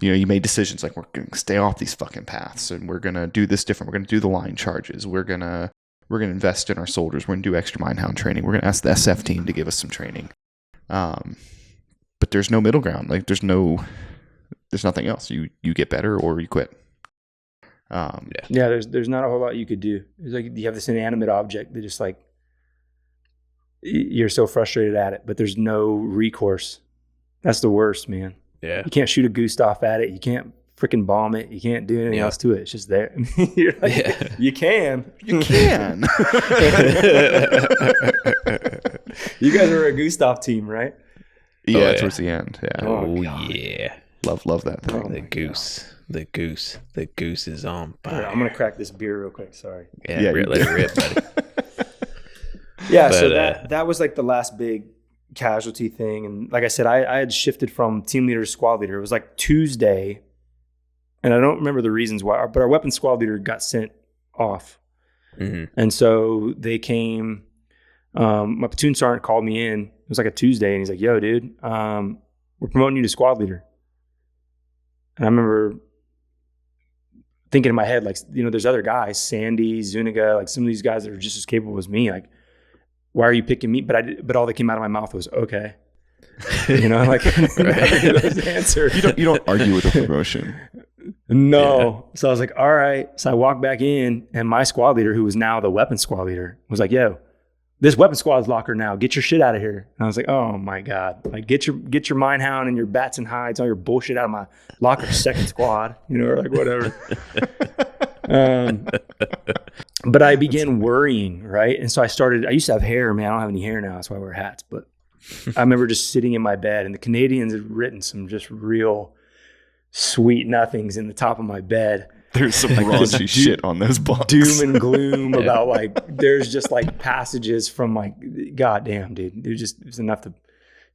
made decisions like, we're going to stay off these fucking paths, and we're going to do this different. We're going to do the line charges. We're going to invest in our soldiers. We're going to do extra minehound training. We're going to ask the SF team to give us some training. But there's no middle ground. Like, there's nothing else. You get better or you quit. There's not a whole lot you could do. It's like you have this inanimate object that just like, you're so frustrated at it, but there's no recourse. That's the worst, man. Yeah. You can't shoot a Gustav at it. You can't freaking bomb it. You can't do anything else to it. It's just there. You're like, you can. You can. You guys are a Gustav team, right? Yeah, towards the end. Yeah. Oh yeah. Love that thing. The goose is on fire. Right, I'm gonna crack this beer real quick. Sorry. Yeah, let it rip, buddy. Yeah, so that was like the last big casualty thing. And like I said, I had shifted from team leader to squad leader. It was like Tuesday, and I don't remember the reasons why, but our weapons squad leader got sent off. Mm-hmm. And so they came, my platoon sergeant called me in. It was like a Tuesday, and he's like, yo, dude, we're promoting you to squad leader. And I remember thinking in my head, like, there's other guys, Sandy, Zuniga, like some of these guys that are just as capable as me. Like, why are you picking me? But all that came out of my mouth was, okay. Like, right. Answer. You don't argue with the promotion. No. Yeah. So I was like, all right. So I walked back in, and my squad leader, who was now the weapons squad leader, was like, yo, this weapons squad's locker now. Get your shit out of here. And I was like, oh my God. Like, get your minehound and your bats and hides, all your bullshit out of my locker, second squad, or like whatever. But I began worrying, right? And so I used to have hair, man. I don't have any hair now. That's why I wear hats. But I remember just sitting in my bed, and the Canadians had written some just real sweet nothings in the top of my bed. There's some raunchy shit on those books. Doom and gloom about like, there's just like passages from like, goddamn, dude. It was enough to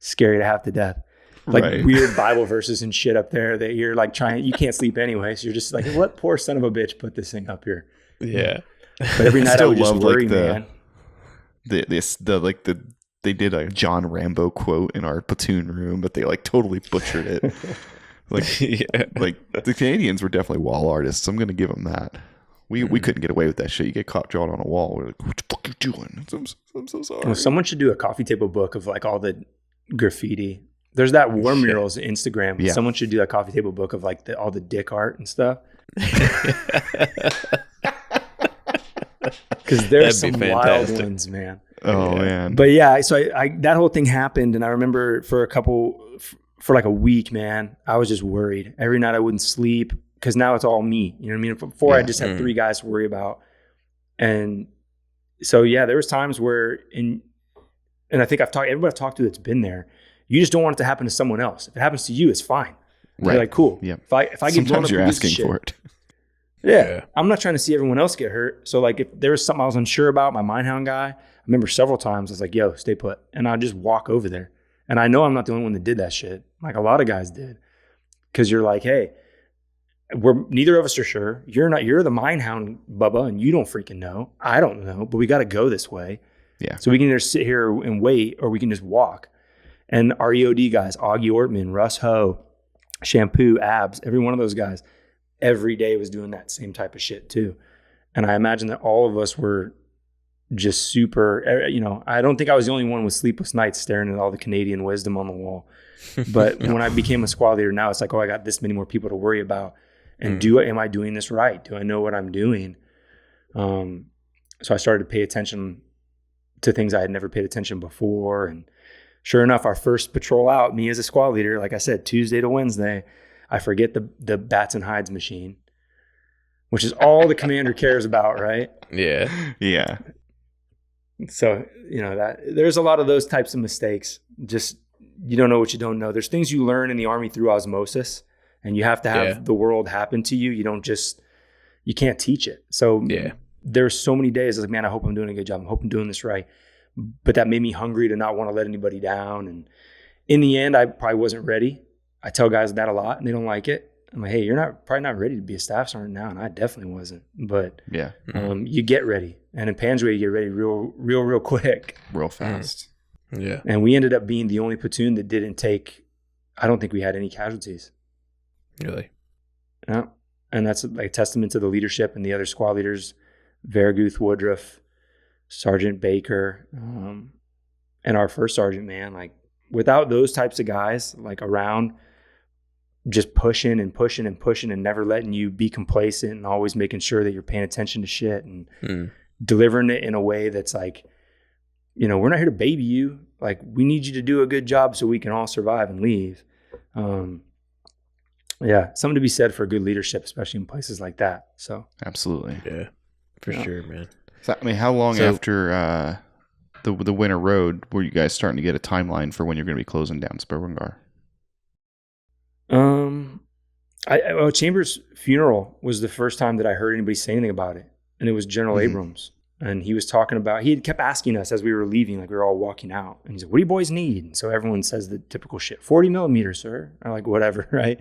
scare you to half to death. Like weird Bible verses and shit up there that you're like you can't sleep anyway. So you're just like, what poor son of a bitch put this thing up here? Yeah. But every night I would just worry, man. They did a John Rambo quote in our platoon room, but they like totally butchered it. Like the Canadians were definitely wall artists. I'm gonna give them that. We couldn't get away with that shit. You get caught drawing on a wall. We're like, what the fuck are you doing? I'm so sorry. Well, someone should do a coffee table book of like all the graffiti. There's that war murals Instagram. Yeah. Someone should do a coffee table book of like all the dick art and stuff. Because there's some wild ones, man. Oh man. But yeah, so I that whole thing happened, and I remember for like a week, man, I was just worried. Every night I wouldn't sleep because now it's all me. You know what I mean? Before I just had 3 guys to worry about, and so yeah, there was times where and I think everybody I've talked to that's been there. You just don't want it to happen to someone else. If it happens to you, it's fine. Right. You're like, cool. Yeah. If I get blown up, you're asking for it. Yeah. I'm not trying to see everyone else get hurt. So like if there was something I was unsure about, my Mindhound guy, I remember several times I was like, yo, stay put. And I'd just walk over there. And I know I'm not the only one that did that shit. Like a lot of guys did. Because you're like, hey, neither of us are sure. You're the Mindhound, Bubba, and you don't freaking know. I don't know, but we got to go this way. Yeah. So we can either sit here and wait, or we can just walk. And our EOD guys, Augie Ortman, Russ Ho, Shampoo, Abs, every one of those guys, every day was doing that same type of shit too. And I imagine that all of us were just super, I don't think I was the only one with sleepless nights staring at all the Canadian wisdom on the wall. But when I became a squad leader now, it's like, oh, I got this many more people to worry about. And am I doing this right? Do I know what I'm doing? So I started to pay attention to things I had never paid attention before. And sure enough, our first patrol out, me as a squad leader, like I said, Tuesday to Wednesday, I forget the bats and hides machine, which is all the commander cares about, right? Yeah. Yeah. So, that there's a lot of those types of mistakes. Just, you don't know what you don't know. There's things you learn in the Army through osmosis, and you have to have the world happen to you. You can't teach it. So there's so many days I was like, man, I hope I'm doing a good job. I hope I'm doing this right. But that made me hungry to not want to let anybody down. And in the end, I probably wasn't ready. I tell guys that a lot, and they don't like it. I'm like, hey, you're probably not ready to be a staff sergeant now, and I definitely wasn't. But you get ready, and in Panjwai, you get ready real quick, real fast. Yeah. And we ended up being the only platoon that didn't take. I don't think we had any casualties. Really? Yeah. And that's like a testament to the leadership and the other squad leaders, Verguth, Woodruff, Sergeant Baker, and our first sergeant, man. Like without those types of guys, like around. Just pushing and pushing and pushing and never letting you be complacent and always making sure that you're paying attention to shit and delivering it in a way that's like, we're not here to baby you. Like we need you to do a good job so we can all survive and leave. Something to be said for good leadership, especially in places like that. So absolutely. Yeah, for sure, man. So, I mean, how long after the winter road were you guys starting to get a timeline for when you're going to be closing down Sperwan? Chambers' funeral was the first time that I heard anybody say anything about it. And it was General Abrams. And he was talking about, he had kept asking us as we were leaving, like we were all walking out. And he's like, what do you boys need? And so everyone says the typical shit, 40 millimeters, sir. Or like, whatever, right?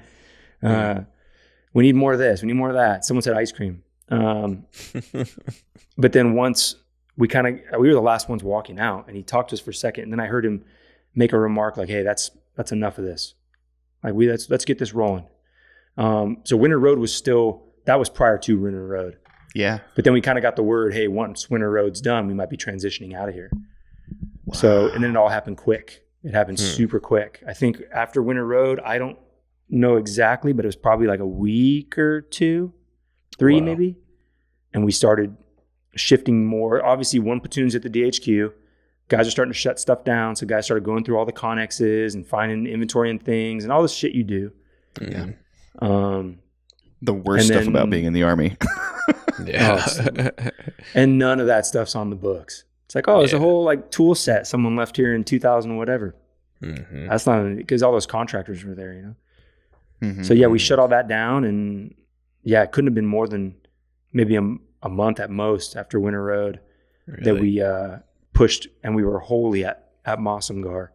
We need more of this. We need more of that. Someone said ice cream. But then once we were the last ones walking out, and he talked to us for a second. And then I heard him make a remark like, hey, that's enough of this. Like let's get this rolling. So Winter Road that was prior to Winter Road. Yeah. But then we kind of got the word, hey, once Winter Road's done, we might be transitioning out of here. Wow. So, and then it all happened quick. It happened super quick. I think after Winter Road, I don't know exactly, but it was probably like a week or 2, 3 maybe. And we started shifting more. Obviously, one platoon's at the DHQ. Guys are starting to shut stuff down. So guys started going through all the connexes and finding inventory and things and all the shit you do. Yeah. The worst stuff about being in the Army. Yeah. And none of that stuff's on the books. It's like, there's a whole like tool set someone left here in 2000 whatever. Mm-hmm. That's not, because all those contractors were there, Mm-hmm. So we shut all that down, and it couldn't have been more than maybe a month at most after Winter Road that we pushed, and we were wholly at Mossemgar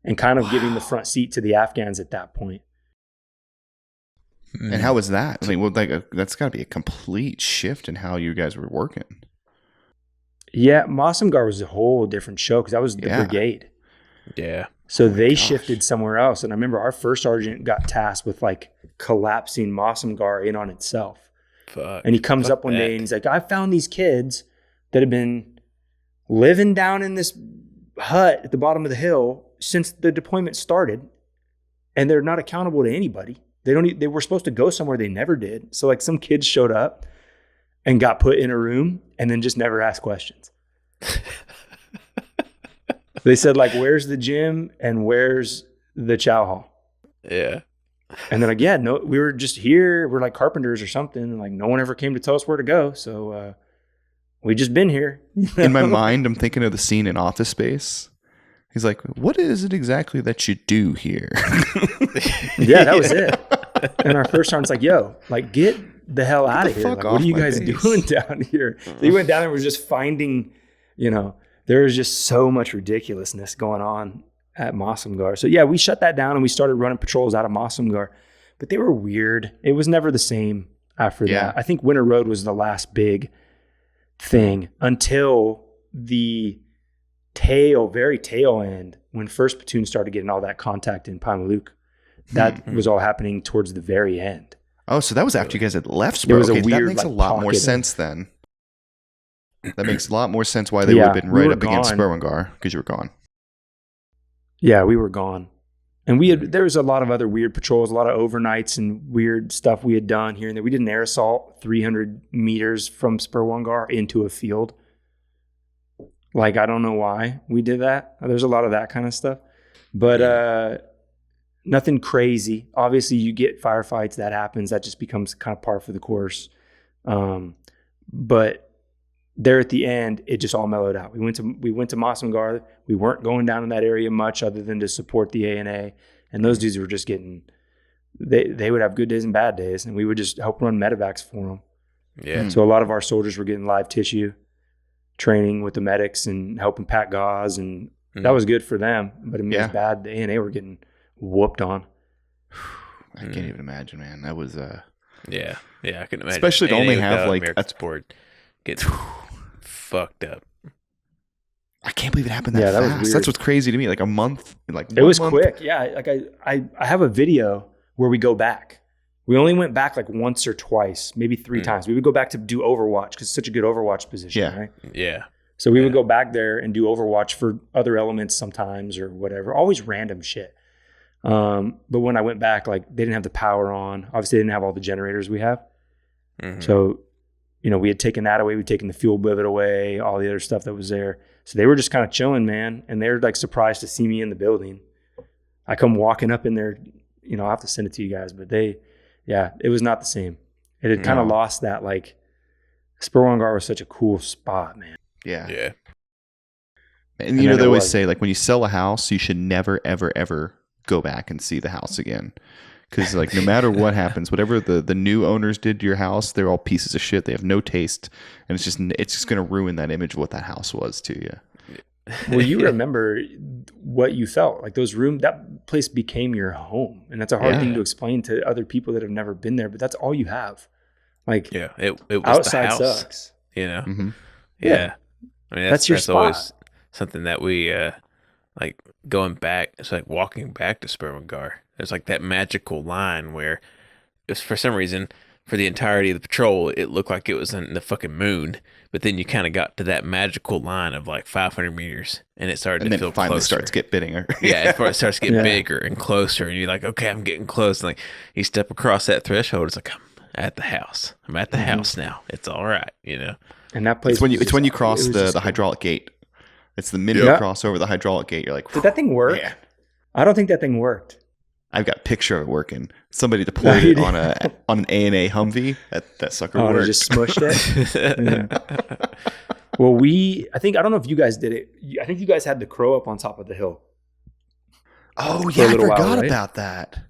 and kind of giving the front seat to the Afghans at that point. And how was that? I mean, that's got to be a complete shift in how you guys were working. Yeah, Mossemgar was a whole different show because that was the brigade. Yeah. So they shifted somewhere else. And I remember our first sergeant got tasked with like collapsing Mossemgar in on itself. Fuck. And he comes up one day and he's like, I found these kids that have been living down in this hut at the bottom of the hill since the deployment started. And they're not accountable to anybody. They were supposed to go somewhere they never did. So like some kids showed up and got put in a room and then just never asked questions. They said like, where's the gym and where's the chow hall? Yeah. And they're like, yeah, no, we were just here. We're like carpenters or something. And like no one ever came to tell us where to go. So we just been here. In my mind, I'm thinking of the scene in Office Space. He's like, what is it exactly that you do here? Yeah, that was it. And our first sergeant's like, yo, like get the hell out of here. Like, what are you guys doing down here? So he went down and was just finding, there was just so much ridiculousness going on at Mossemgar. So yeah, we shut that down and we started running patrols out of Mossemgar, but they were weird. It was never the same after that. I think Winter Road was the last big thing until the very tail end when 1st Platoon started getting all that contact in Pamaluk. That was all happening towards the very end. Oh, so that was after you guys had left There Sperwan. was a Okay, that weird, makes a like, lot more pocket sense then. That makes a lot more sense why they would have been we right were up against gone. Sperwan because you were gone. Yeah, we were gone. And there was a lot of other weird patrols, a lot of overnights and weird stuff we had done here and there. We did an air assault 300 meters from Sperwan into a field. Like, I don't know why we did that. There's a lot of that kind of stuff. But nothing crazy. Obviously, you get firefights. That happens. That just becomes kind of par for the course. But there at the end, it just all mellowed out. We went to Mossemgar. We weren't going down in that area much other than to support the A&A. And those dudes were just getting, they would have good days and bad days. And we would just help run medevacs for them. Yeah. So a lot of our soldiers were getting live tissue training with the medics and helping pack gauze. And that was good for them. But it was bad. The A&A were getting whooped on. I can't even imagine, man. That was Yeah, I can imagine. especially to only have like American sport gets fucked up. I can't believe it happened that Yeah, that was fast. weird. That's what's crazy to me. Like a month, like It was 1 month. quick. Yeah, like I have a video where we go back. We only went back like once or twice, maybe 3 times. We would go back to do Overwatch because it's such a good Overwatch position, Yeah. right? Yeah. So we would go back there and do Overwatch for other elements sometimes or whatever. Always random shit. But when I went back, like they didn't have the power on. Obviously, they didn't have all the generators we have. So, we had taken that away. We'd taken the fuel blivet away, all the other stuff that was there. So they were just kind of chilling, man. And they're like surprised to see me in the building. I come walking up in there, I'll have to send it to you guys, but it was not the same. It had kind of lost that, like, Sperwan was such a cool spot, man. Yeah. Yeah. And they always say, like, when you sell a house, you should never, ever, ever go back and see the house again. Because, like, no matter what happens, whatever the new owners did to your house, they're all pieces of shit. They have no taste. And it's just going to ruin that image of what that house was to you. Well, you remember what you felt. Like that place became your home. And that's a hard thing to explain to other people that have never been there. But that's all you have. Like, it was outside the house, sucks. Yeah. Yeah. I mean, That's your spot. always something that we, like going back, it's like walking back to Sperwan. There's like that magical line where it's for some reason, for the entirety of the patrol, it looked like it was in the fucking moon. But then you kind of got to that magical line of like 500 meters and it started to feel finally closer. starts to get bigger. Yeah, it starts to get bigger and closer. And you're like, okay, I'm getting close. And like you step across that threshold, it's like, I'm at the house. I'm at the house now. It's all right, And that place It's when you cross the hydraulic gate. It's the minute you cross over the hydraulic gate, you're like, did that thing work? Yeah. I don't think that thing worked. I've got a picture of it working. Somebody deployed it on an A&A Humvee. That sucker worked. It just smushed it. Yeah. Well, I don't know if you guys did it. I think you guys had the crow up on top of the hill. Oh, For yeah, a I little forgot while, right? about that.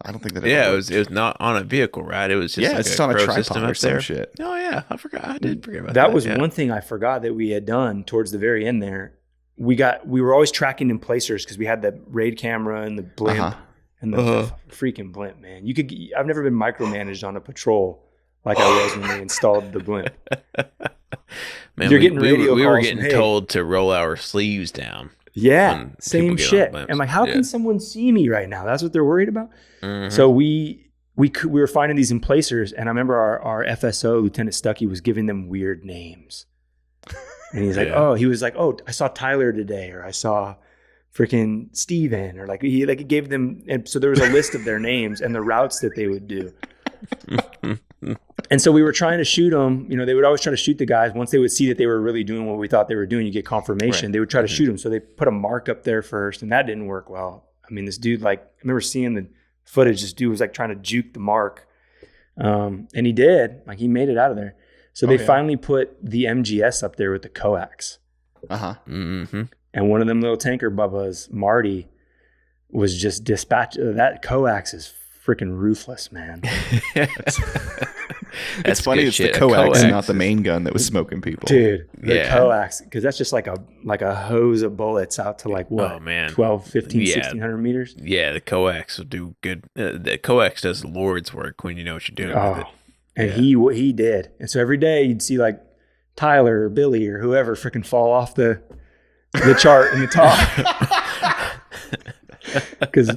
I don't think that Yeah, ever it was not on a vehicle, right? It was just like it's just on a crow tripod system or up some there. shit. Oh yeah, I forgot. I did forget about That was yeah. one thing I forgot that we had done towards the very end there. We were always tracking in placers because we had the raid camera and the blimp and the freaking blimp, man. I've never been micromanaged on a patrol like I was when they installed the blimp. Man, You're getting radio we were calls getting from, hey. told to roll our sleeves down. Yeah, when people same get on shit. blimps. I'm like, how Yeah. can someone see me right now? That's what they're worried about. Mhm. So we were finding these emplacers, and I remember our FSO, Lieutenant Stuckey, was giving them weird names. And he's like, Yeah. he was like, I saw Tyler today, or I saw freaking Steven, or like he gave them, and so there was a list of their names and the routes that they would do. And so we were trying to shoot them. You know, they would always try to shoot the guys. Once they would see that they were really doing what we thought they were doing, you get confirmation. Right. They would try to shoot them. So they put a mark up there first, and that didn't work well. I mean, this dude, like, I remember seeing the footage. This dude was like trying to juke the mark, and he did. Like, he made it out of there. So they finally put the MGS up there with the coax. Mm-hmm. And one of them little tanker bubbas, Marty, was just dispatched. That coax is freaking ruthless, man. It's funny. It's the coax, not the main gun that was smoking people. Dude, the coax, because that's just like a hose of bullets out to like what? Oh, man. 12, 15, 1600 meters? Yeah, the coax will do good. The coax does the Lord's work when you know what you're doing with it. And he did. And so every day you'd see like Tyler or Billy or whoever freaking fall off the chart in the top. Because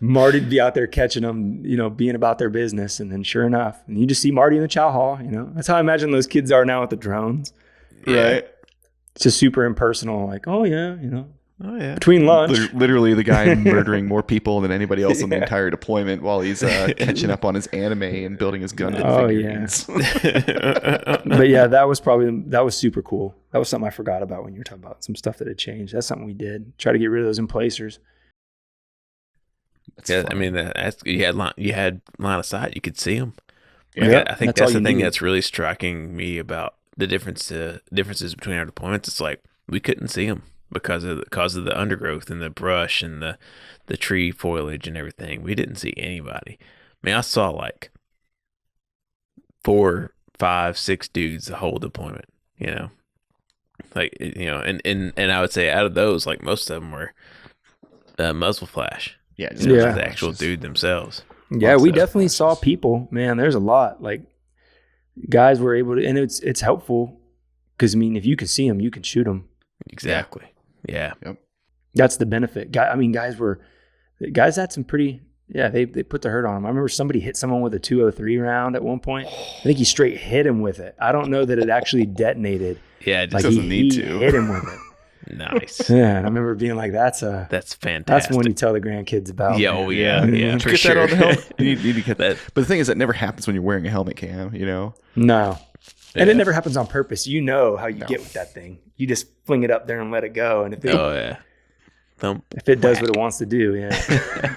Marty'd be out there catching them, you know, being about their business. And then sure enough, and you just see Marty in the chow hall, you know. That's how I imagine those kids are now with the drones. Right. It's just super impersonal. Like, oh, yeah, you know. Oh, yeah. Between lunch. Literally the guy murdering more people than anybody else in the entire deployment while he's catching up on his anime and building his gun. Figurines. But yeah, that was super cool. That was something I forgot about when you were talking about some stuff that had changed. That's something we did. Try to get rid of those emplacers. Yeah, I mean, you had line of sight. You could see them. Yeah, I think that's the thing that's really striking me about the differences between our deployments. It's like we couldn't see them because of the undergrowth and the brush and the tree foliage and everything. We didn't see anybody. I mean, I saw like 4, 5, 6 dudes the whole deployment. You know, like, you know, and I would say out of those, like most of them were muzzle flash. Yeah, the actual dude themselves. Yeah, we definitely saw people. Man, there's a lot. Like, guys were able to, and it's helpful because, I mean, if you can see them, you can shoot them. Exactly. Yeah. Yep. That's the benefit. Guys had some pretty. Yeah, they put the hurt on them. I remember somebody hit someone with a 203 round at one point. I think he straight hit him with it. I don't know that it actually detonated. Yeah, it just doesn't need to. He hit him with it. Nice. Yeah, and I remember being like, "That's fantastic. That's one you tell the grandkids about." Yeah, oh yeah, yeah, for get sure. That on the helmet. You need to get that. But the thing is, that never happens when you're wearing a helmet cam. You know? No, and it never happens on purpose. You know how you get with that thing. You just fling it up there and let it go. And if it does what it wants to do, yeah.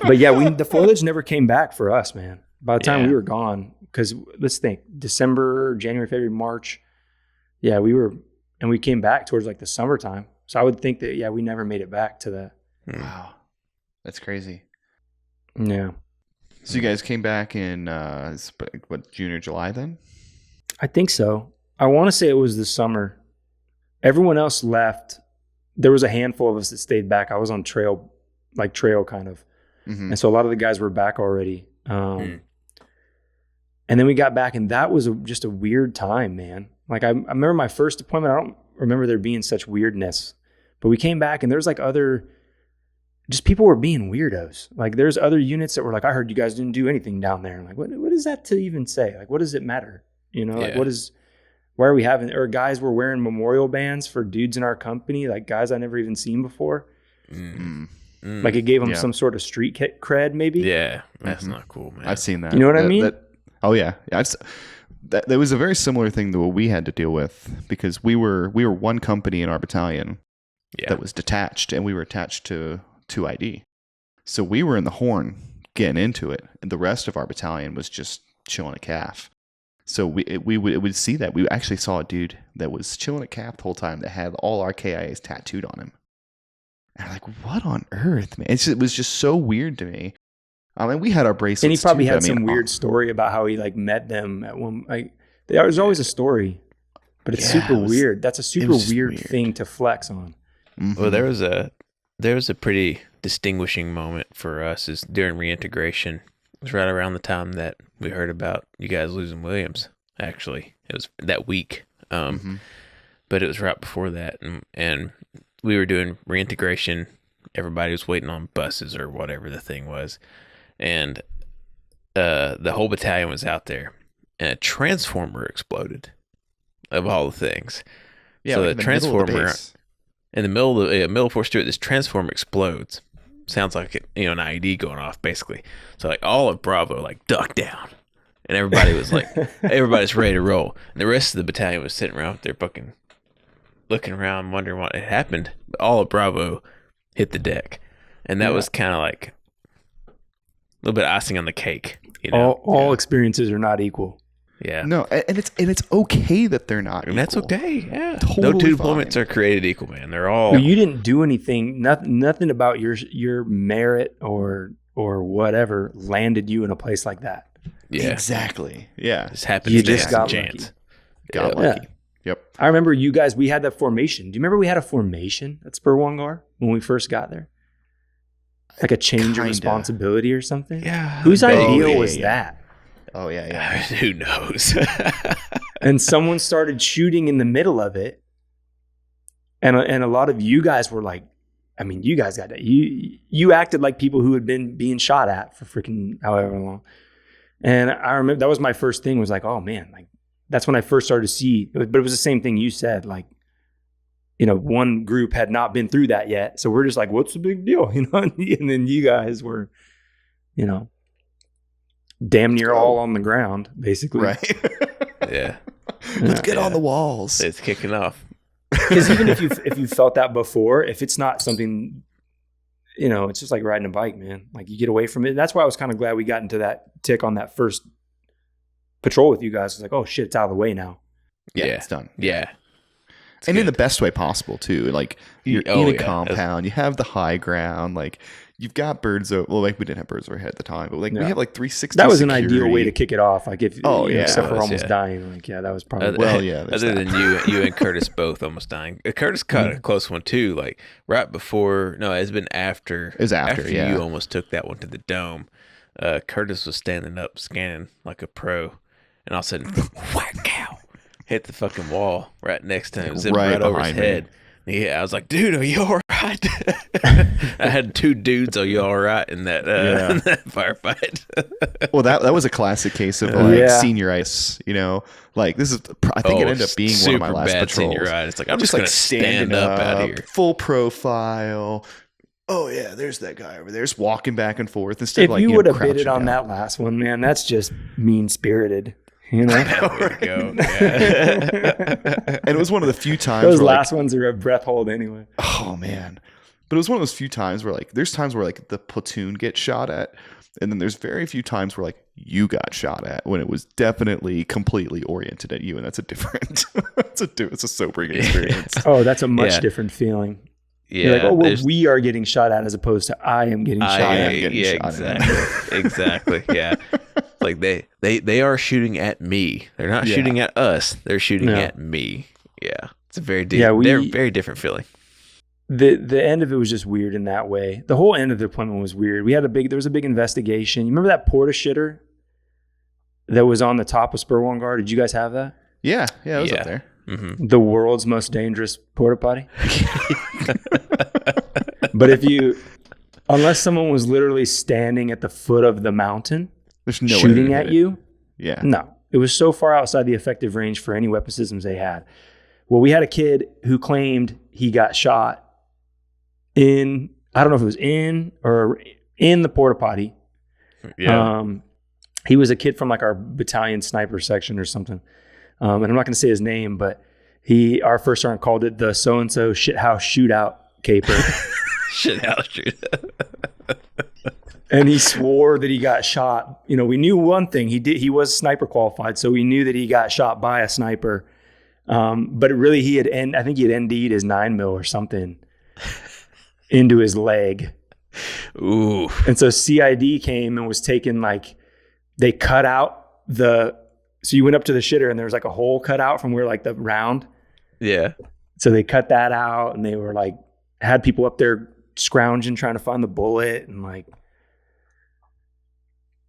But yeah, the foliage never came back for us, man. By the time we were gone, because let's think, December, January, February, March. Yeah, and we came back towards like the summertime. So I would think that, we never made it back to that. Wow. That's crazy. Yeah. So you guys came back in, June or July then? I think so. I want to say it was the summer. Everyone else left. There was a handful of us that stayed back. I was on trail kind of. Mm-hmm. And so a lot of the guys were back already. And then we got back, and that was just a weird time, man. Like, I remember my first deployment. I don't remember there being such weirdness, but we came back and there's like just people were being weirdos. Like, there's other units that were like, I heard you guys didn't do anything down there. I'm like, what is that to even say? Like, what does it matter? You know, like why are we having, or guys were wearing memorial bands for dudes in our company, like guys I never even seen before. Mm-hmm. Like, it gave them some sort of street cred, maybe. Yeah. That's not cool, man. I've seen that. You know what I mean? Oh yeah. That was a very similar thing to what we had to deal with, because we were one company in our battalion that was detached, and we were attached to 2ID. So we were in the horn getting into it, and the rest of our battalion was just chilling a calf. So we would see that. We actually saw a dude that was chilling a calf the whole time that had all our KIAs tattooed on him. And I'm like, what on earth, man? It was just so weird to me. I mean, we had our bracelets. And he probably had some weird story about how he like met them at one. Like, there's always a story, but it's super weird. That's a super weird thing to flex on. Mm-hmm. Well, there was a pretty distinguishing moment for us is during reintegration. It was right around the time that we heard about you guys losing Williams. Actually, it was that week, but it was right before that, and we were doing reintegration. Everybody was waiting on buses or whatever the thing was. And the whole battalion was out there, and a transformer exploded, of all the things. Yeah, so like the transformer, In the middle of Fort Stewart, this transformer explodes. Sounds like it, an IED going off, basically. So like all of Bravo like ducked down, and everybody was like, everybody's ready to roll. And the rest of the battalion was sitting around there, fucking looking around, wondering what had happened. But all of Bravo hit the deck, and that was kind of like a little bit of icing on the cake. All experiences are not equal. Yeah. No, and it's okay that they're not. And that's okay. Yeah. Totally No two fine. deployments are created equal, man. They're all. Well, you didn't do anything. Nothing about your merit or whatever landed you in a place like that. Yeah. Exactly. Yeah. This happens. You just got chance. Got Yeah. lucky. Yep. I remember you guys. We had that formation. Do you remember we had a formation at Sperwan Ghar when we first got there? Like a change Kinda. of responsibility or something. Yeah. Whose idea yeah, was yeah. that? Oh yeah. Who knows? And someone started shooting in the middle of it, and a lot of you guys were like, I mean, you guys got that. You acted like people who had been being shot at for freaking however long. And I remember that was my first thing. Was like, oh man, like that's when I first started to see. But it was the same thing you said. Like, one group had not been through that yet, so we're just like, what's the big deal, And then you guys were, damn near all on the ground, basically. Right. Yeah. Let's get on the walls. It's kicking off. Because even if you felt that before, if it's not something, it's just like riding a bike, man. Like you get away from it. That's why I was kind of glad we got into that tick on that first patrol with you guys. It's like, oh shit, it's out of the way now. Yeah, Yeah. it's done. Yeah. It's and in good. the best way possible too. Like you're Oh, in a yeah. compound, you have the high ground, like you've got birds over. Well, like we didn't have birds overhead at the time, but like we Yeah. had like 360. That was security. an ideal way to kick it off. Like if, yeah. except for That was, almost yeah. dying. Like, yeah, that was probably. Well, yeah, there's Other that. than you and Curtis both almost dying. Curtis caught a close one too. Like right before. No, it's been after. It was after, yeah. you almost took that one to the dome. Curtis was standing up scanning like a pro, and all of a sudden, whack cow, hit the fucking wall right next to him, zipped Right right over his behind me. head. Yeah, I was like, dude, are you all right? I had two dudes, are you all right, in that, Yeah. in that firefight. Well, that was a classic case of like Yeah. senioritis. Like this is, I think it ended up being one of my super last bad patrols. senioritis. It's like I'm just like gonna stand up out here. full profile. Oh yeah, there's that guy over there, just walking back and forth instead if of like you would have crouching bidded on down. that last one, man, that's just mean spirited. Way to go. Yeah. And it was one of the few times Those where, like, last ones are a breath hold anyway. oh man, but it was one of those few times where like there's times where like the platoon gets shot at, and then there's very few times where like you got shot at when it was definitely completely oriented at you, and that's a different it's a sobering experience. Oh, that's a much Yeah. different feeling. Yeah. You're like, oh, well, there's- we are getting shot at as opposed to I am getting shot I at. am getting yeah, shot at. exactly. Exactly. Yeah. Like they are shooting at me. They're not Yeah. shooting at us. They're shooting No. at me. Yeah. It's a very Yeah, they're very different feeling. The end of it was just weird in that way. The whole end of the deployment was weird. There was a big investigation. You remember that porta shitter that was on the top of Sperwan Ghar? Did you guys have that? Yeah, it was Yeah. up there. Mm-hmm. The world's most dangerous porta potty. But unless someone was literally standing at the foot of the mountain There's no way shooting to at hit it. you, Yeah, no, it was so far outside the effective range for any weapon systems they had. Well, we had a kid who claimed he got shot in, I don't know if it was in the porta potty. Yeah. He was a kid from like our battalion sniper section or something. And I'm not going to say his name, but our first sergeant called it the so-and-so shithouse shootout caper. Shit out shoot. And he swore that he got shot. We knew one thing. He was sniper qualified, so we knew that he got shot by a sniper. But really, I think he had ND'd his 9mm or something into his leg. Ooh. And so CID came and was taking they cut out so you went up to the shitter and there was like a hole cut out from where like the round. Yeah. So they cut that out and they were like, had people up there scrounging, trying to find the bullet and like,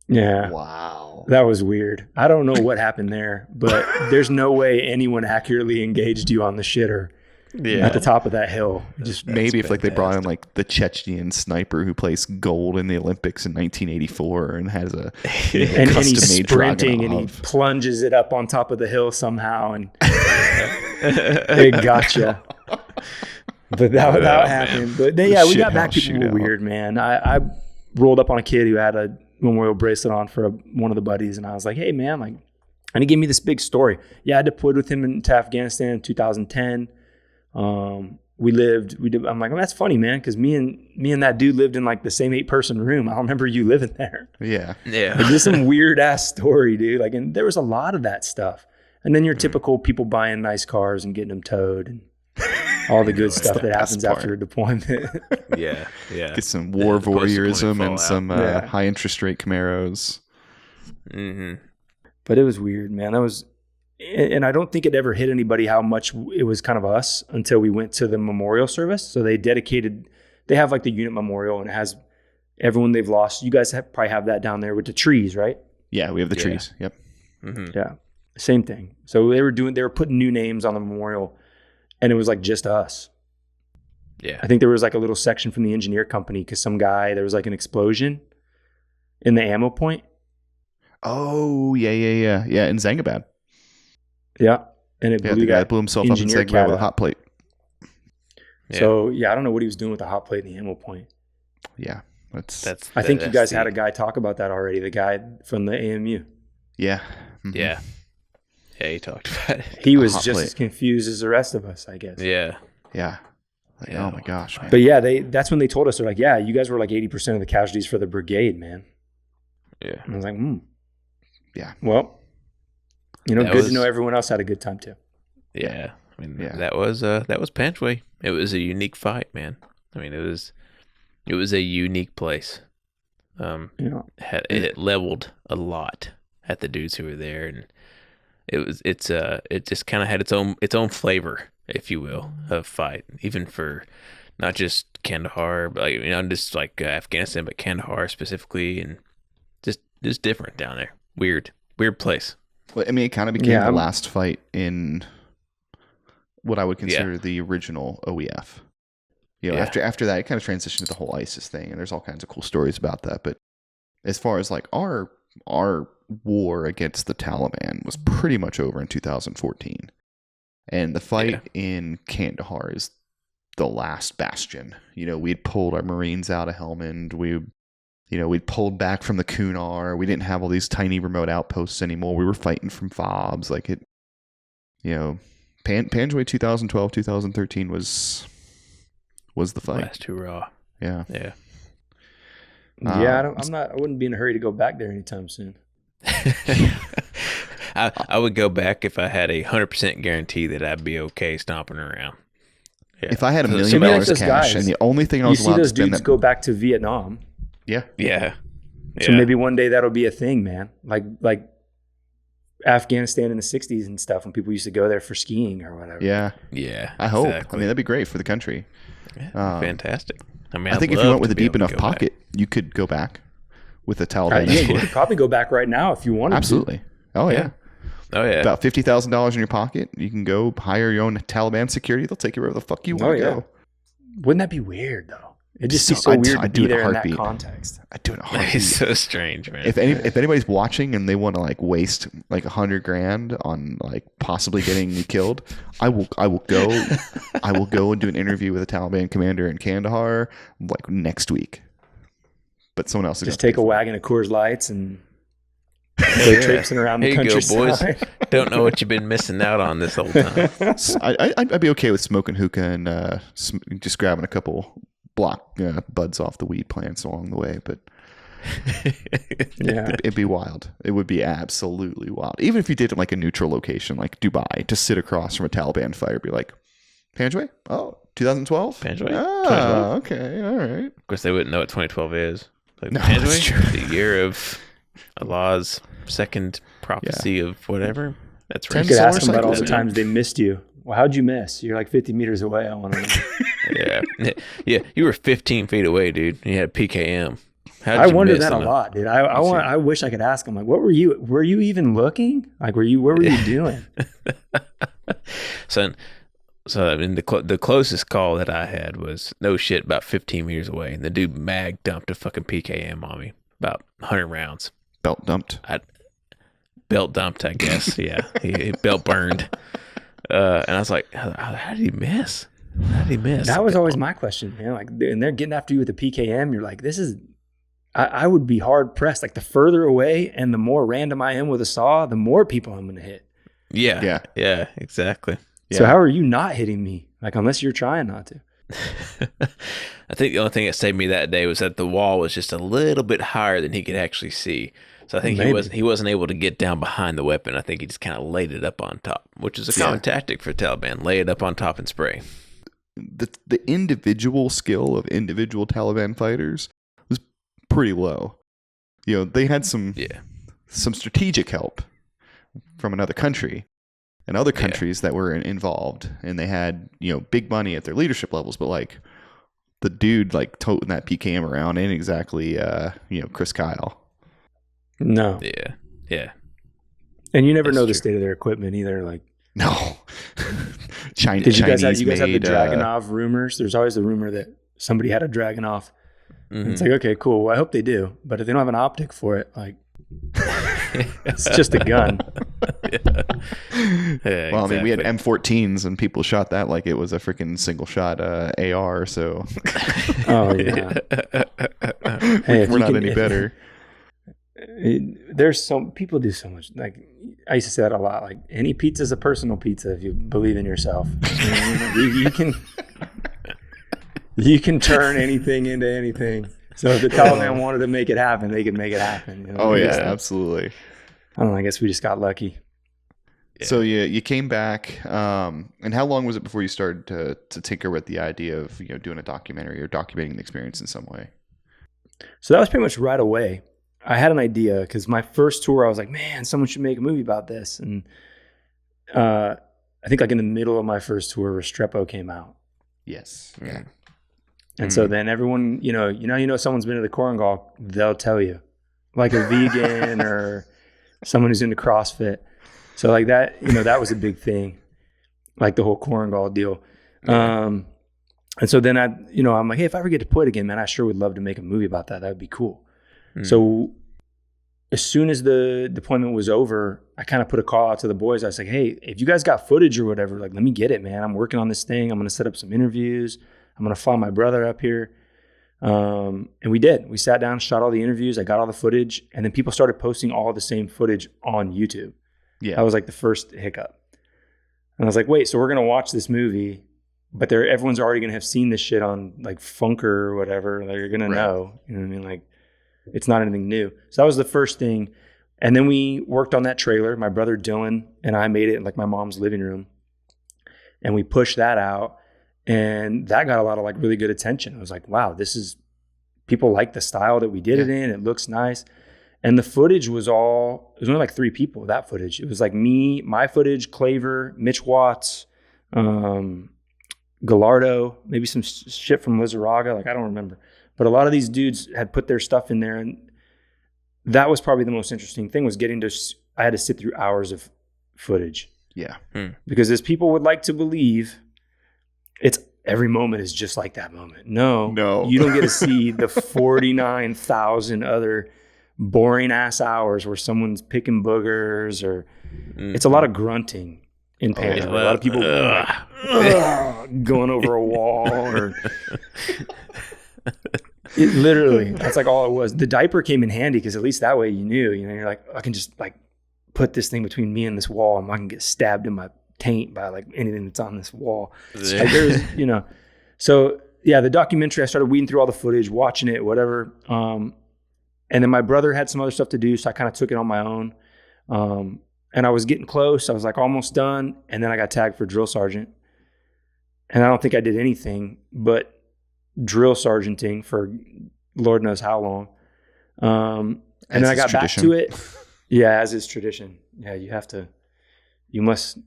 yeah. Wow. That was weird. I don't know what happened there, but there's no way anyone accurately engaged you on the shitter at the top of that hill. Just Maybe if like they brought in like the Chechnyan sniper who placed gold in the Olympics in 1984 and has a and he's custom-made sprinting and he Dragunov. plunges it up on top of the hill somehow and it gotcha. But that happened. But then, we got back. People were weird, man. I rolled up on a kid who had a memorial bracelet on for one of the buddies, and I was like, "Hey, man, like," and he gave me this big story. Yeah, I deployed with him into Afghanistan in 2010. I'm like, that's funny, man, because me and that dude lived in like the same 8-person room. I don't remember you living there. Yeah. Like, just some weird ass story, dude. Like, and there was a lot of that stuff. And then your typical people buying nice cars and getting them towed and all the good stuff that happens after a deployment. Yeah. Get some war voyeurism and some high interest rate Camaros. Mm-hmm. But it was weird, man. And I don't think it ever hit anybody how much it was kind of us until we went to the memorial service. So they have like the unit memorial, and it has everyone they've lost. You guys probably have that down there with the trees, right? Yeah, we have the trees. Yep. Mm-hmm. Yeah. Same thing. So they were putting new names on the memorial, and it was like just us. Yeah. I think there was like a little section from the engineer company because there was like an explosion in the ammo point. Oh, yeah. In Zangabad. Yeah. And it blew the guy that blew himself up in Zangabad with a hot plate. Yeah. So, I don't know what he was doing with the hot plate in the ammo point. Yeah. I think you guys had a guy talk about that already, the guy from the AMU. Yeah. Mm-hmm. Yeah. Yeah, he talked about it. He was just as confused as the rest of us, I guess. Yeah. Yeah. Like, oh my gosh, man. But that's when they told us, they're like, yeah, you guys were like 80% of the casualties for the brigade, man. Yeah. And I was like, Yeah. Well, good to know everyone else had a good time too. Yeah. I mean, that was Panjwai. It was a unique fight, man. I mean, it was a unique place. It leveled a lot at the dudes who were there, and it just kind of had its own flavor, if you will, of fight, even for not just Kandahar, but just like Afghanistan, but Kandahar specifically, and just different down there. Weird place. Well, I mean, it kind of became the last fight in what I would consider the original OEF. After that, it kind of transitioned to the whole ISIS thing, and there's all kinds of cool stories about that. But as far as like our war against the Taliban was pretty much over in 2014, and the fight in Kandahar is the last bastion. We'd pulled our Marines out of Helmand. We'd pulled back from the Kunar. We didn't have all these tiny remote outposts anymore. We were fighting from FOBs. Like it, Panjwai 2012, 2013 was the fight. Last hurrah. Yeah. Yeah. I wouldn't be in a hurry to go back there anytime soon. I would go back if I had 100% guarantee that I'd be okay stomping around. Yeah. If I had $1 million cash and the only thing I was allowed to spend, those dudes go back to Vietnam. Yeah. So maybe one day that'll be a thing, man. Like Afghanistan in the 60s and stuff, when people used to go there for skiing or whatever. Yeah. I hope. Exactly. I mean, that'd be great for the country. Yeah, fantastic. I mean, I think if you went with a deep enough pocket, you could go back with the Taliban. You could probably go back right now if you wanted Absolutely. to. Oh, yeah. About $50,000 in your pocket. You can go hire your own Taliban security. They'll take you wherever the fuck you want to go. Wouldn't that be weird, though? It just seems so weird to be there in that context. I do it in a heartbeat. It's so strange, man. If anybody's watching and they want to like waste like $100,000 on like possibly getting me killed, I will go. I will go and do an interview with a Taliban commander in Kandahar like next week. But someone else just take a wagon of Coors Lights and go traipsing around the countryside. Here you go, boys. Don't know what you've been missing out on this whole time. I'd be okay with smoking hookah and just grabbing a couple block buds off the weed plants along the way, but it'd be wild. It would be absolutely wild. Even if you did it like a neutral location like Dubai, to sit across from a Taliban fighter, be like, Panjwai? Oh, 2012? Panjwai? Ah, okay, all right. Of course, they wouldn't know what 2012 is. Like, no, Panjwai, the year of Allah's second prophecy of whatever. That's right. You could ask them about all the times they missed you. Well, how'd you miss? You're like 50 meters away. I want to know. Yeah. You were 15 feet away, dude. You had PKM. I wonder that a lot, dude. I wish I could ask them, like, what were you even looking? Like, what were you doing? So I mean, the closest call that I had was no shit about 15 meters away, and the dude mag dumped a fucking PKM on me, about 100 rounds. Belt dumped. Belt dumped, I guess. Yeah, he belt burned. And I was like, how did he miss? How did he miss? That was always my question, man. Like, and they're getting after you with the PKM. You're like, this is. I would be hard pressed. Like, the further away and the more random I am with a saw, the more people I'm going to hit. Yeah, exactly. So how are you not hitting me? Like, unless you're trying not to. I think the only thing that saved me that day was that the wall was just a little bit higher than he could actually see. So I think he wasn't able to get down behind the weapon. I think he just kind of laid it up on top, which is a common tactic for Taliban. Lay it up on top and spray. The individual skill of individual Taliban fighters was pretty low. You know, they had some strategic help from another country and other countries that were involved, and they had, you know, big money at their leadership levels, but like the dude like toting that PKM around ain't exactly Chris Kyle. No. Yeah. And you never know the state of their equipment either. Like, no. Did you guys have the Dragunov rumors? There's always the rumor that somebody had a Dragunov. Mm-hmm. It's like, okay, cool. Well, I hope they do. But if they don't have an optic for it, like, it's just a gun. Well, I mean, we had M14s and people shot that like it was a freaking single shot AR. So, oh yeah. Hey, we're not any better. There's some people do so much. Like, I used to say that a lot. Like, any pizza is a personal pizza if you believe in yourself. you can turn anything into anything. So if the Taliban wanted to make it happen, they could make it happen. You know? Oh yeah, absolutely. I don't know. I guess we just got lucky. Yeah. So you came back, and how long was it before you started to tinker with the idea of, you know, doing a documentary or documenting the experience in some way? So that was pretty much right away. I had an idea because my first tour, I was like, man, someone should make a movie about this. And I think like in the middle of my first tour, Restrepo came out. Yes. Yeah. And so then everyone, you know, someone's been to the Korangal, they'll tell you, like a vegan or someone who's into CrossFit. So like that, you know, that was a big thing, like the whole Korangal deal. And so then I'm like, hey, if I ever get deployed again, man, I sure would love to make a movie about that. That would be cool. So as soon as the deployment was over, I kind of put a call out to the boys. I was like, hey, if you guys got footage or whatever, like, let me get it, man. I'm working on this thing. I'm going to set up some interviews. I'm going to fly my brother up here. And we did. We sat down, shot all the interviews. I got all the footage. And then people started posting all the same footage on YouTube. Yeah. That was like the first hiccup. And I was like, wait, so we're going to watch this movie, but everyone's already going to have seen this shit on like Funker or whatever. They're going to know. You know what I mean? Like, it's not anything new. So that was the first thing. And then we worked on that trailer. My brother Dylan and I made it in like my mom's living room. And we pushed that out. And that got a lot of like really good attention. I was like, wow, people like the style that we did it in. It looks nice. And the footage it was only like 3 people, that footage. It was like me, my footage, Claver, Mitch Watts, Gallardo, maybe some shit from Lizarraga. Like, I don't remember. But a lot of these dudes had put their stuff in there. And that was probably the most interesting thing, was I had to sit through hours of footage. Yeah. Because as people would like to believe, every moment is just like that moment. No. You don't get to see the 49,000 other boring ass hours where someone's picking boogers or it's a lot of grunting in Panjwai. A lot of people going over a wall or it literally, that's like all it was. The diaper came in handy because at least that way you're like, I can just like put this thing between me and this wall and I can get stabbed in my taint by like anything that's on this wall. Like there's, so yeah, the documentary, I started weeding through all the footage, watching it, whatever. And then my brother had some other stuff to do. So I kind of took it on my own. And I was getting close. I was like almost done. And then I got tagged for drill sergeant. And I don't think I did anything but drill sergeanting for Lord knows how long. And then I got back to it. Yeah, as is tradition. Yeah, you must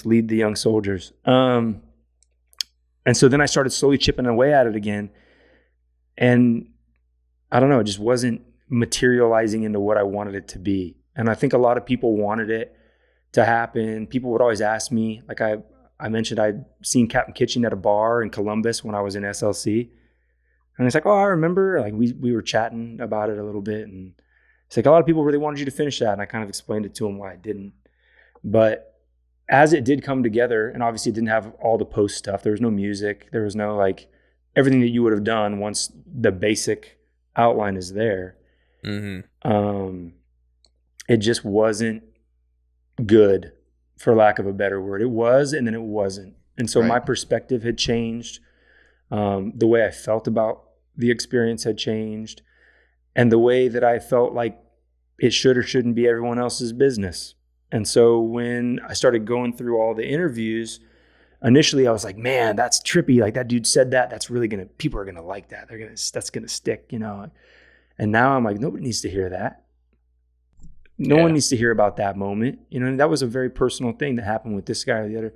lead the young soldiers. And so then I started slowly chipping away at it again. And I don't know, it just wasn't materializing into what I wanted it to be. And I think a lot of people wanted it to happen. People would always ask me, like I mentioned, I'd seen Captain Kitchen at a bar in Columbus when I was in SLC. And it's like, oh, I remember, like we were chatting about it a little bit. And it's like, a lot of people really wanted you to finish that. And I kind of explained it to them why I didn't. But as it did come together, and obviously it didn't have all the post stuff. There was no music. There was no like everything that you would have done once the basic outline is there. Mm-hmm. It just wasn't good, for lack of a better word. It was, and then it wasn't. And so my perspective had changed. The way I felt about the experience had changed. And the way that I felt like it should or shouldn't be everyone else's business. And so when I started going through all the interviews, initially I was like, man, that's trippy. Like that dude said that. That's really people are going to like that. That's going to stick, you know? And now I'm like, nobody needs to hear that. No one needs to hear about that moment. You know, and that was a very personal thing that happened with this guy or the other.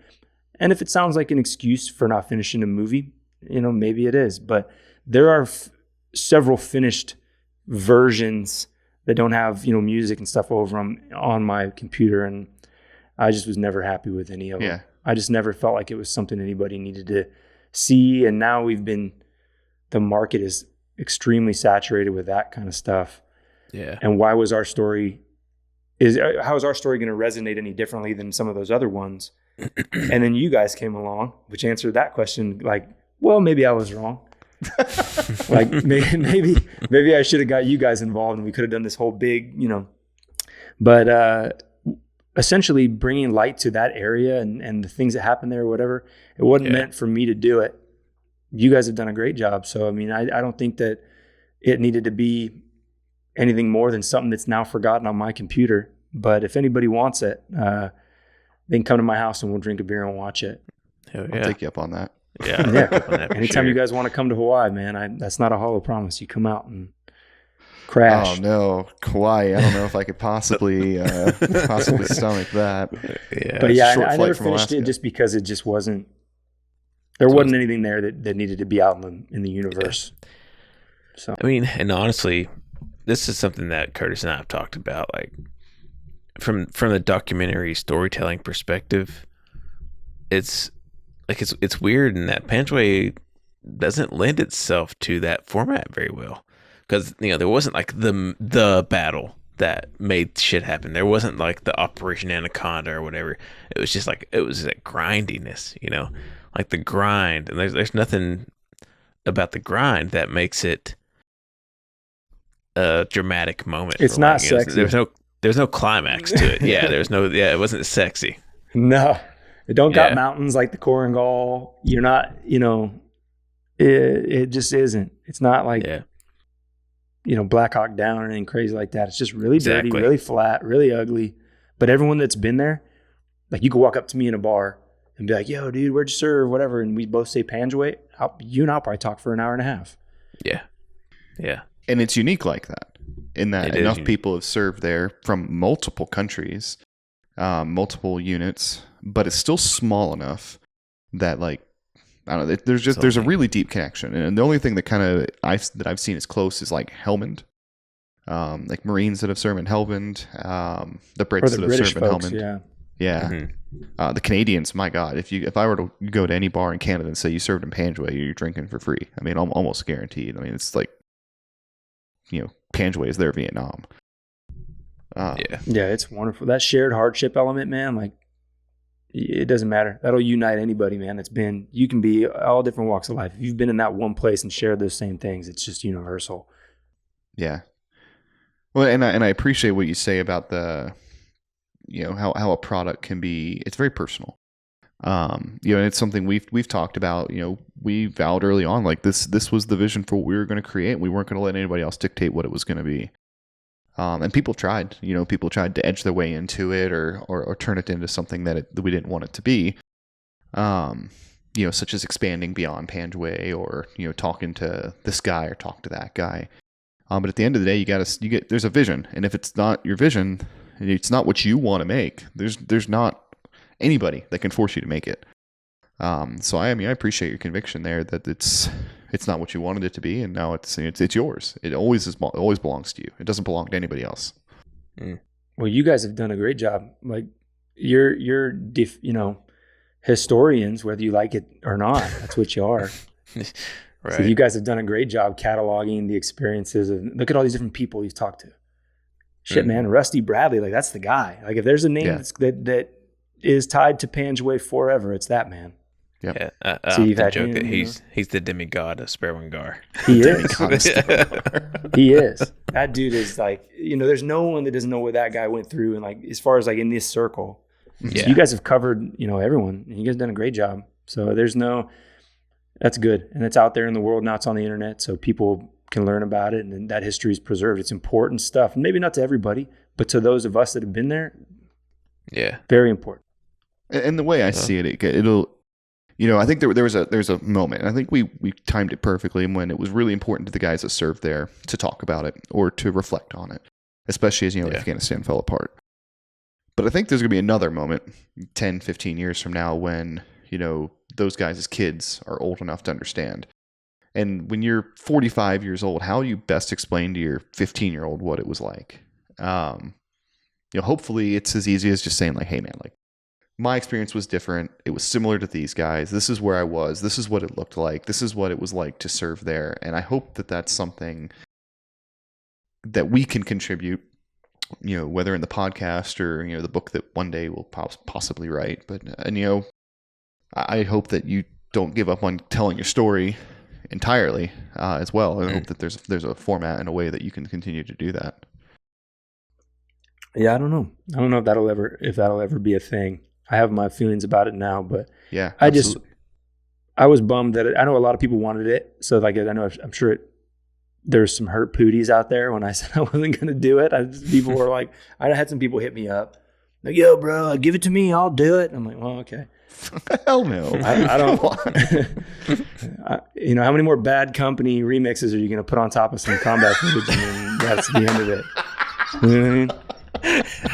And if it sounds like an excuse for not finishing a movie, you know, maybe it is. But there are several finished versions that don't have, you know, music and stuff over them on my computer. And I just was never happy with any of them. I just never felt like it was something anybody needed to see. And now the market is extremely saturated with that kind of stuff. Yeah. And how is our story going to resonate any differently than some of those other ones? And then you guys came along, which answered that question like, well, maybe I was wrong. Like maybe I should have got you guys involved and we could have done this whole big, you know, but essentially bringing light to that area and the things that happened there or whatever, it wasn't meant for me to do it. You guys have done a great job. So, I mean, I don't think that it needed to be anything more than something that's now forgotten on my computer. But if anybody wants it, they can come to my house and we'll drink a beer and watch it. I'll take you up on that. Yeah. Anytime you guys want to come to Hawaii, man, that's not a hollow promise. You come out and crash. Oh no, Hawaii! I don't know if I could possibly stomach that. Yeah, but I never finished it just because it just wasn't. There wasn't anything there that needed to be out in the universe. Yeah. So I mean, and honestly, this is something that Curtis and I have talked about, like from the documentary storytelling perspective. It's weird in that Panjwai doesn't lend itself to that format very well, because you know there wasn't like the battle that made shit happen. There wasn't like the Operation Anaconda or whatever. It was just like that grindiness, you know, like the grind. And there's nothing about the grind that makes it a dramatic moment. It's not sexy. There's no climax to it. It wasn't sexy. No. It don't got mountains like the Korengal. You're not, you know, it just isn't. It's not like, you know, Black Hawk Down or anything crazy like that. It's just really dirty, really flat, really ugly. But everyone that's been there, like you could walk up to me in a bar and be like, yo, dude, where'd you serve? Whatever. And we both say Panjwai. You and I'll probably talk for an hour and a half. Yeah. Yeah. And it's unique like that, in that enough people have served there from multiple countries, multiple units, but it's still small enough that, like, I don't know, there's a really deep connection. And the only thing that I've seen is close is like Helmand, like Marines that have served in Helmand, the Brits that have served in Helmand. Yeah. Mm-hmm. The Canadians, my God, if I were to go to any bar in Canada and say you served in Panjwai, you're drinking for free. I mean, I'm almost guaranteed. I mean, it's like, you know, Panjwai is their Vietnam. Yeah, it's wonderful. That shared hardship element, man, like, it doesn't matter. That'll unite anybody, man. You can be all different walks of life. If you've been in that one place and shared those same things, it's just universal. Yeah. Well, and I appreciate what you say about the, you know, how a product can be, it's very personal. You know, and it's something we've talked about. You know, we vowed early on, like this was the vision for what we were going to create. We weren't going to let anybody else dictate what it was going to be. And people tried to edge their way into it or turn it into something that we didn't want it to be. You know, such as expanding beyond Panjwai, or, you know, talking to this guy or talk to that guy. But at the end of the day, there's a vision. And if it's not your vision, it's not what you want to make, there's not anybody that can force you to make it. So I appreciate your conviction there that it's not what you wanted it to be, and now it's yours. It always belongs to you. It doesn't belong to anybody else. Mm. Well, you guys have done a great job. Like you're you know, historians, whether you like it or not. That's what you are. Right. So you guys have done a great job cataloging the experiences of, look at all these different people you've talked to. Shit, man, Rusty Bradley, like that's the guy. Like if there's a name that is tied to Panjwai forever. It's that man. Yep. Yeah, I So you've often had joke him, that you he's the demigod of Sperwan Ghar. He is. Demigod. He is. That dude is like, there's no one that doesn't know what that guy went through. And like, as far as like in this circle, Yeah. you guys have covered, everyone. And you guys have done a great job. So that's good. And it's out there in the world now. It's on the internet. So people can learn about it. And that history is preserved. It's important stuff. And maybe not to everybody, but to those of us that have been there, Yeah. very important. And the way I see it, it'll, I think there's a moment, and I think we timed it perfectly when it was really important to the guys that served there to talk about it or to reflect on it, especially as, Afghanistan fell apart. But I think there's going to be another moment 10, 15 years from now when, those guys as kids are old enough to understand. And when you're 45 years old, how do you best explain to your 15-year-old what it was like? Hopefully it's as easy as just saying like, hey man, like, my experience was different. It was similar to these guys. This is where I was. This is what it looked like. This is what it was like to serve there. And I hope that that's something that we can contribute, whether in the podcast or, the book that one day we'll possibly write. But, I hope that you don't give up on telling your story entirely as well. And I hope that there's a format and a way that you can continue to do that. Yeah, I don't know. I don't know if that'll ever be a thing. I have my feelings about it now, but yeah, I was bummed that I know a lot of people wanted it. So like, I'm sure there's some hurt pooties out there when I said I wasn't going to do it. People were like, I had some people hit me up like, yo bro, give it to me. I'll do it. I'm like, well, okay. Hell no. I don't how many more Bad Company remixes are you going to put on top of some combat footage? And that's the end of it. You know what I mean?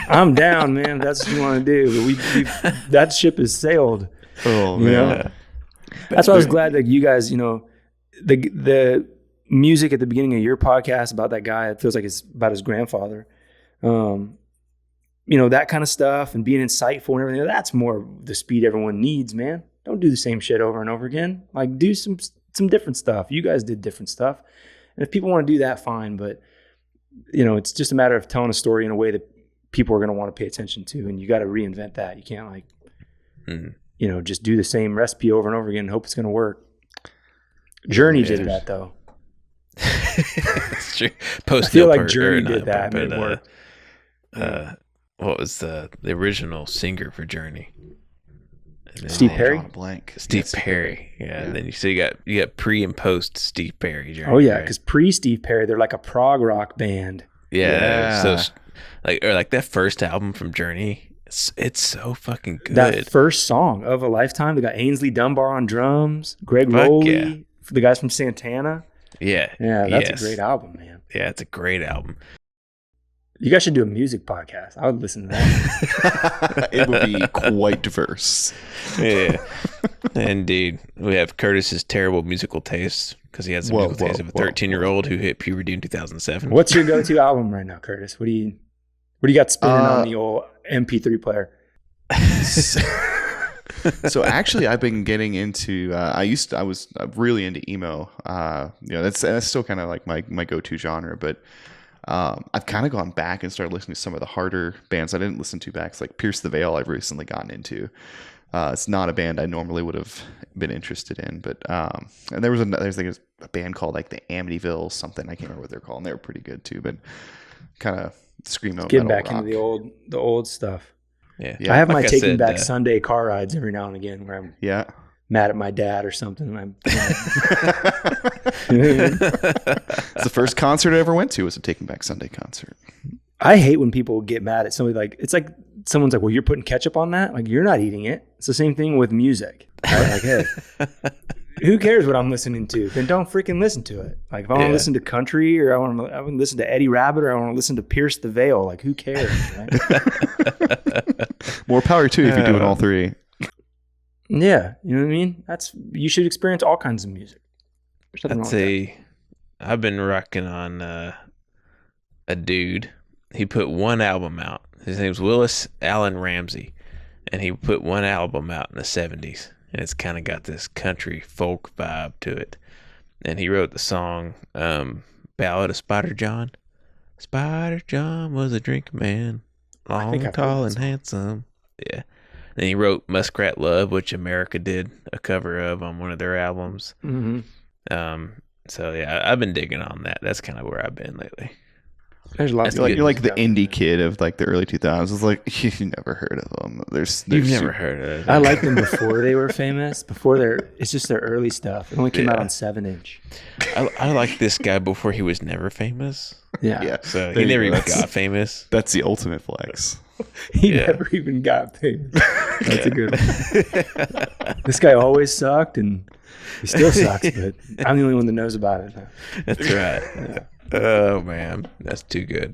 I'm down, man. If that's what you want to do. But that ship has sailed. Oh man. That's why I was glad that you guys, the music at the beginning of your podcast about that guy, it feels like it's about his grandfather. That kind of stuff and being insightful and everything. That's more the speed everyone needs, man. Don't do the same shit over and over again. Like do some different stuff. You guys did different stuff. And if people want to do that, fine. But it's just a matter of telling a story in a way that people are going to want to pay attention to, and you got to reinvent that. You can't just do the same recipe over and over again and hope it's going to work. Journey did that though. It's true. I feel like Journey did that and it worked. What was the original singer for Journey? Steve Perry? Steve Perry. Yeah. And then you got pre and post Steve Perry. Journey, oh yeah, because pre Steve Perry, they're like a prog rock band. Yeah. So like that first album from Journey, it's so fucking good. That first song of a Lifetime, they got Ainsley Dunbar on drums, Greg Rowley, the guys from Santana. Yeah. Yeah, that's a great album, man. Yeah, it's a great album. You guys should do a music podcast. I would listen to that. It would be quite diverse. Yeah. Indeed. We have Curtis's terrible musical taste because he has the musical taste of a 13-year-old who hit puberty in 2007. What's your go-to album right now, Curtis? What do you got spinning on the old MP3 player? So actually, I've been getting into. I was really into emo. That's still kind of like my go-to genre, but. I've kind of gone back and started listening to some of the harder bands I didn't listen to back. It's like Pierce the Veil I've recently gotten into. It's not a band I normally would have been interested in, but and there's a band called like the Amityville something. I can't remember what they're called. And they were pretty good too, but kind of screamo. Getting back into the old stuff. Yeah. I have my Taking Back Sunday car rides every now and again where I'm mad at my dad or something. It's the first concert I ever went to was a Taking Back Sunday concert. I hate when people get mad at somebody. Like it's like someone's like, well, you're putting ketchup on that? Like you're not eating it. It's the same thing with music. Right? Like, hey, who cares what I'm listening to? Then don't freaking listen to it. Like if I want to listen to country or I want to listen to Eddie Rabbit or I want to listen to Pierce the Veil, like who cares? Right? More power too if you're doing all three. Yeah, you know what I mean? You should experience all kinds of music. I've been rocking on a dude. He put one album out. His name's Willis Allen Ramsey, and he put one album out in the 70s, and it's kind of got this country folk vibe to it. And he wrote the song Ballad of Spider John. Spider John was a drink man, long, tall, and handsome. Yeah. Then he wrote Muskrat Love, which America did a cover of on one of their albums. Mm-hmm. So yeah, I've been digging on that. That's kind of where I've been lately. There's lots. You're like the indie kid of like the early 2000s. It's like you never heard of them. You've never heard of them. I liked them before they were famous. It's just their early stuff. It only came out on 7-inch. I like this guy before he was never famous. Yeah. So he never even got famous. That's the ultimate flex. He never even got famous. That's a good one. This guy always sucked, and he still sucks, but I'm the only one that knows about it. That's right. Yeah. Oh, man. That's too good.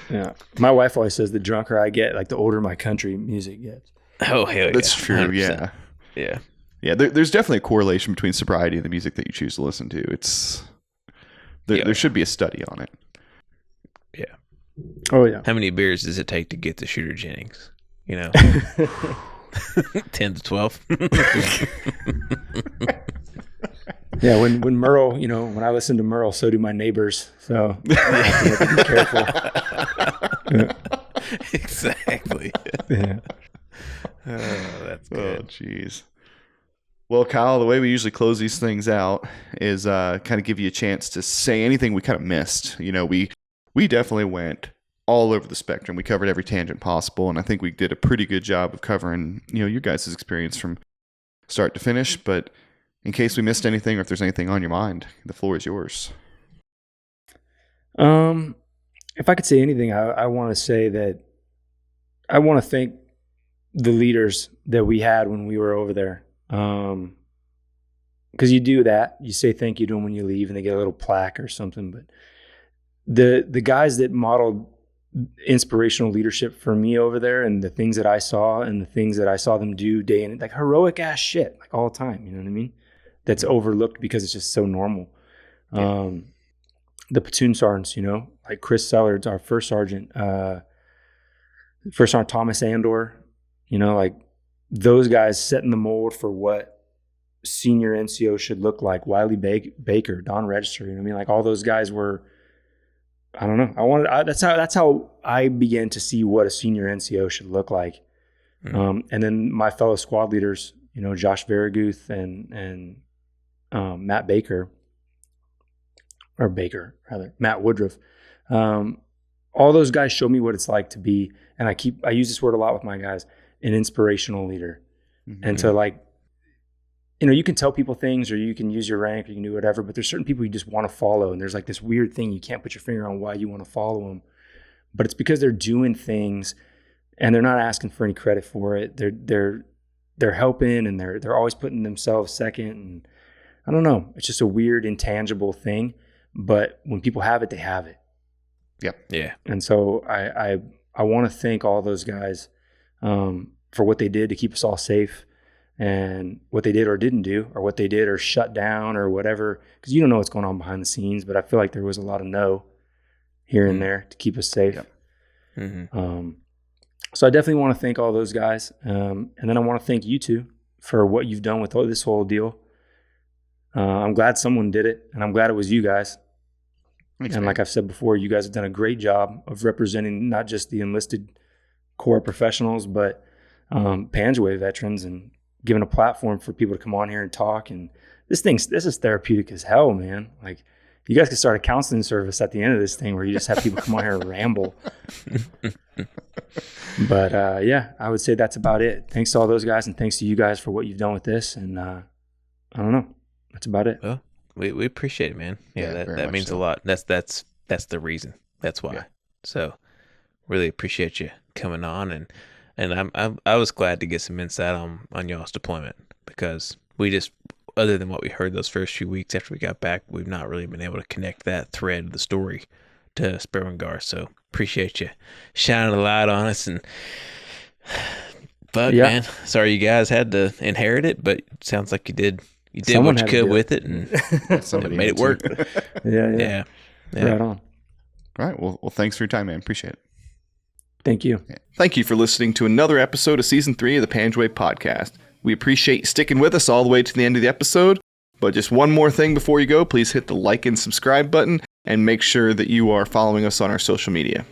Yeah. My wife always says the drunker I get, like the older my country music gets. Oh, hell That's true. 100%. Yeah. Yeah. There's definitely a correlation between sobriety and the music that you choose to listen to. There should be a study on it. Yeah. Oh, yeah. How many beers does it take to get to Shooter Jennings? 10 to 12. Yeah, when Merle, when I listen to Merle, so do my neighbors. So I have to be careful. Yeah. Exactly. Yeah. Oh, that's good. Oh, jeez. Well, Kyle, the way we usually close these things out is kind of give you a chance to say anything we kind of missed. We definitely went all over the spectrum. We covered every tangent possible, and I think we did a pretty good job of covering, your guys' experience from start to finish. But in case we missed anything, or if there's anything on your mind, the floor is yours. If I could say anything, I want to say that I want to thank the leaders that we had when we were over there. Because you do that, you say thank you to them when you leave, and they get a little plaque or something. But the guys that modeled inspirational leadership for me over there, and the things that I saw and the things that I saw them do day in, like heroic ass shit, like all the time, you know what I mean? That's overlooked because it's just so normal. Yeah. The platoon sergeants, like Chris Sellards, our first sergeant, First Sergeant Thomas Andor, like those guys setting the mold for what senior NCO should look like. Wiley Baker, Don Register, you know what I mean? Like all those guys were, I don't know. That's how I began to see what a senior NCO should look like. Mm-hmm. And then my fellow squad leaders, Josh Veraguth and Matt Woodruff. All those guys show me what it's like to be, and I use this word a lot with my guys, an inspirational leader. Mm-hmm. And to you can tell people things, or you can use your rank, or you can do whatever, but there's certain people you just want to follow. And there's like this weird thing, you can't put your finger on why you want to follow them, but it's because they're doing things and they're not asking for any credit for it. They're helping, and they're always putting themselves second. And I don't know, it's just a weird, intangible thing, but when people have it, they have it. Yep. Yeah. And so I want to thank all those guys for what they did to keep us all safe, and what they did or didn't do, or what they did or shut down or whatever, because you don't know what's going on behind the scenes, but I feel like there was a lot of no here and there to keep us safe. Yep. Mm-hmm. So I definitely want to thank all those guys. And then I want to thank you two for what you've done with this whole deal. I'm glad someone did it, and I'm glad it was you guys. Thanks, and man. Like I've said before, you guys have done a great job of representing not just the enlisted Corps professionals, but Panjwai veterans, and giving a platform for people to come on here and talk. And this is therapeutic as hell, man. Like, you guys could start a counseling service at the end of this thing where you just have people come on here and ramble. But yeah, I would say that's about it. Thanks to all those guys, and thanks to you guys for what you've done with this. And I don't know, that's about it. Well, we appreciate it, man. Yeah, that means a lot. That's the reason. That's why. Yeah. So really appreciate you coming on, and I was glad to get some insight on y'all's deployment, because we just, other than what we heard those first few weeks after we got back, we've not really been able to connect that thread of the story to Sperwan Ghar. So appreciate you shining a light on us. And man, sorry you guys had to inherit it, but it sounds like you did what you could with it, and somebody made it work. Yeah. Right on. All right. Well, thanks for your time, man. Appreciate it. Thank you. Yeah. Thank you for listening to another episode of Season 3 of the Panjwai Podcast. We appreciate you sticking with us all the way to the end of the episode. But just one more thing before you go, please hit the like and subscribe button, and make sure that you are following us on our social media.